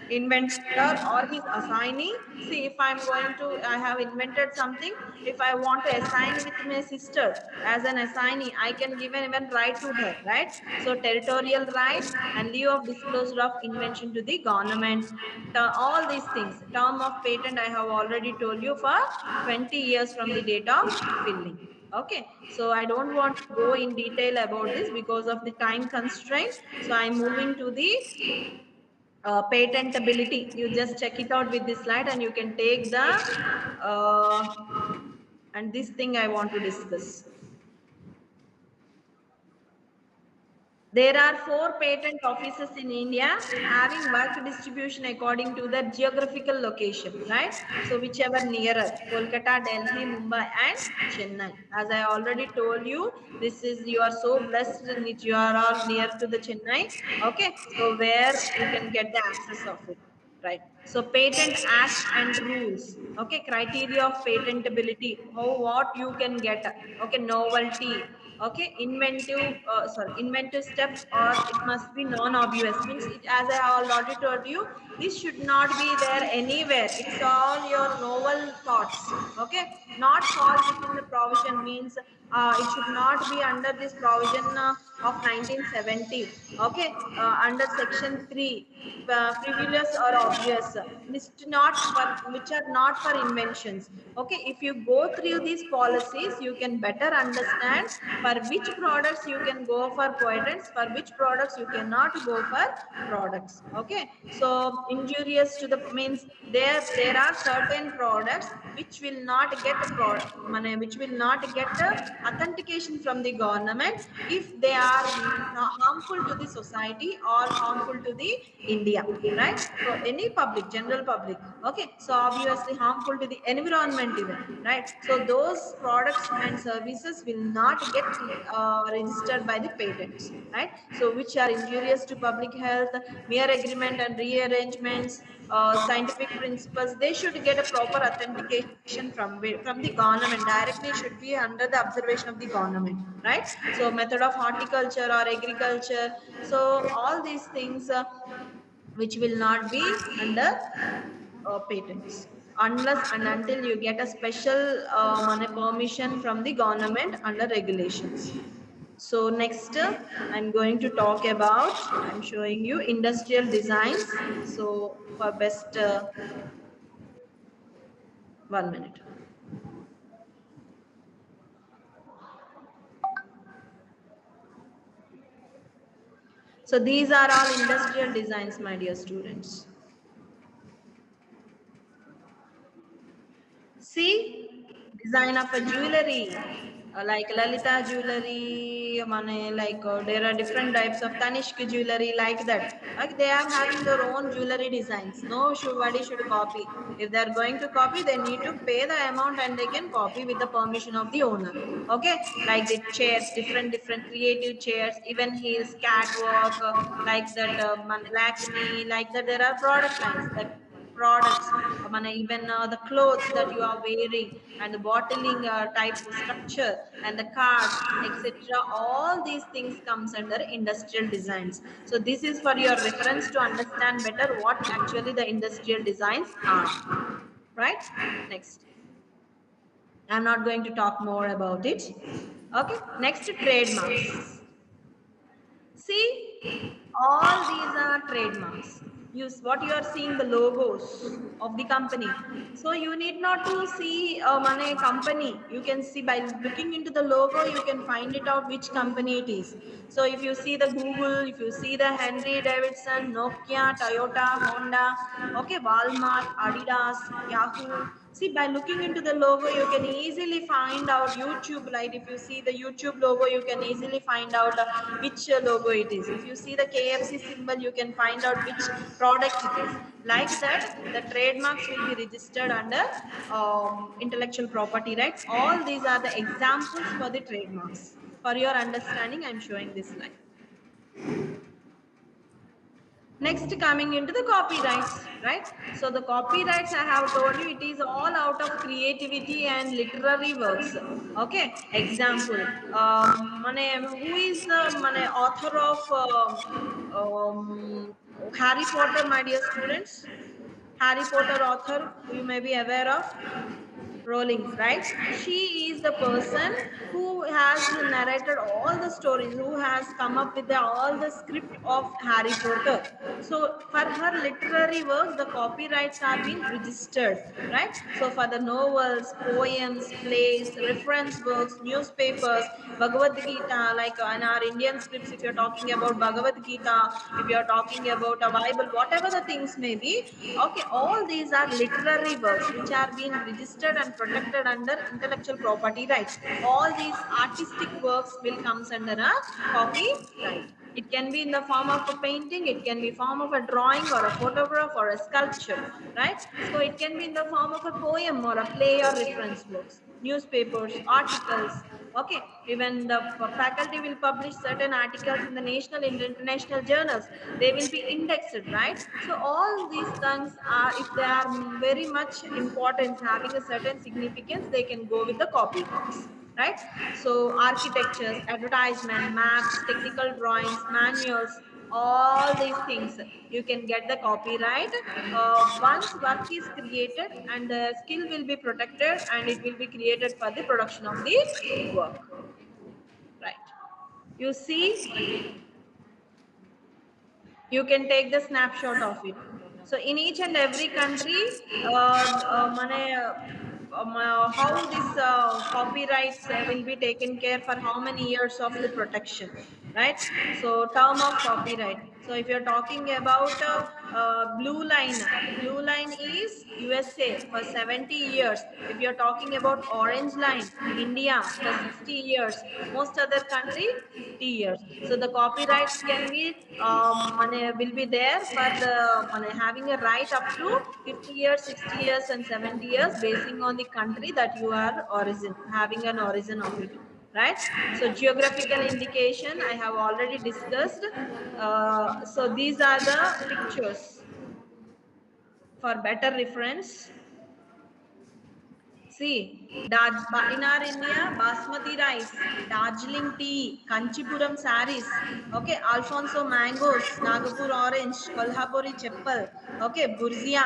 S10: inventor or his assignee. See, if I'm going to, I have invented something. If I want to assign with my sister as an assignee, I can give an even right to her, right? So territorial rights and leave of disclosure of invention to the government. All these things. Term of patent, I have already told you, for 20 years from the date of filling. Okay, so I don't want to go in detail about this because of the time constraint. So I'm moving to the patentability. You just check it out with this slide and you can take the and this thing I want to discuss. There are 4 patent offices in India having work distribution according to their geographical location, right? So whichever nearer, Kolkata, Delhi, Mumbai and Chennai. As I already told you, this is, you are so blessed that you are all near to the Chennai. Okay, so where you can get the access of it, right? So Patent Act and rules. Okay, criteria of patentability, how what you can get. Okay, novelty. Okay, inventive step, or it must be non-obvious, means it, as I already told you, this should not be there anywhere, it's all your novel thoughts. Okay, not fall within the provision, means it should not be under this provision of 1970. Okay, under section 3, frivolous or obvious, list not for, which are not for inventions. Okay, if you go through these policies, you can better understand for which products you can go for patents, for which products you cannot go for products. Okay, so injurious to the, means there are certain products which will not get which will not get authentication from the government if they are harmful to the society or harmful to the India, right? So any public, general public, okay, so obviously harmful to the environment even, right? So those products and services will not get registered by the patents, right? So which are injurious to public health, mere agreement and rearrangements, scientific principles, they should get a proper authentication from the government directly, should be under the observation of the government, right? So method of horticulture or agriculture, so all these things which will not be under patents unless and until you get a special permission from the government under regulations. So next I'm going to talk about, I'm showing you industrial designs. So for best 1 minute. So these are all industrial designs, my dear students. See, design of a jewelry, like Lalita jewelry, there are different types of Tanishq jewelry, like that. Like they are having their own jewelry designs. Nobody should copy. If they are going to copy, they need to pay the amount and they can copy with the permission of the owner. Okay, like the chairs, different creative chairs, even his catwalk, like that, Lakme, like that. There are product lines, like products, even the clothes that you are wearing, and the bottling type structure, and the cards, etc. All these things comes under industrial designs. So this is for your reference to understand better what actually the industrial designs are, right? Next, I'm not going to talk more about it. Okay, next, trademarks. See, all these are trademarks. Use what you are seeing, the logos of the company. So you need not to see a company. You can see by looking into the logo, you can find it out which company it is. So if you see the Google, if you see the Henry Davidson, Nokia, Toyota, Honda, okay, Walmart, Adidas, Yahoo. See, by looking into the logo, you can easily find out YouTube. Like if you see the YouTube logo, you can easily find out which logo it is. If you see the KFC symbol, you can find out which product it is. Like that, the trademarks will be registered under intellectual property rights. All these are the examples for the trademarks. For your understanding, I am showing this slide. Next, coming into the copyrights, right? So the copyrights, I have told you, it is all out of creativity and literary works. Okay, example, who is the author of Harry Potter, my dear students? Harry Potter author, who you may be aware of, Rowling's, right? She is the person who has narrated all the stories, who has come up with all the script of Harry Potter. So for her literary works, the copyrights have been registered, right? So for the novels, poems, plays, reference works, newspapers, Bhagavad Gita, like in our Indian scripts, if you're talking about Bhagavad Gita, if you're talking about a Bible, whatever the things may be, okay, all these are literary works which are being registered and and protected under intellectual property rights. All these artistic works will comes under a copyright. It can be in the form of a painting, it can be form of a drawing or a photograph or a sculpture, right? So it can be in the form of a poem or a play or reference works, newspapers, articles. Okay, even the faculty will publish certain articles in the national and international journals. They will be indexed, right? So all these things are, if they are very much importance, having a certain significance, they can go with the copyrights, right? So architectures, advertisement, maps, technical drawings, manuals, all these things you can get the copyright. Once work is created, and the skill will be protected, and it will be created for the production of the work, right? You see, you can take the snapshot of it. So in each and every country, how this copyrights will be taken care for how many years of the protection, right? So term of copyright. So if you're talking about blue line is USA for 70 years. If you're talking about orange line, India for 60 years, most other country 50 years. So the copyrights can be will be there for the having a right up to 50 years, 60 years and 70 years, basing on the country that you are origin, having an origin of it, right? So geographical indication I have already discussed. So these are the pictures for better reference. See, in our India, basmati rice, Darjeeling tea, Kanchipuram saris, okay, Alfonso mangoes, Nagapur orange, Kolhapuri cheppal, okay, Buzia,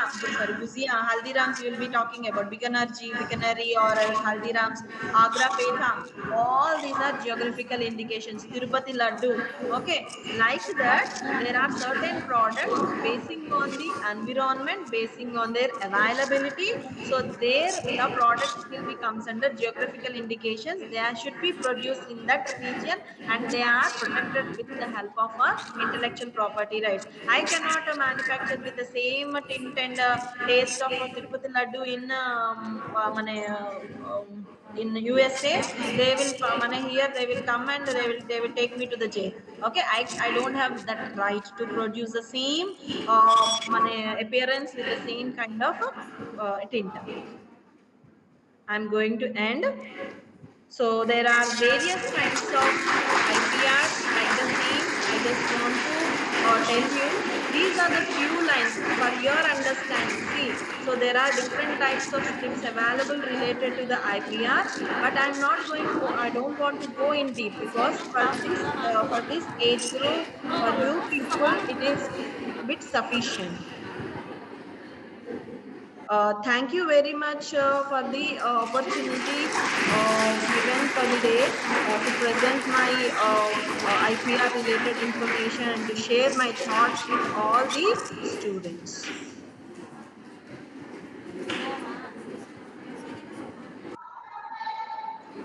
S10: Haldirams you will be talking about, Bikaneri or else Haldirams, Agra Petha, all these are geographical indications, Tirupati Laddu, okay, like that, there are certain products basing on the environment, basing on their availability, so there the products will be comes under geographical indications. They should be produced in that region, and they are protected with the help of intellectual property rights. I cannot manufacture with the same tint and taste of Tirupati Laddu in USA. They will here they will come and they will take me to the jail. Okay, I don't have that right to produce the same appearance with the same kind of tint. I'm going to end. So there are various kinds of IPRs, like the name. I just want to tell you, these are the few lines for your understanding. See, so there are different types of scripts available related to the IPR, but I'm not going to, I don't want to go in deep, because for this age group, for you people, it is a bit sufficient. Thank you very much for the opportunity given for the day to present my IPR related information and to share my thoughts with all the students.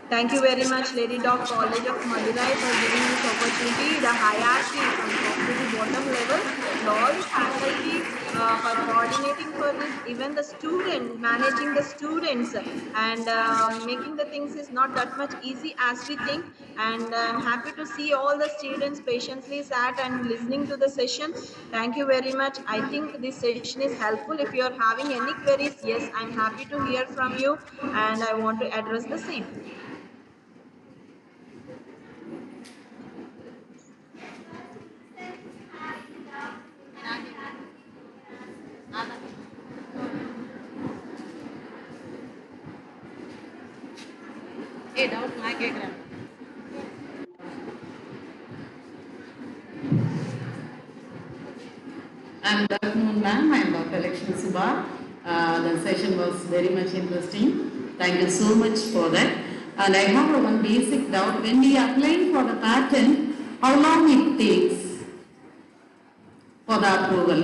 S10: Thank you very much, Lady Doc College of Madurai, for giving this opportunity. The hierarchy from top to the bottom level, and all the faculty for coordinating for this, even the student, managing the students and making the things is not that much easy as we think. And I'm happy to see all the students patiently sat and listening to the session. Thank you very much. I think this session is helpful. If you're having any queries, yes, I'm happy to hear from you, and I want to address the same.
S3: Hey, doubt my கேக்குறேன்.
S7: Good afternoon, ma'am. I'm Dr. Lakshmi Subha. The session was very much interesting. Thank you so much for that. And I have one basic doubt. When we apply for the patent, how long it takes for the approval?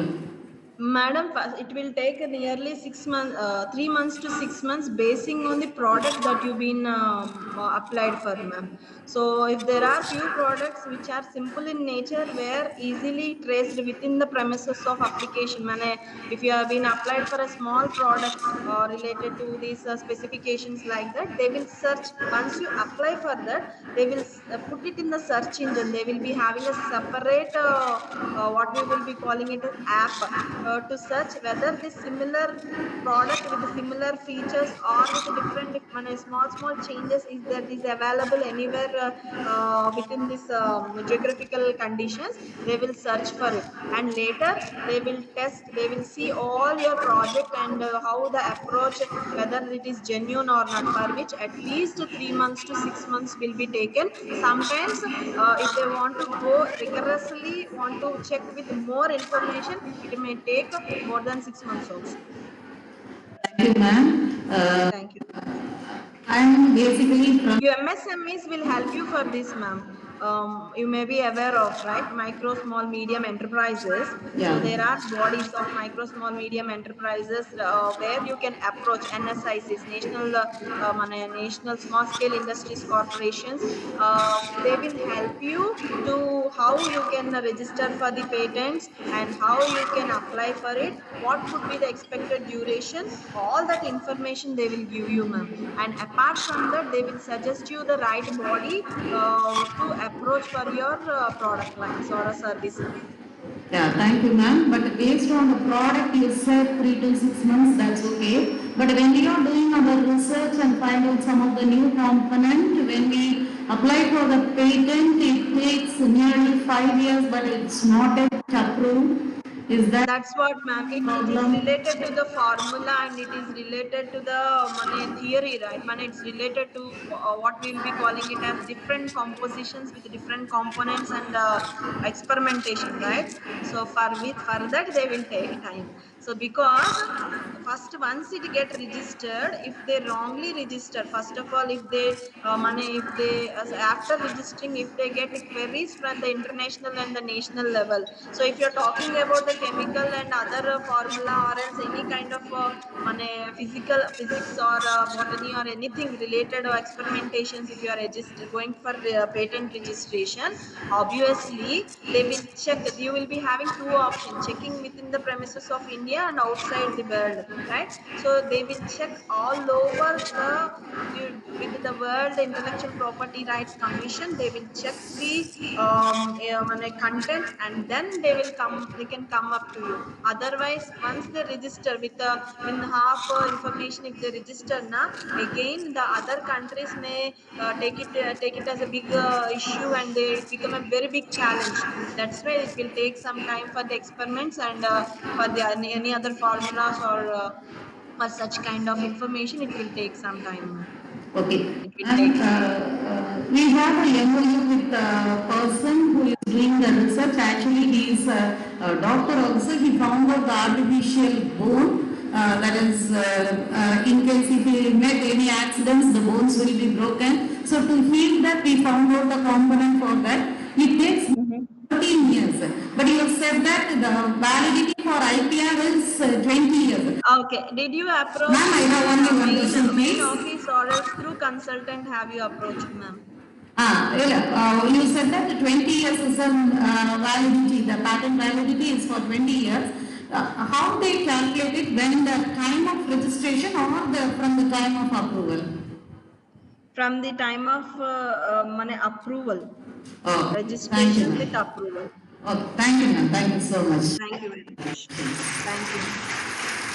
S10: Madam, it will take nearly 6 months, 3 months to 6 months, basing on the product that you've been applied for, ma'am. So if there are few products which are simple in nature, where easily traced within the premises of application, if you have been applied for a small product related to these specifications like that, they will search. Once you apply for that, they will put it in the search engine. They will be having a separate what we will be calling it as app to search whether the similar product with the similar features or with the different small changes is available anywhere within this geographical conditions. They will search for it, and later they will test, they will see all your project and how the approach, whether it is genuine or not, for which at least 3 months to 6 months will be taken. Sometimes if they want to go rigorously, want to check with more information, it may take more than 6 months also.
S7: Thank you, ma'am.
S10: Thank you.
S7: I'm basically from
S10: Your MSMEs will help you for this, ma'am. You may be aware of, right, micro, small, medium enterprises.
S7: Yeah.
S10: So there are bodies of micro, small, medium enterprises where you can approach NSICs, national small scale industries corporations. They will help you to how you can register for the patents and how you can apply for it, what could be the expected duration. All that information they will give you, ma'am. And apart from that, they will suggest you the right body to approach for your product lines or a service line.
S7: Yeah, thank you, ma'am. But based on the product, you said 3 to 6 months, that's okay. But when we are doing our research and find out some of the new component, when we apply for the patent, it takes nearly 5 years, but it's not yet approved. Is that
S10: That's what, ma'am. It is related to the formula, and it is related to the theory, right? It's related to what we will be calling it as different compositions with different components and experimentation, right? So for that they will take time. So because first, once it get registered, if they wrongly register, first of all, if they after registering, if they get queries from the international and the national level. So if you're talking about the chemical and other formula, or else any kind of physics or botany or anything related or experimentations, if you are going for patent registration, obviously they will check. You will be having two options: checking within the premises of India and outside the world, right? So they will check all over with the World Intellectual Property Rights Commission. They will check the content, and then they can come up to you. Otherwise, once they register with half information, if they register now, again the other countries may take it as a big issue, and it become a very big challenge. That's why it will take some time for the experiments and for the any other formulas or for such kind of information. It will take some time.
S7: okay?
S10: It will
S7: And
S10: take time.
S7: we have a MOU with a person who is doing the research. Actually, he is a doctor also. He found out the artificial bone. That is, in case if he met any accidents, the bones will be broken. So to heal that, we found out the component for that. It takes 13 years. But you said that the validity for IPR is 20 years.
S10: Okay. Did you approach
S7: Ma'am, I have only one question,
S10: main
S7: please.
S10: office, or else through consultant have you approached, ma'am?
S7: You said that the 20 years is a validity, the patent validity is for 20 years. How they calculate it, when the time of registration or from the time of approval?
S10: From the time of approval.
S7: Oh,
S10: Registration with approval.
S7: Oh, thank you, ma'am. Thank you so much.
S10: Thank you very much. Thank you.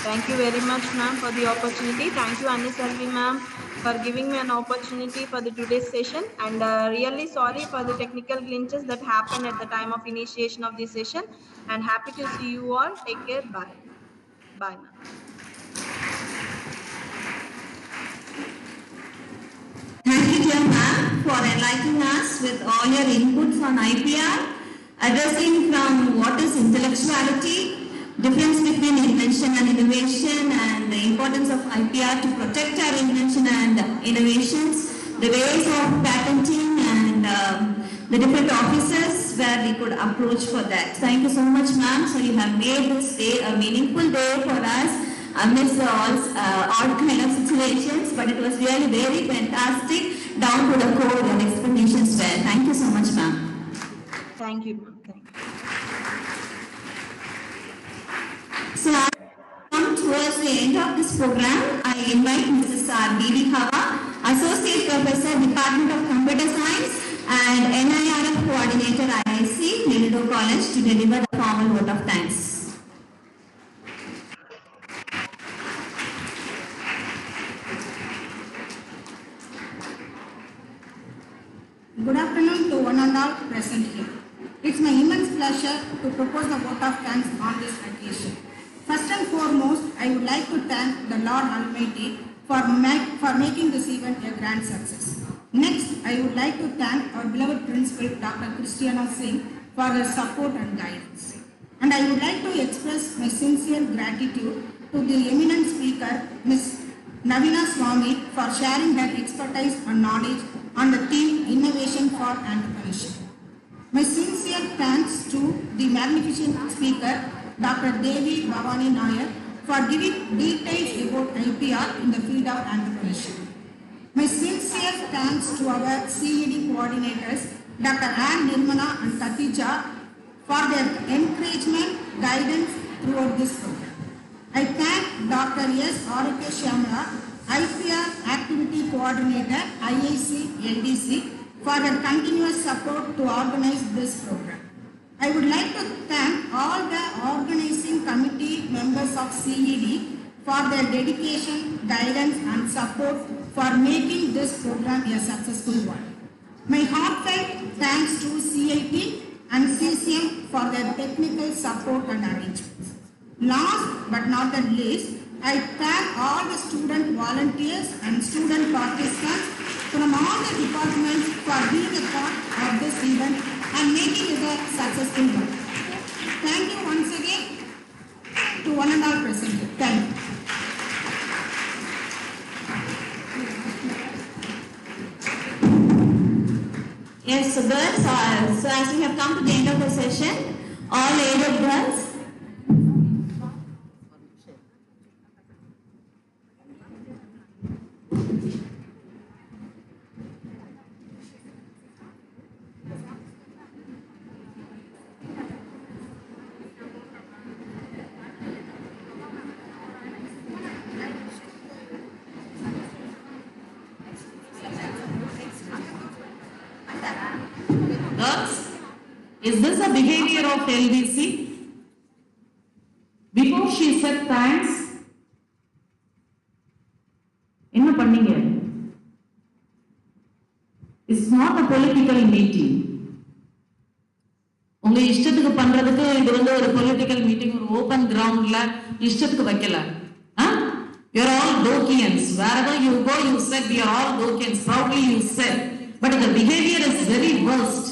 S10: Thank you very much, ma'am, for the opportunity. Thank you, Annie Selvi, ma'am, for giving me an opportunity for the today's session. And really sorry for the technical glitches that happened at the time of initiation of this session. And happy to see you all. Take care. Bye. Bye, ma'am.
S2: Thank you, dear ma'am, for enlightening us with all your inputs on IPR, addressing from what is intellectuality, difference between invention and innovation, and the importance of IPR to protect our invention and innovations, the ways of patenting, and the the different offices where we could approach for that. Thank you so much, ma'am. So you have made this day a meaningful day for us amidst the odd kind of situations, but it was really very fantastic, down to the core and explanations were. Thank you so much, ma'am.
S10: Thank you, ma'am. Thank you.
S2: So as we come towards the end of this program, I invite Mrs. Devi, Associate Professor, Department of Computer Science and NIRF Coordinator, IIC, Nildo College, to deliver the formal vote of thanks.
S11: Good afternoon to one and all present here. It's my immense pleasure to propose the vote of thanks on this occasion. First and foremost, I would like to thank the Lord Almighty for making this event a grand success. Next, I would like to thank our beloved principal, Dr. Christiana Singh, for her support and guidance. And I would like to express my sincere gratitude to the eminent speaker, Ms. Naveena Swami, for sharing her expertise and knowledge on the theme Innovation for Entrepreneurship. My sincere thanks to the magnificent speaker, Dr. Devi, Bhavani, Naya, for giving details about IPR in the field of entrepreneurship. My sincere thanks to our CED coordinators, Dr. Ann, Nirmala and Katija, for their encouragement, guidance throughout this program. I thank Dr. S. Shyamala, IPR Activity Coordinator, IIC, LDC, for their continuous support to organize this program. I would like to thank all the organizing committee members of CED for their dedication, guidance and support for making this program a successful one. My heartfelt thanks to CIT and CCM for their technical support and arrangements. Last but not the least, I thank all the student volunteers and student participants from all the departments for being a part of this event and making it a successful one. Thank you once again to one and all present here. Thank you.
S2: Yes, so girls, so as we have come to the end of the session, all aided girls,
S7: is this a behavior of LDC? Before she said thanks, என்ன பண்ணீங்க? It's not a political meeting. உங்க இஷ்டத்துக்கு பண்றதுக்கு இது ஒரு political meeting, ஒரு open groundல இஷ்டத்துக்கு வைக்கல. You're all Dokians. Wherever you go, you said we are all Dokians. Proudly you said. But the behavior is very worst.